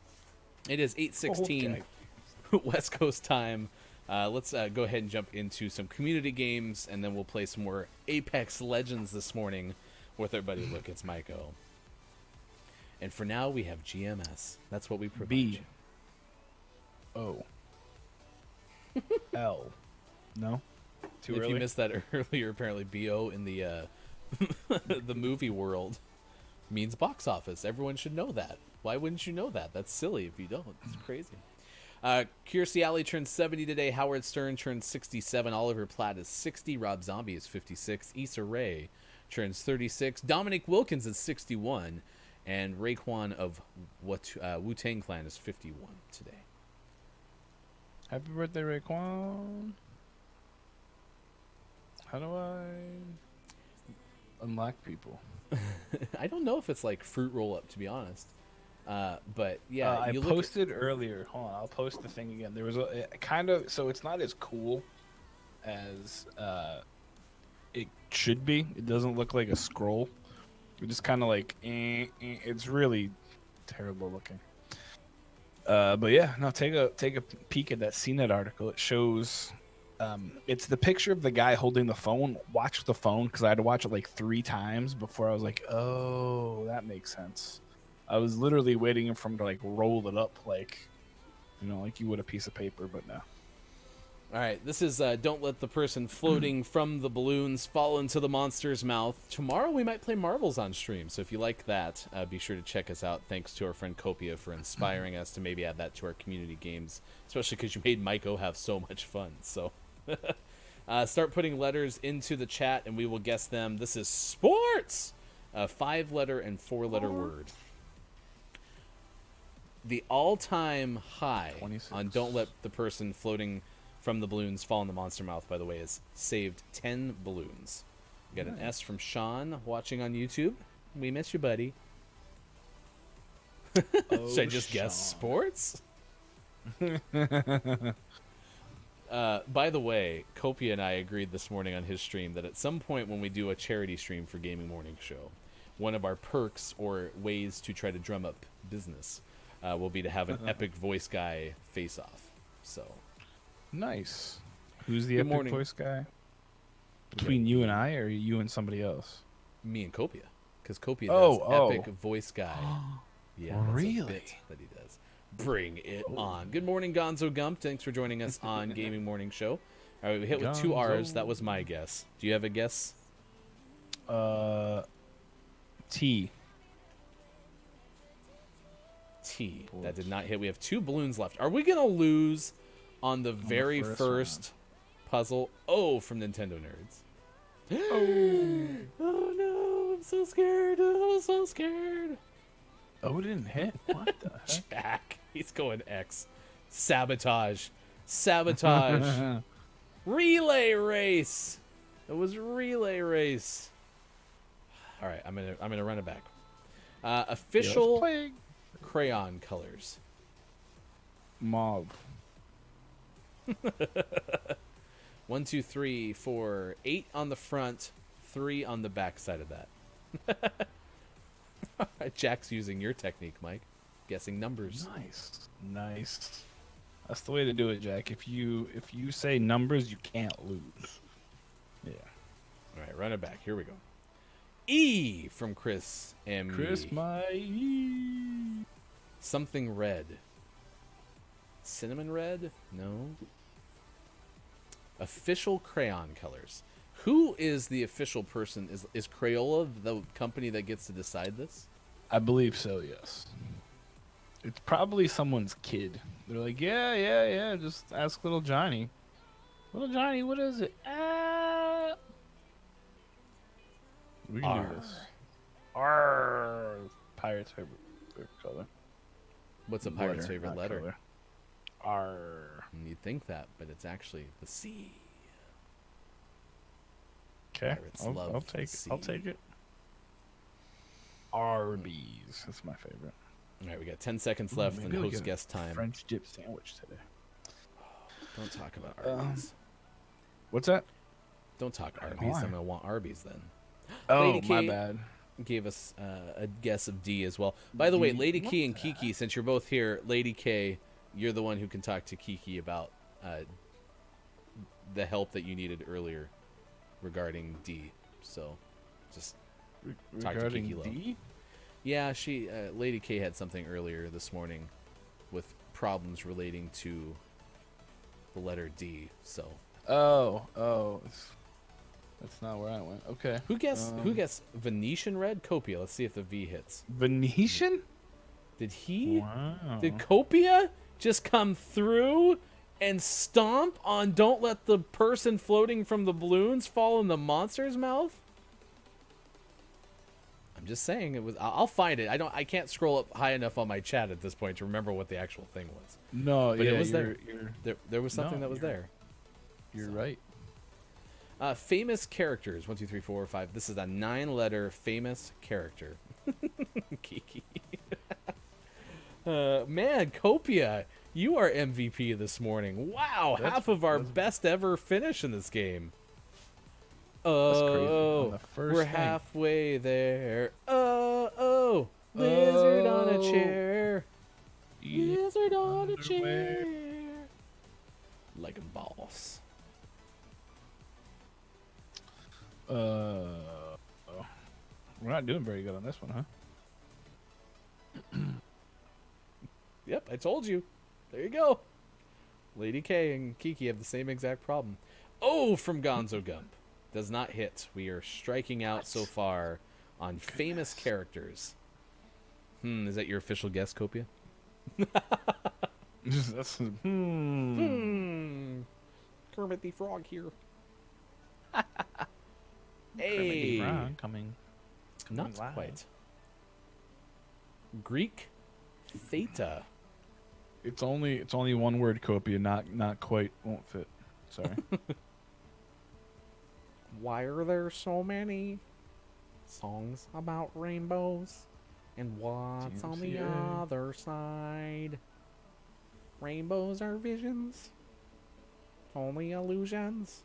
It is Old 8:16 guy. West Coast time. Let's go ahead and jump into some community games, and then we'll play some more Apex Legends this morning with our buddy Look, It's Mike O. And for now, we have GMS. That's what we provide. B. O. L. No? Too If early? you missed that earlier, apparently BO in the the movie world means box office. Everyone should know that. Why wouldn't you know that? That's silly if you don't. It's crazy. Kirstie Alley turns 70 today. Howard Stern turns 67. Oliver Platt is 60. Rob Zombie is 56. Issa Rae turns 36. Dominic Wilkins is 61. And Raekwon of Wu-Tang Clan is 51 today. Happy birthday, Raekwon. How do I unlock people? I don't know if it's like fruit roll up, to be honest. But yeah, I you posted earlier. Hold on, I'll post the thing again. There was a kind of, so it's not as cool as it should be. It doesn't look like a scroll. It's just kind of like it's really terrible looking. But yeah, no, take a peek at that CNET article. It shows it's the picture of the guy holding the phone. Watch the phone, because I had to watch it like 3 times before I was like, oh, that makes sense. I was literally waiting for him to like roll it up like, like you would a piece of paper, but no. All right, this is don't let the person floating from the balloons fall into the monster's mouth. Tomorrow we might play marbles on stream, so if you like that, be sure to check us out. Thanks to our friend Copia for inspiring us to maybe add that to our community games, especially because you made Maiko have so much fun. So start putting letters into the chat, and we will guess them. This is sports! A 5-letter and 4-letter word. The all-time high 26. on don't let the person floating from the balloons fall in the monster mouth, by the way, is saved 10 balloons. We got an S from Sean watching on YouTube. We miss you, buddy. Should I just guess sports? By the way, Copia and I agreed this morning on his stream that at some point when we do a charity stream for Gaming Morning Show, one of our perks or ways to try to drum up business will be to have an epic voice guy face off. So Nice. Who's the Good epic morning. voice guy? Between you and I, or you and somebody else? me and Copia, because Copia Oh, does epic voice guy. Yeah, that's a Really? bit that he does. Bring it on. Good morning, Gonzo Gump. Thanks for joining us on Gaming Morning Show. All right, we hit with 2 R's. Gonzo. That was my guess. Do you have a guess? T. T. That did not hit. We have 2 balloons left. Are we gonna lose on the very first first puzzle? Oh, from Nintendo Nerds. Oh no! I'm so scared. Oh, I'm so scared. Oh, it didn't hit. What the heck? Jack. He's going X. Sabotage. Sabotage. Relay race. It was relay race. All right, I'm gonna run it back. Official Playing crayon colors. Mauve. 1, 2, 3, 4, 8 on the front, 3 on the back side of that. Jack's using your technique, Mike. Guessing numbers. Nice. That's the way to do it, Jack. If you say numbers, you can't lose. Yeah. All right, run it back. Here we go. E from Chris M. Chris, my Something red. Cinnamon red? No. Official crayon colors. Who is the official person? Is Crayola the company that gets to decide this? I believe so. Yes. It's probably someone's kid. They're like, yeah. Just ask little Johnny. Little Johnny, what is it? We can do this. R. Pirate's favorite color. What's a pirate's Letter, favorite not letter? color. R. You'd think that, but it's actually the C. Okay. Pirates I'll love take it. C. I'll take it. Arby's. That's my favorite. All right, we got 10 seconds left Maybe and we'll host get a guest time. French dip sandwich today. Don't talk about Arby's. What's that? Don't talk Arby's. I'm gonna want Arby's then. Oh, Lady my K bad. gave us a guess of D as well. By the way, D? Lady What K and the Kiki, since you're both here, Lady K, you're the one who can talk to Kiki about the help that you needed earlier regarding D. So, just talk to Regarding Kiki Lowe. D? Yeah, she Lady K had something earlier this morning with problems relating to the letter D. So, Oh. That's not where I went. Okay. who guessed Venetian red Copia? Let's see if the V hits. Venetian? Did he? Wow. Did Copia just come through and stomp on "Don't let the person floating from the balloons fall in the monster's mouth"? I'm just saying it was. I'll find it. I can't scroll up high enough on my chat at this point to remember what the actual thing was. No, But yeah, it was you're, there. There was something that was there. You're right. Famous characters. 1, 2, 3, 4, 5. This is a 9-letter famous character. Kiki. Man, Copia, you are MVP this morning. Wow, half of our best ever finish in this game. crazy. Oh, On the first we're thing. halfway there. Oh, lizard on a Oh. chair. Yeah, Lizard on a underwear. chair. Like a boss. We're not doing very good on this one, huh? Yep, I told you. There you go. Lady K and Kiki have the same exact problem. Oh, from Gonzo Gump. Does not hit. We are striking out so far on famous characters. Is that your official guess, Copia? That's, Kermit the Frog here. Hey. Hey. Coming Not live. quite. Greek Theta. It's only one word, Copia. Not quite. Won't fit. Sorry. Why are there so many songs about rainbows? And what's on the DMCA. other side? Rainbows are visions, only illusions.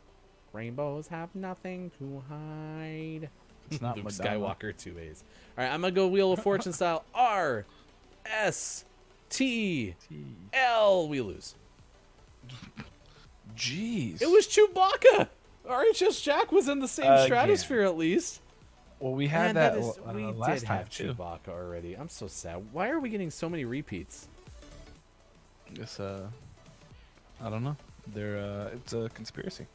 Rainbows have nothing to hide. It's not Luke Madonna. Skywalker 2A's. All right, I'm gonna go Wheel of Fortune style. R, S, T, L. We lose. Jeez. It was Chewbacca. RHS Jack was in the same Again. stratosphere at least. Well, we had Man, that, we last did time have too. Chewbacca already. I'm so sad. Why are we getting so many repeats? It's I don't know. It's a conspiracy.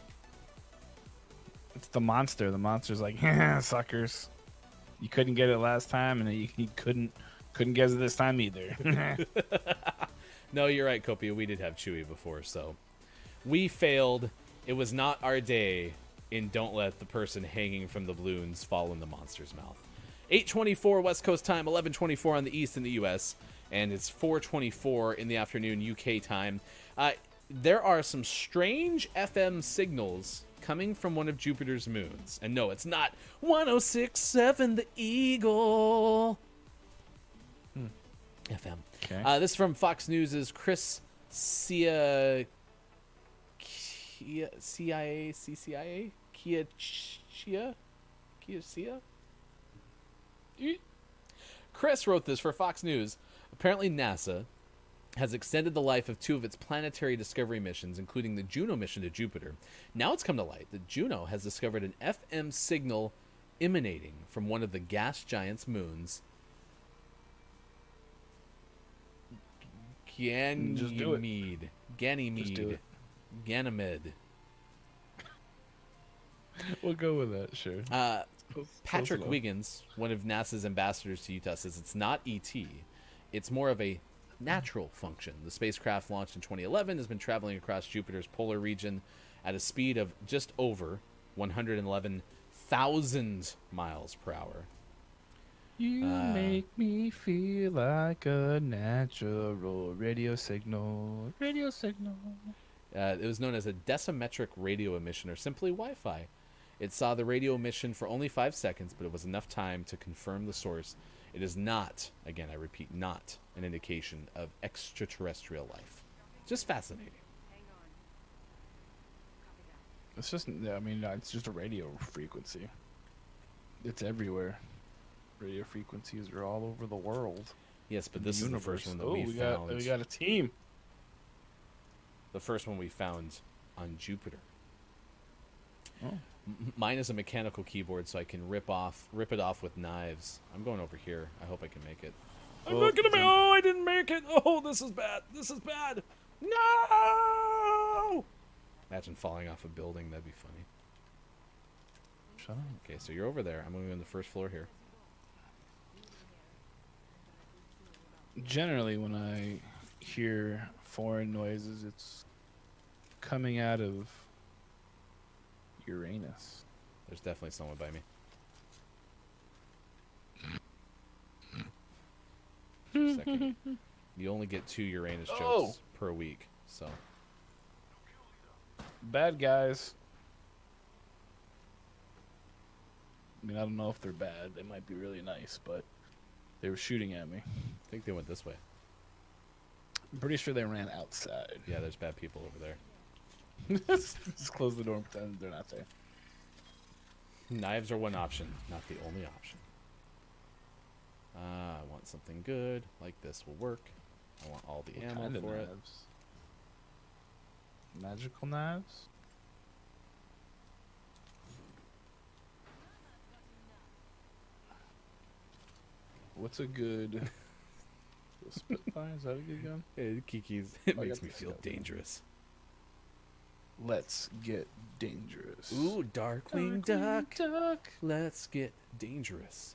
It's the monster. The monster's like, suckers. You couldn't get it last time, and you couldn't get it this time either. No, you're right, Copia. We did have Chewie before, so we failed. It was not our day in Don't Let the Person Hanging from the Balloons Fall in the Monster's Mouth. 8:24 West Coast time, 11:24 on the East in the U.S., and it's 4:24 in the afternoon UK time. There are some strange FM signals coming from one of Jupiter's moons. And no, it's not 106.7 The Eagle. FM. Okay. This is from Fox News' Chris CIA, CCIA? Chia? Chris wrote this for Fox News. Apparently NASA has extended the life of 2 of its planetary discovery missions, including the Juno mission to Jupiter. Now it's come to light that Juno has discovered an FM signal emanating from one of the gas giant's moons, Just do it. Ganymede. Just do it. Ganymede. We'll go with that, sure. Patrick enough. Wiggins, one of NASA's ambassadors to Utah, says it's not ET. It's more of a natural function. The spacecraft launched in 2011 has been traveling across Jupiter's polar region at a speed of just over 111,000 miles per hour. You make me feel like a natural radio signal. Radio signal. It was known as a decimetric radio emission, or simply Wi-Fi. It saw the radio emission for only 5 seconds, but it was enough time to confirm the source. It is not, again, I repeat, not an indication of extraterrestrial life. Just fascinating. It's just, I mean, it's just a radio frequency. It's everywhere. Radio frequencies are all over the world. Yes, but in this is the first one that we found. we got a team. The first one we found on Jupiter. Oh. Mine is a mechanical keyboard, so I can rip it off with knives. I'm going over here. I hope I can make it. I'm Well, not gonna make. then- Oh, I didn't make it. Oh, this is bad. This is bad. No! Imagine falling off a building. That'd be funny. Shut up. Okay, so you're over there. I'm going to be on the first floor here. Generally, when I hear foreign noises, it's coming out of Uranus. There's definitely someone by me. Second. You only get 2 Uranus jokes Oh. per week, so Bad guys. I mean, I don't know if they're bad. They might be really nice, but they were shooting at me. I think they went this way. I'm pretty sure they ran outside. Yeah, there's bad people over there. Just close the door and pretend they're not there. Knives are one option, not the only option. I want something good, like this will work. I want all the What ammo kind of for it. knives? Magical knives? What's a good Spitfire? Is that a good gun? Hey, Kiki's, it I makes got me this feel gun. dangerous. Let's get dangerous. Ooh, Darkwing Darkwing Duck. Duck. Let's get dangerous.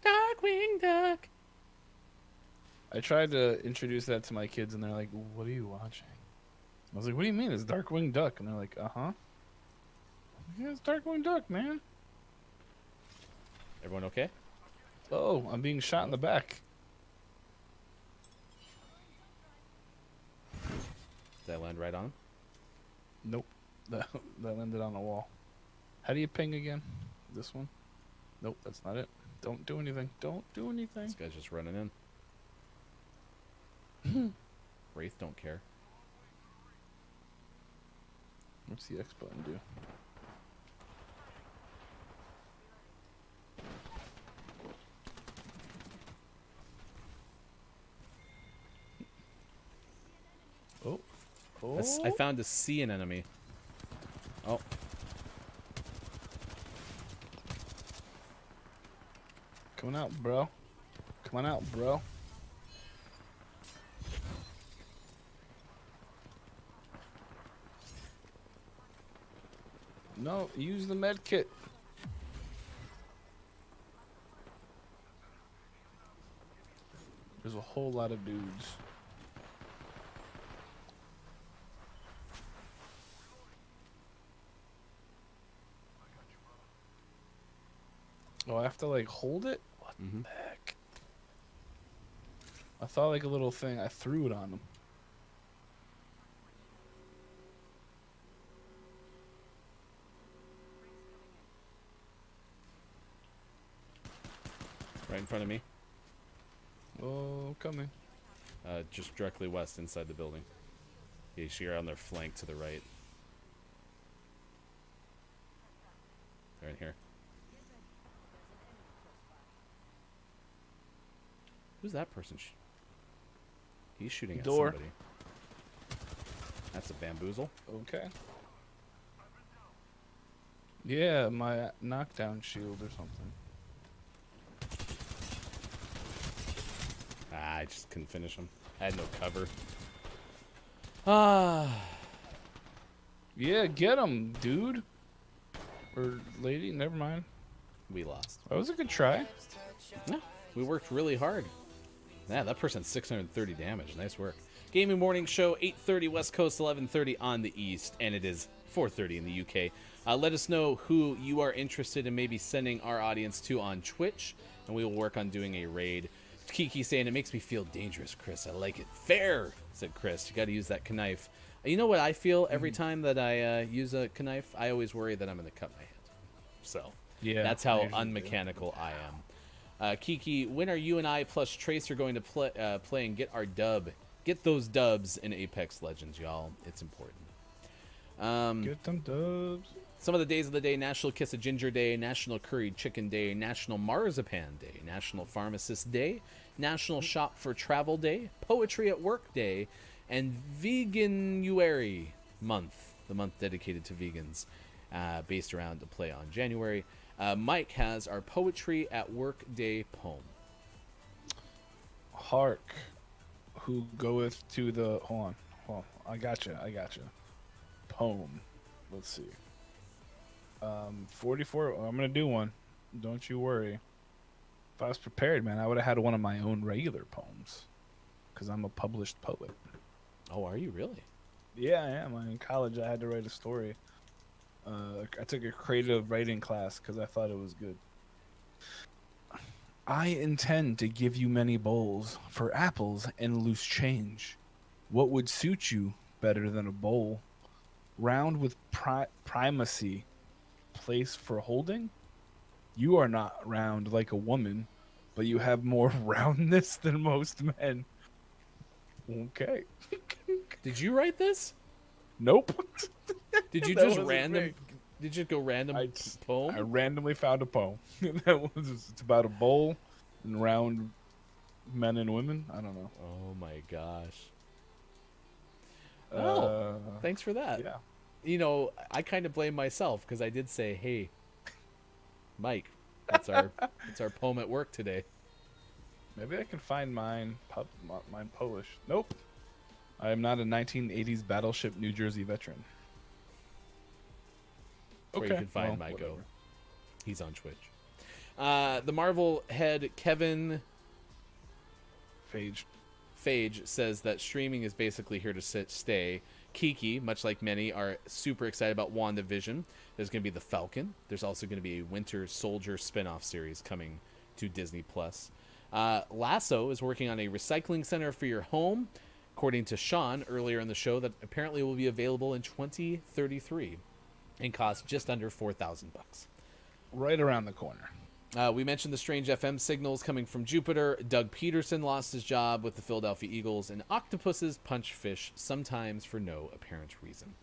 Darkwing Duck. I tried to introduce that to my kids, and they're like, "What are you watching?" I was like, "What do you mean? It's Darkwing Duck?" And they're like, "Uh-huh." Yeah, it's Darkwing Duck, man. Everyone okay? Oh, I'm being shot in the back. Did I land right on him? Nope. That landed on a wall. How do you ping again? This one? Nope, that's not it. Don't do anything. Don't do anything. This guy's just running in. Wraith don't care. What's the X button do? Oh. Oh. I found a sea an enemy. Oh, Coming out, bro. Come on out, bro. No, use the med kit. There's a whole lot of dudes. Oh, I have to like hold it? What Mhm. the heck? I thought like a little thing. I threw it on them. right in front of me. Oh, coming. Just directly west inside the building. Yeah, you're on their flank to the right. They're in here. Who's that person? He's shooting at Door. somebody. That's a bamboozle. Okay. Yeah, my knockdown shield or something. Ah, I just couldn't finish him. I had no cover. Ah. Yeah, get him, dude. Or lady, never mind. We lost. That was a good try. No, we worked really hard. Yeah, that person's 630 damage. Nice work. Gaming Morning Show, 8:30 West Coast, 11:30 on the East, and it is 4:30 in the UK. Let us know who you are interested in maybe sending our audience to on Twitch, and we will work on doing a raid. Kiki saying, it makes me feel dangerous, Chris. I like it. Fair, said Chris. You got to use that knife. You know what I feel every time that I use a knife? I always worry that I'm going to cut my hand. So Yeah, that's I how usually do. unmechanical I am. Kiki, when are you and I plus Tracer going to play and get our dub? Get those dubs in Apex Legends, y'all. It's important. Get them dubs. Some of the days of the day: National Kiss a Ginger Day, National Curried Chicken Day, National Marzipan Day, National Pharmacist Day, National Shop for Travel Day, Poetry at Work Day, and Veganuary Month, the month dedicated to vegans, based around the play on January. Mike has our Poetry at Work Day poem. Hark, who goeth to the... Hold on. I gotcha. Poem. Let's see. 44. I'm going to do one. Don't you worry. If I was prepared, man, I would have had one of my own regular poems. Because I'm a published poet. Oh, are you really? Yeah, I am. In college, I had to write a story. I took a creative writing class because I thought it was good. I intend to give you many bowls for apples and loose change. What would suit you better than a bowl? Round with primacy, place for holding? You are not round like a woman, but you have more roundness than most men. Okay. Did you write this? Nope. Did you That just wasn't random? me. Did you go random poem? I randomly found a poem. It's about a bowl and round men and women. I don't know. Oh my gosh. Oh, thanks for that. Yeah. You know, I kind of blame myself because I did say, "Hey, Mike, it's our poem at work today." Maybe I can find mine. Mine Polish. Nope. I am not a 1980s Battleship New Jersey veteran. Where you can find well, my go. whatever. He's on Twitch. The Marvel head Kevin Phage says that streaming is basically here to stay. Kiki, much like many, are super excited about WandaVision. There's going to be The Falcon. There's also going to be a Winter Soldier spin-off series coming to Disney+. Lasso is working on a recycling center for your home, according to Sean earlier in the show, that apparently will be available in 2033 and cost just under $4,000. Right around the corner. We mentioned the strange FM signals coming from Jupiter. Doug Peterson lost his job with the Philadelphia Eagles, and octopuses punch fish, sometimes for no apparent reason.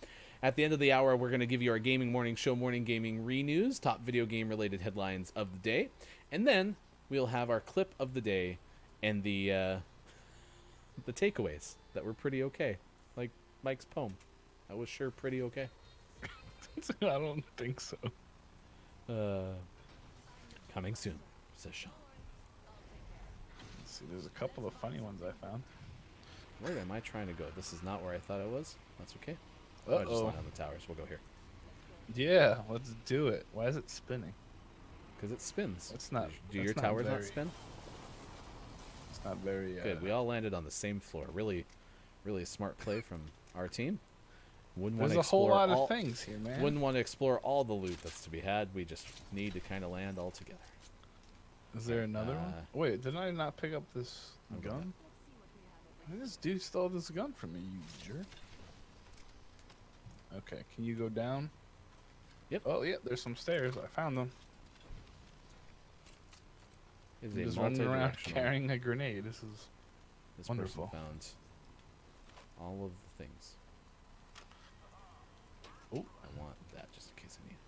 At the end of the hour, we're going to give you our Gaming Morning Show Morning Gaming Re-News, top video game-related headlines of the day, and then we'll have our clip of the day and the takeaways that were pretty okay, like Mike's poem. That was sure pretty okay. I don't think so. Coming soon, says Sean. Let's see, there's a couple of funny ones I found. Where am I trying to go? This is not where I thought I was. That's okay. I just Uh-oh. land on the towers. We'll go here. Yeah, let's do it. Why is it spinning? Because it spins. That's not- Do that's your not towers not very- spin? It's not very... Good. We all landed on the same floor. Really, really smart play from our team. Wouldn't want There's to a whole explore lot all, of things here, man. Wouldn't want to explore all the loot that's to be had. We just need to kind of land all together. Is there another one? Wait, did I not pick up this Okay. gun? This dude stole this gun from me, you jerk. Okay, can you go down? Yep. Oh, yeah, there's some stairs. I found them. Is I'm a just running around multi-directional. carrying a grenade. This is... This wonderful. person found all of the things. Oh. I want that just in case I need it.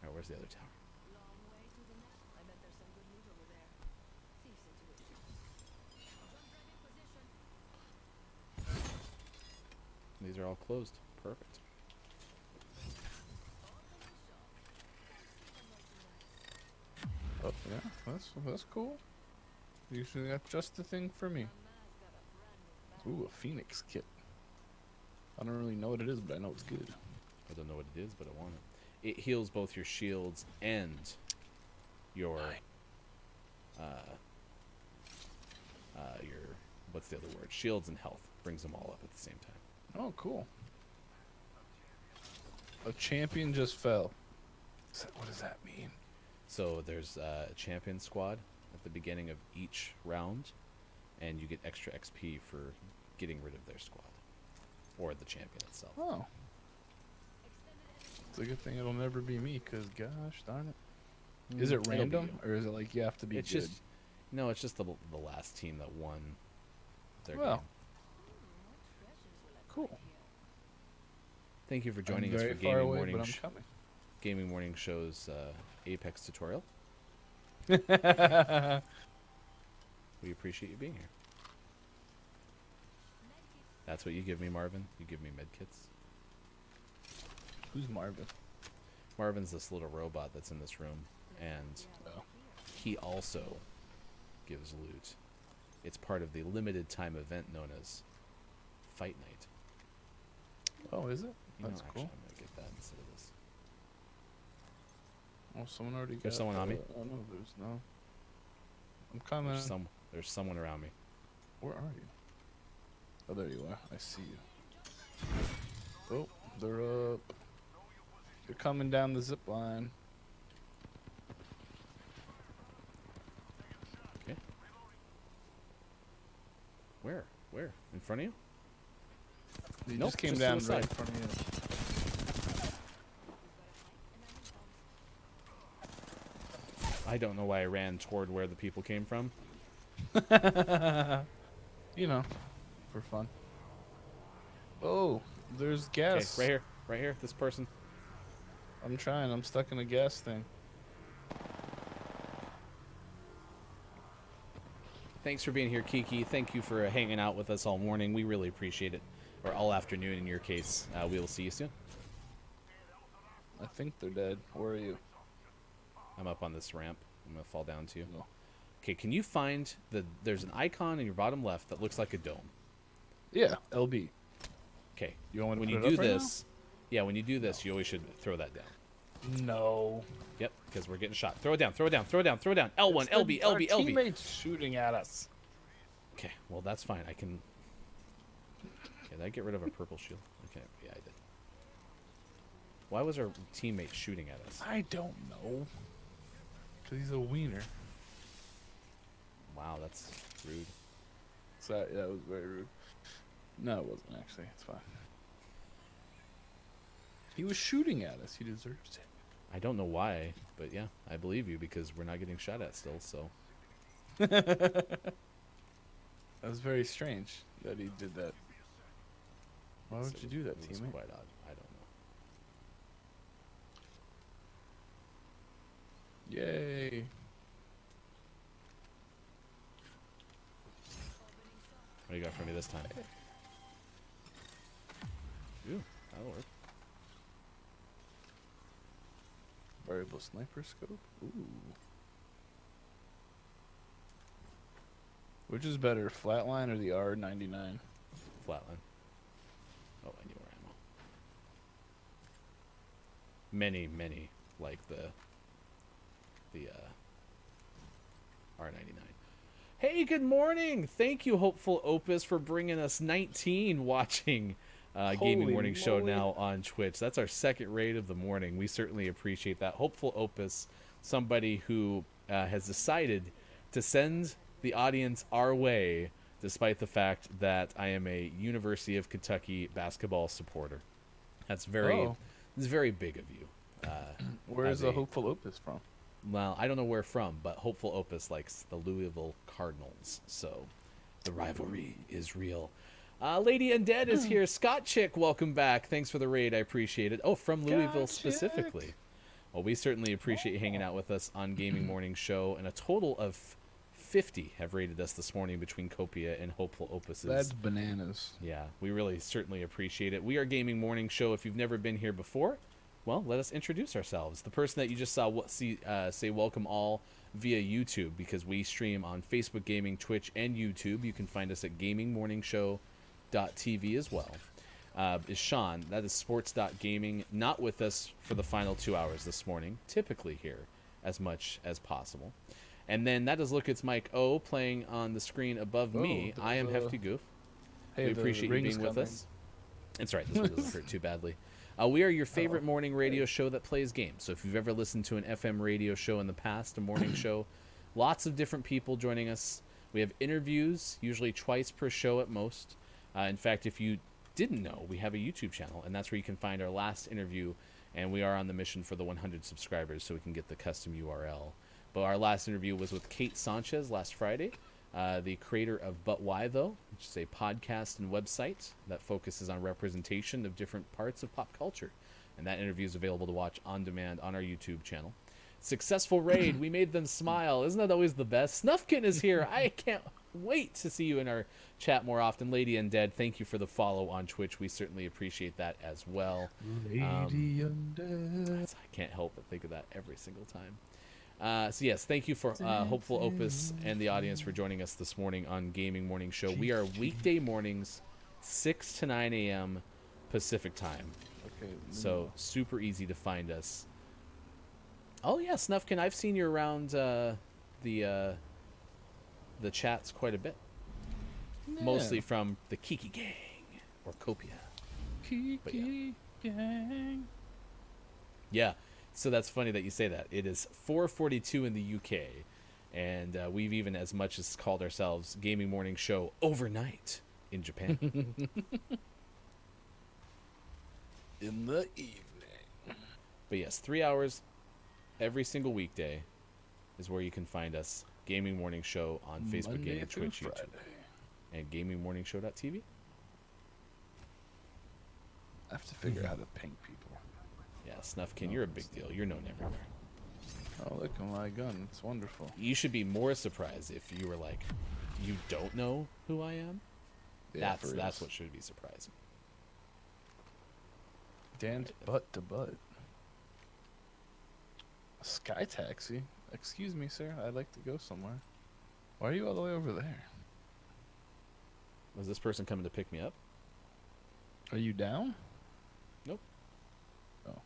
All right, where's the other tower? These are all closed. Perfect. Oh, yeah, that's cool. Usually that's just the thing for me. Ooh, a Phoenix kit. I don't really know what it is, but I know it's good. I don't know what it is, but I want it. It heals both your shields and your your what's the other word? Shields and health. Brings them all up at the same time. Oh, cool. A champion just fell. What does that mean? So there's a champion squad at the beginning of each round, and you get extra XP for getting rid of their squad or the champion itself. Oh. It's a good thing it'll never be me, because gosh darn it. Is it It'll be random, you. or is it like you have to be It's good? just no, it's just the last team that won their Well. game. Cool. Thank you for I'm joining us very for far Gaming away, Morning but I'm coming. Gaming Morning Show's Apex tutorial. We appreciate you being here. That's what you give me, Marvin. You give me medkits. Who's Marvin? Marvin's this little robot that's in this room, and Oh. he also gives loot. It's part of the limited time event known as Fight Night. Oh, is it? You know, That's actually, cool. I'm gonna get that instead of this. Oh, someone already got. There's someone on me. Oh no, there's no. I'm coming. There's someone around me. Where are you? Oh, there you are. I see you. Oh, they're up. They're coming down the zip line. Okay. Where? Where? In front of you? They Nope, just came just to down the right in side. front of I don't know why I ran toward where the people came from. you. You know, for fun. Oh, there's Okay, gas. right here. Right here. This person. I'm trying. I'm stuck in a gas thing. Thanks for being here, Kiki. Thank you for hanging out with us all morning. We really appreciate it. Or all afternoon in your case. We will see you soon. I think they're dead. Where are you? I'm up on this ramp. I'm going to fall down to you. No. Okay, can you find there's an icon in your bottom left that looks like a dome. Yeah, LB. Okay. You want When me you to put do it up right this, yeah, when you do this, you always should throw that down. now? No. Yep, because we're getting shot. Throw it down, throw it down, throw it down, throw it down. L1, It's LB, our LB, LB. teammates shooting at us. Okay, well, that's fine. I can... Okay, did I get rid of a purple shield? Okay, yeah, I did. Why was our teammate shooting at us? I don't know. Because he's a wiener. Wow, that's rude. So, yeah, it was very rude. No, it wasn't actually. It's fine. He was shooting at us. He deserves it. I don't know why, but yeah, I believe you because we're not getting shot at still, so... That was very strange that he did that. Why would you do that, It was teammate? quite odd. I don't know. Yay. What do you got for me this time? Ooh, that'll work. Variable sniper scope? Ooh. Which is better, flatline or the R99? Flatline. Oh, I need more ammo. Many like the R99. Hey, good morning! Thank you, Hopeful Opus, for bringing us 19 watching Gaming Holy Morning Show moly. now on Twitch. That's our second raid of the morning. We certainly appreciate that. Hopeful Opus, somebody who has decided to send the audience our way, despite the fact that I am a University of Kentucky basketball supporter. That's very big of you. Where is as the a- hopeful opus from? Well, I don't know where from, but Hopeful Opus likes the Louisville Cardinals, so the rivalry is real. Lady Undead is here. Scott Chick, welcome back. Thanks for the raid. I appreciate it. Oh, from Louisville Scott Chick. specifically. Well, we certainly appreciate you hanging out with us on Gaming Morning Show, and a total of 50 have rated us this morning between Copia and Hopeful Opuses. That's bananas. Yeah, we really certainly appreciate it. We are Gaming Morning Show. If you've never been here before, well, let us introduce ourselves. The person that you just saw say welcome all via YouTube, because we stream on Facebook Gaming, Twitch, and YouTube. You can find us at gamingmorningshow.tv as well. Is Sean. That is sports.gaming. Not with us for the final 2 hours this morning. Typically here as much as possible. And then that is Look It's Mike O playing on the screen above me. Oh, I am there's Hefty Goof. Hey, We the appreciate you ring's being with coming. us. That's right. This one doesn't hurt too badly. We are your favorite morning radio show that plays games. So if you've ever listened to an FM radio show in the past, a morning show, lots of different people joining us. We have interviews, usually twice per show at most. In fact, if you didn't know, we have a YouTube channel, and that's where you can find our last interview. And we are on the mission for the 100 subscribers, so we can get the custom URL. But our last interview was with Kate Sanchez last Friday. the creator of But Why Though, which is a podcast and website that focuses on representation of different parts of pop culture. And that interview is available to watch on demand on our YouTube channel. Successful raid. We made them smile. Isn't that always the best? Snuffkin is here. I can't wait to see you in our chat more often. Lady Undead, thank you for the follow on Twitch. We certainly appreciate that as well. Lady Undead. I can't help but think of that every single time. So yes, thank you for Hopeful Opus and the audience for joining us this morning on Gaming Morning Show. We are weekday mornings, 6 to 9 a.m. Pacific time. Okay. So super easy to find us. Oh yeah, Snuffkin, I've seen you around the chats quite a bit. Mostly from the Kiki Gang or Copia. Kiki Gang. Yeah, so that's funny that you say that. It is 4:42 in the UK, and we've even as much as called ourselves Gaming Morning Show overnight in Japan. In the evening. But yes, 3 hours every single weekday is where you can find us. Gaming Morning Show on Facebook, Monday Gaming, through Twitch, YouTube, Friday. and GamingMorningShow.tv. I have to figure out how to ping people. Yeah, Snuffkin, you're a big deal. You're known everywhere. Oh, look at my gun. It's wonderful. You should be more surprised if you were like, you don't know who I am. Yeah, That's what should be surprising. Dan's butt to butt. A sky taxi? Excuse me, sir. I'd like to go somewhere. Why are you all the way over there? Was this person coming to pick me up? Are you down? Nope. Oh.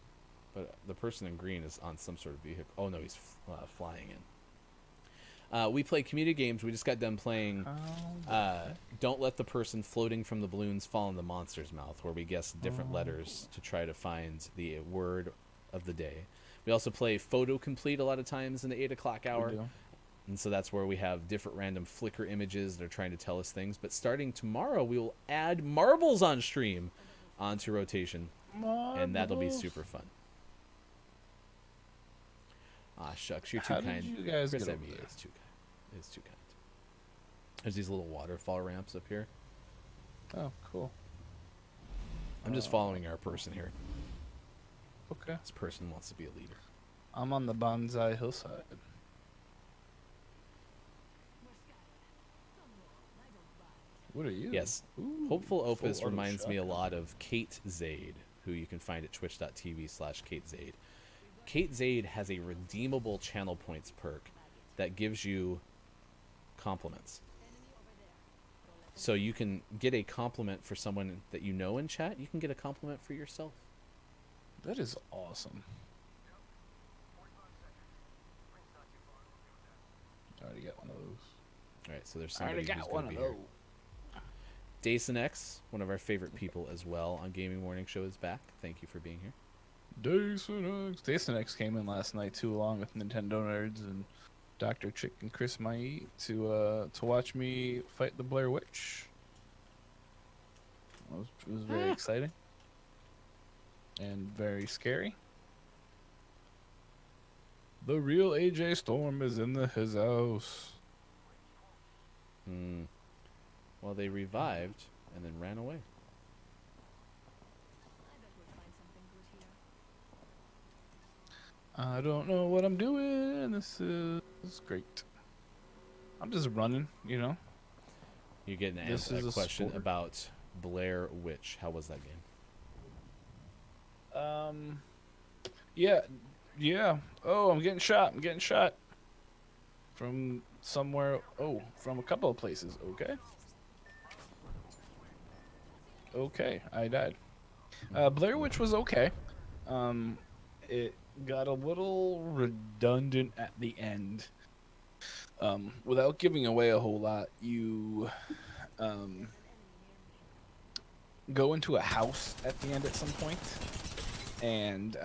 But the person in green is on some sort of vehicle. Oh, no, he's flying in. We play community games. We just got done playing Don't Let the Person Floating from the Balloons Fall in the Monster's Mouth, where we guess different letters to try to find the word of the day. We also play Photo Complete a lot of times in the 8 o'clock hour. And so that's where we have different random Flickr images that are trying to tell us things. But starting tomorrow, we will add marbles on stream onto rotation. And that'll be super fun. Ah, shucks, you're too How kind. did you guys Chris get over Emmy there? is too kind. Is too kind. There's these little waterfall ramps up here. Oh, cool. I'm just following our person here. Okay. This person wants to be a leader. I'm on the bonsai hillside. What are you? Yes. Ooh, Hopeful full Opus auto reminds me a shotgun. lot of Kate Zaid, who you can find at twitch.tv/Kate Zaid. Kate Zaid has a redeemable channel points perk that gives you compliments. So you can get a compliment for someone that you know in chat. You can get a compliment for yourself. That is awesome. I already got one of those. All right, so there's I already somebody who's got going one to of be here. Dason X, one of our favorite people as well on Gaming Morning Show, is back. Thank you for being here. Dason X. Dason X came in last night too, along with Nintendo Nerds and Dr. Chick and Chris Mai to watch me fight the Blair Witch. It was very exciting and very scary. The real AJ Storm is in his house. Well, they revived and then ran away. I don't know what I'm doing. This is great. I'm just running, you know. You're getting This a is a question sport. about Blair Witch. How was that game? Yeah. Oh, I'm getting shot. From somewhere. Oh, from a couple of places. Okay, I died. Blair Witch was okay. It got a little redundant at the end. Without giving away a whole lot, you go into a house at the end at some point, and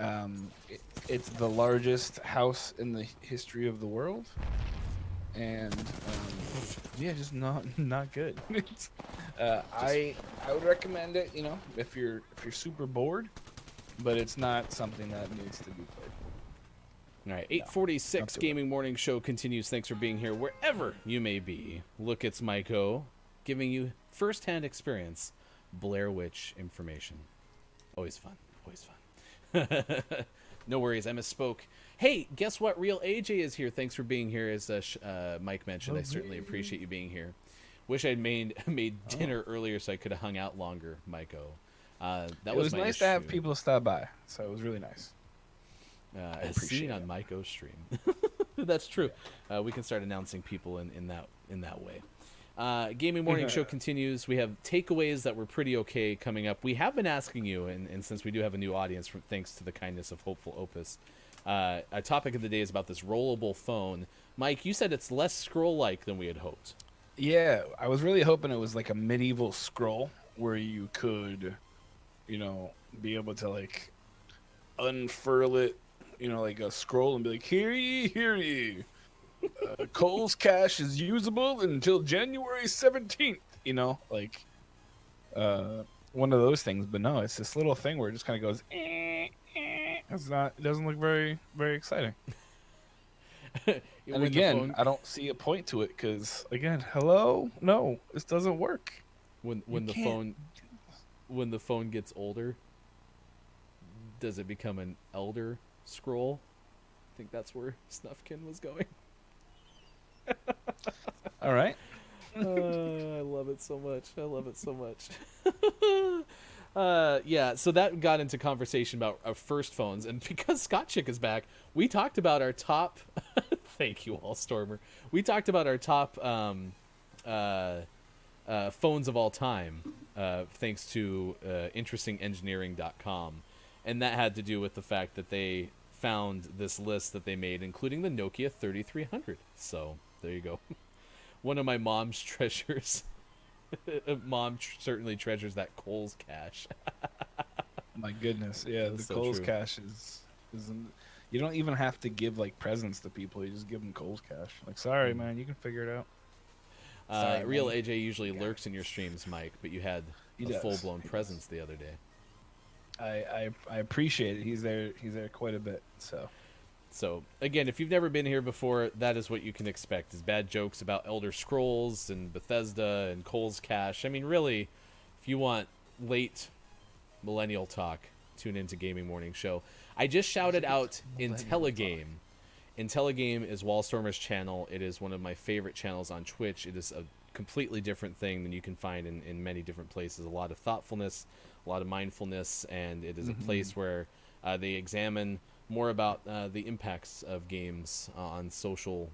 it's the largest house in the history of the world, and yeah, just not good. I would recommend it, you know, if you're super bored, but it's not something that needs to be played. All right, 846 do it. Gaming Morning Show continues. Thanks for being here wherever you may be. Look, it's Maiko giving you firsthand experience Blair Witch information. Always fun. Always fun. No worries, I misspoke. Hey, guess what? Real AJ is here. Thanks for being here, as Mike mentioned. I certainly appreciate you being here. Wish I'd made dinner earlier so I could have hung out longer, Maiko. That It was my nice to have issue. people stop by, so it was really nice. As seen on Maiko's stream. That's true. We can start announcing people in that way. Gaming Morning Show continues. We have takeaways that were pretty okay coming up. We have been asking you, and since we do have a new audience, thanks to the kindness of Hopeful Opus, a topic of the day is about this rollable phone. Mike, you said it's less scroll-like than we had hoped. Yeah, I was really hoping it was like a medieval scroll where you could, be able to like unfurl it, like a scroll and be like, hear ye. Cole's cache is usable until January 17th, one of those things. But no, it's this little thing where it just kind of goes, it doesn't look very, very exciting. And When the again, phone- I don't see a point to it because, again, hello? No, this doesn't work. when You the can't phone gets older, does it become an elder scroll? I think that's where Snuffkin was going. All right. I love it so much. Yeah, so that got into conversation about our first phones, and because Scott Chick is back, we talked about our top. Thank you, all Stormer. We talked about our top phones of all time, thanks to interestingengineering.com, and that had to do with the fact that they found this list that they made, including the Nokia 3300. So there you go. One of my mom's treasures. Mom certainly treasures that Cole's cache. My goodness, yeah, That's the so Cole's true. cache isn't. You don't even have to give like presents to people. You just give them Cole's cache. Like, sorry, man, you can figure it out. Sorry, Real man. AJ usually lurks in your streams, Mike, but you had He a does. full-blown He presence the other day. I appreciate it. He's there quite a bit. So, again, if you've never been here before, that is what you can expect, is bad jokes about Elder Scrolls and Bethesda and Cole's Cache. I mean, really, if you want late millennial talk, tune into Gaming Morning Show. I just shouted out IntelliGame. IntelliGame is Wallstormer's channel. It is one of my favorite channels on Twitch. It is a completely different thing than you can find in many different places. A lot of thoughtfulness, a lot of mindfulness, and it is a place where they examine more about the impacts of games on social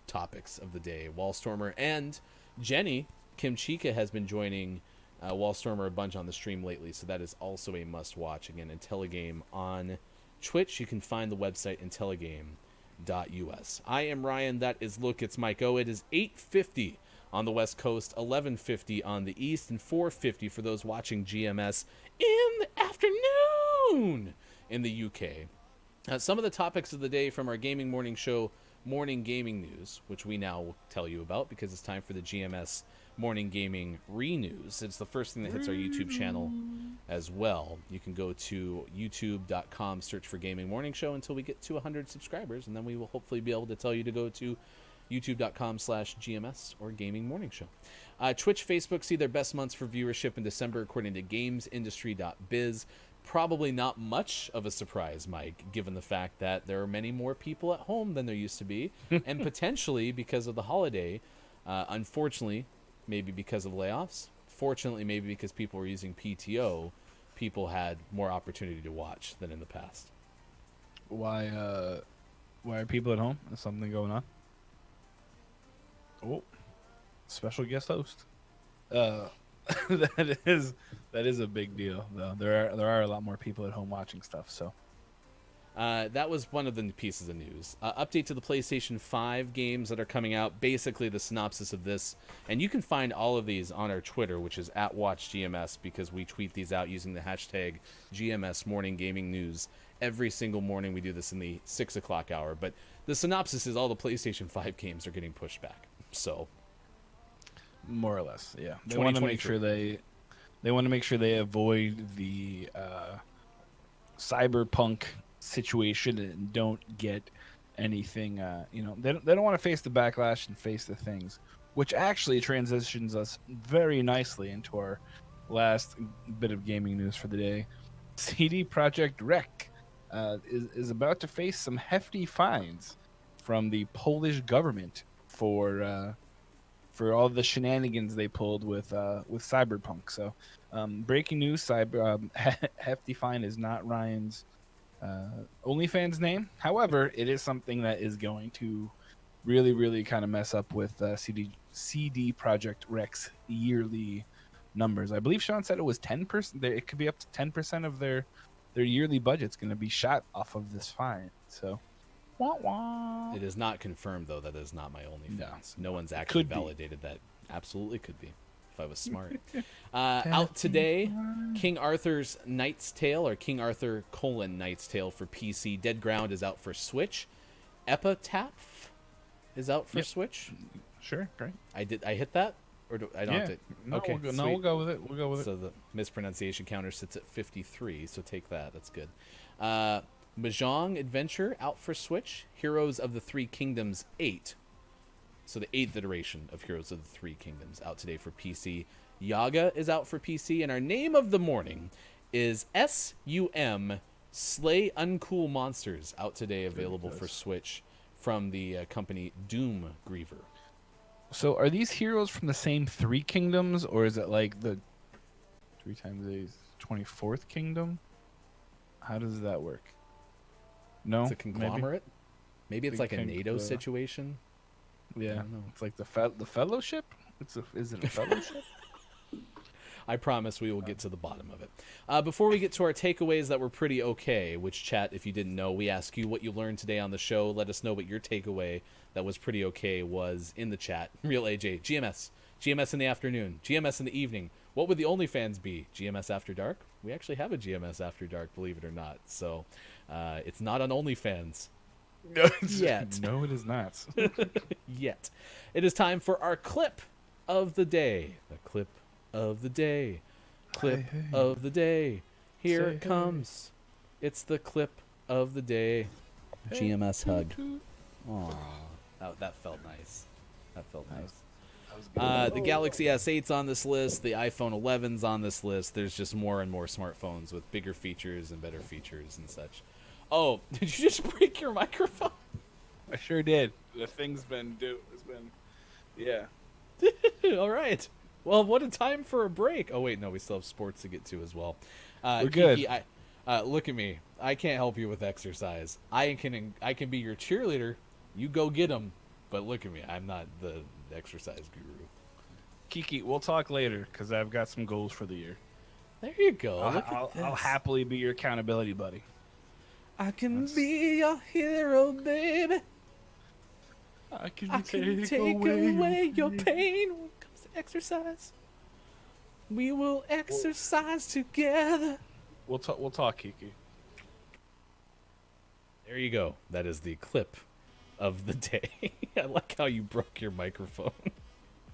topics of the day. Wallstormer and Jenny Kim Chica has been joining Wallstormer a bunch on the stream lately, so that is also a must watch. Again, IntelliGame on Twitch. You can find the website intelligame.us. I am Ryan. That is Look, it's Mike O. It is 8:50 on the West Coast, 11:50 on the East, and 4:50 for those watching GMS in the afternoon in the UK. Some of the topics of the day from our Gaming Morning Show Morning Gaming News, which we now will tell you about because it's time for the GMS Morning Gaming Re-News. It's the first thing that hits our YouTube channel as well. You can go to youtube.com, search for Gaming Morning Show until we get to 100 subscribers, and then we will hopefully be able to tell you to go to youtube.com/GMS or Gaming Morning Show. Twitch, Facebook see their best months for viewership in December according to gamesindustry.biz. Probably not much of a surprise, Mike, given the fact that there are many more people at home than there used to be, and potentially because of the holiday, unfortunately, maybe because of layoffs, fortunately, maybe because people were using PTO, people had more opportunity to watch than in the past. Why are people at home? Is something going on? Oh, special guest host. That is a big deal, though. There are a lot more people at home watching stuff. So That was one of the pieces of news. Update to the PlayStation 5 games that are coming out. Basically, the synopsis of this. And you can find all of these on our Twitter, which is @WatchGMS, because we tweet these out using the hashtag GMS Morning Gaming News. Every single morning we do this in the 6 o'clock hour. But the synopsis is all the PlayStation 5 games are getting pushed back. So, more or less, yeah. They want to make sure they want to make sure they avoid the cyberpunk situation and don't get anything. They don't want to face the backlash and face the things, which actually transitions us very nicely into our last bit of gaming news for the day. CD Projekt Rec is about to face some hefty fines from the Polish government for all the shenanigans they pulled with Cyberpunk. So, breaking news: hefty fine is not Ryan's OnlyFans name. However, it is something that is going to really, really kind of mess up with CD Projekt Rec's yearly numbers. I believe Sean said it was 10%. It could be up to 10% of their yearly budget's going to be shot off of this fine. So, wah, wah. It is not confirmed though. That is not my OnlyFans. No one's actually Could be. validated that. Absolutely could be. If I was smart. Out today, King Arthur's Knight's Tale, or King Arthur: Knight's Tale for PC. Dead Ground is out for Switch. Epitaph is out for Yep. Switch. Sure, great. I hit that, or I don't have to? No, Okay, we'll sweet. go with it. We'll go with it. So the mispronunciation counter sits at 53, so take that. That's good. Mahjong Adventure out for Switch. Heroes of the Three Kingdoms 8. So the 8th iteration of Heroes of the Three Kingdoms out today for PC. Yaga is out for PC, and our name of the morning is SUM Slay Uncool Monsters, out today, available for Switch from the company Doom Griever. So, are these heroes from the same three kingdoms, or is it like the 3 times 8 24th kingdom? How does that work? No, It's a conglomerate. Maybe it's Big like a thing, NATO situation. Yeah, don't know. it's like the fellowship. Is it a fellowship? I promise we will get to the bottom of it. Before we get to our takeaways that were pretty okay, which, chat, if you didn't know, we ask you what you learned today on the show. Let us know what your takeaway that was pretty okay was in the chat. Real AJ, GMS in the afternoon, GMS in the evening. What would the OnlyFans be? GMS After Dark? We actually have a GMS After Dark, believe it or not. So it's not on OnlyFans. Yet. No, it is not. Yet. It is time for our clip of the day. The clip of the day. Clip Hey, hey. of the day. Here Say it comes. It's the clip of the day. GMS hug. Aww. That felt nice. That felt nice. The Galaxy S8's on this list. The iPhone 11's on this list. There's just more and more smartphones with bigger features and better features and such. Oh, did you just break your microphone? I sure did. The thing's been yeah. All right. Well, what a time for a break. Oh, wait, no, we still have sports to get to as well. We're good. Kiki, look at me. I can't help you with exercise. I can be your cheerleader. You go get them. But look at me. I'm not the exercise guru. Kiki, we'll talk later because I've got some goals for the year. There you go. Look at I'll this. happily be your accountability buddy. I can be your hero, baby. I can take away your pain when it comes to exercise. We will exercise together. We'll talk, Kiki. There you go. That is the clip of the day. I like how you broke your microphone.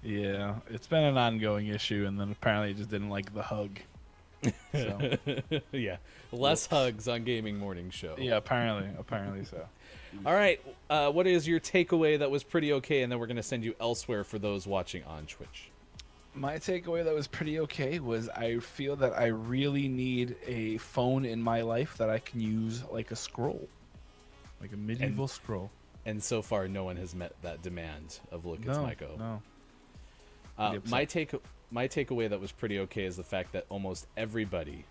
Yeah, it's been an ongoing issue, and then apparently it just didn't like the hug. So Yeah. Less hugs on Gaming Morning Show. yeah, apparently so. All right. What is your takeaway that was pretty okay? And then we're going to send you elsewhere for those watching on Twitch. My takeaway that was pretty okay was I feel that I really need a phone in my life that I can use like a scroll, like a medieval scroll. And so far, no one has met that demand of Look, It's Myko. No. My takeaway that was pretty okay is the fact that almost everybody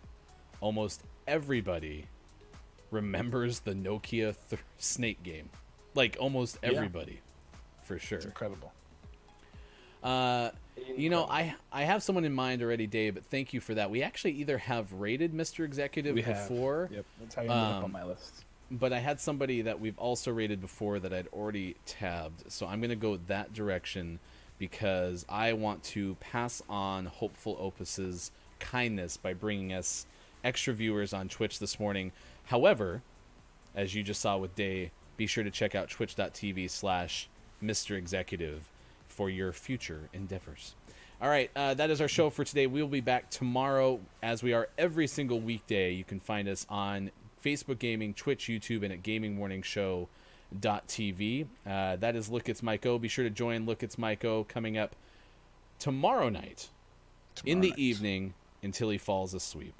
remembers the Nokia Snake game. Like almost everybody, for sure. It's incredible. You know, I have someone in mind already, Dave, but thank you for that. We actually either have rated Mr. Executive before, Yep, that's how you ended up on my list. but I had somebody that we've also rated before that I'd already tabbed. So I'm going to go that direction because I want to pass on Hopeful Opus's kindness by bringing us extra viewers on Twitch this morning. However, as you just saw with Day, be sure to check out twitch.tv/Mr. Executive for your future endeavors. All right, that is our show for today. We'll be back tomorrow, as we are every single weekday. You can find us on Facebook Gaming, Twitch, YouTube, and at gamingmorningshow.tv. That is Look It's Mike O. Be sure to join Look It's Mike O coming up tomorrow night in the evening until he falls asleep.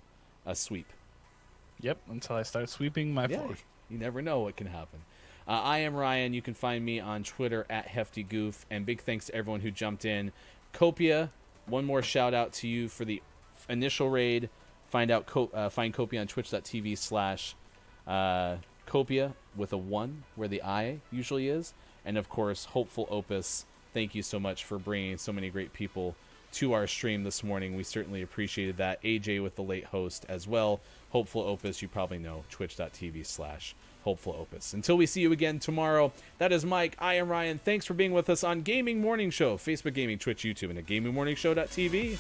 Yep, until I start sweeping my floor. You never know what can happen. I am Ryan. You can find me on Twitter at HeftyGoof. And big thanks to everyone who jumped in. Copia, one more shout out to you for the initial raid. Find Copia on twitch.tv/Copia with a 1 where the I usually is. And of course, Hopeful Opus. Thank you so much for bringing so many great people to our stream this morning. We certainly appreciated that. AJ with the late host as well. Hopeful Opus, you probably know, twitch.tv/Hopeful Opus. Until we see you again tomorrow, that is Mike. I am Ryan. Thanks for being with us on Gaming Morning Show, Facebook Gaming, Twitch, YouTube, and at gamingmorningshow.tv.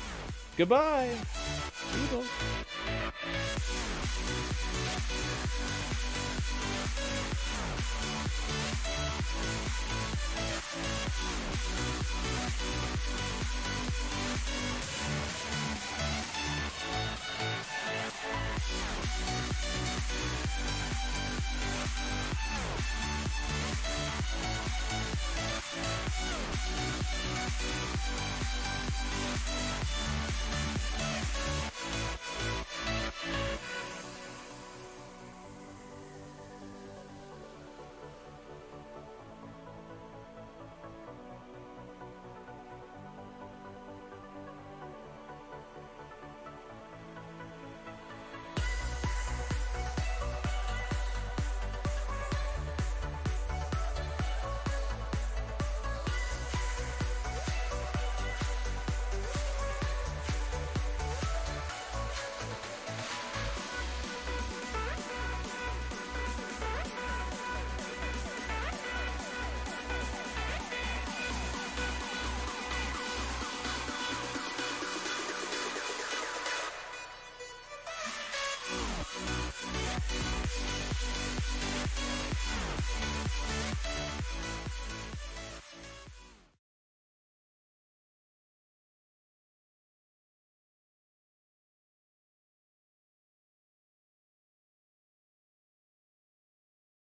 Goodbye. Toodles.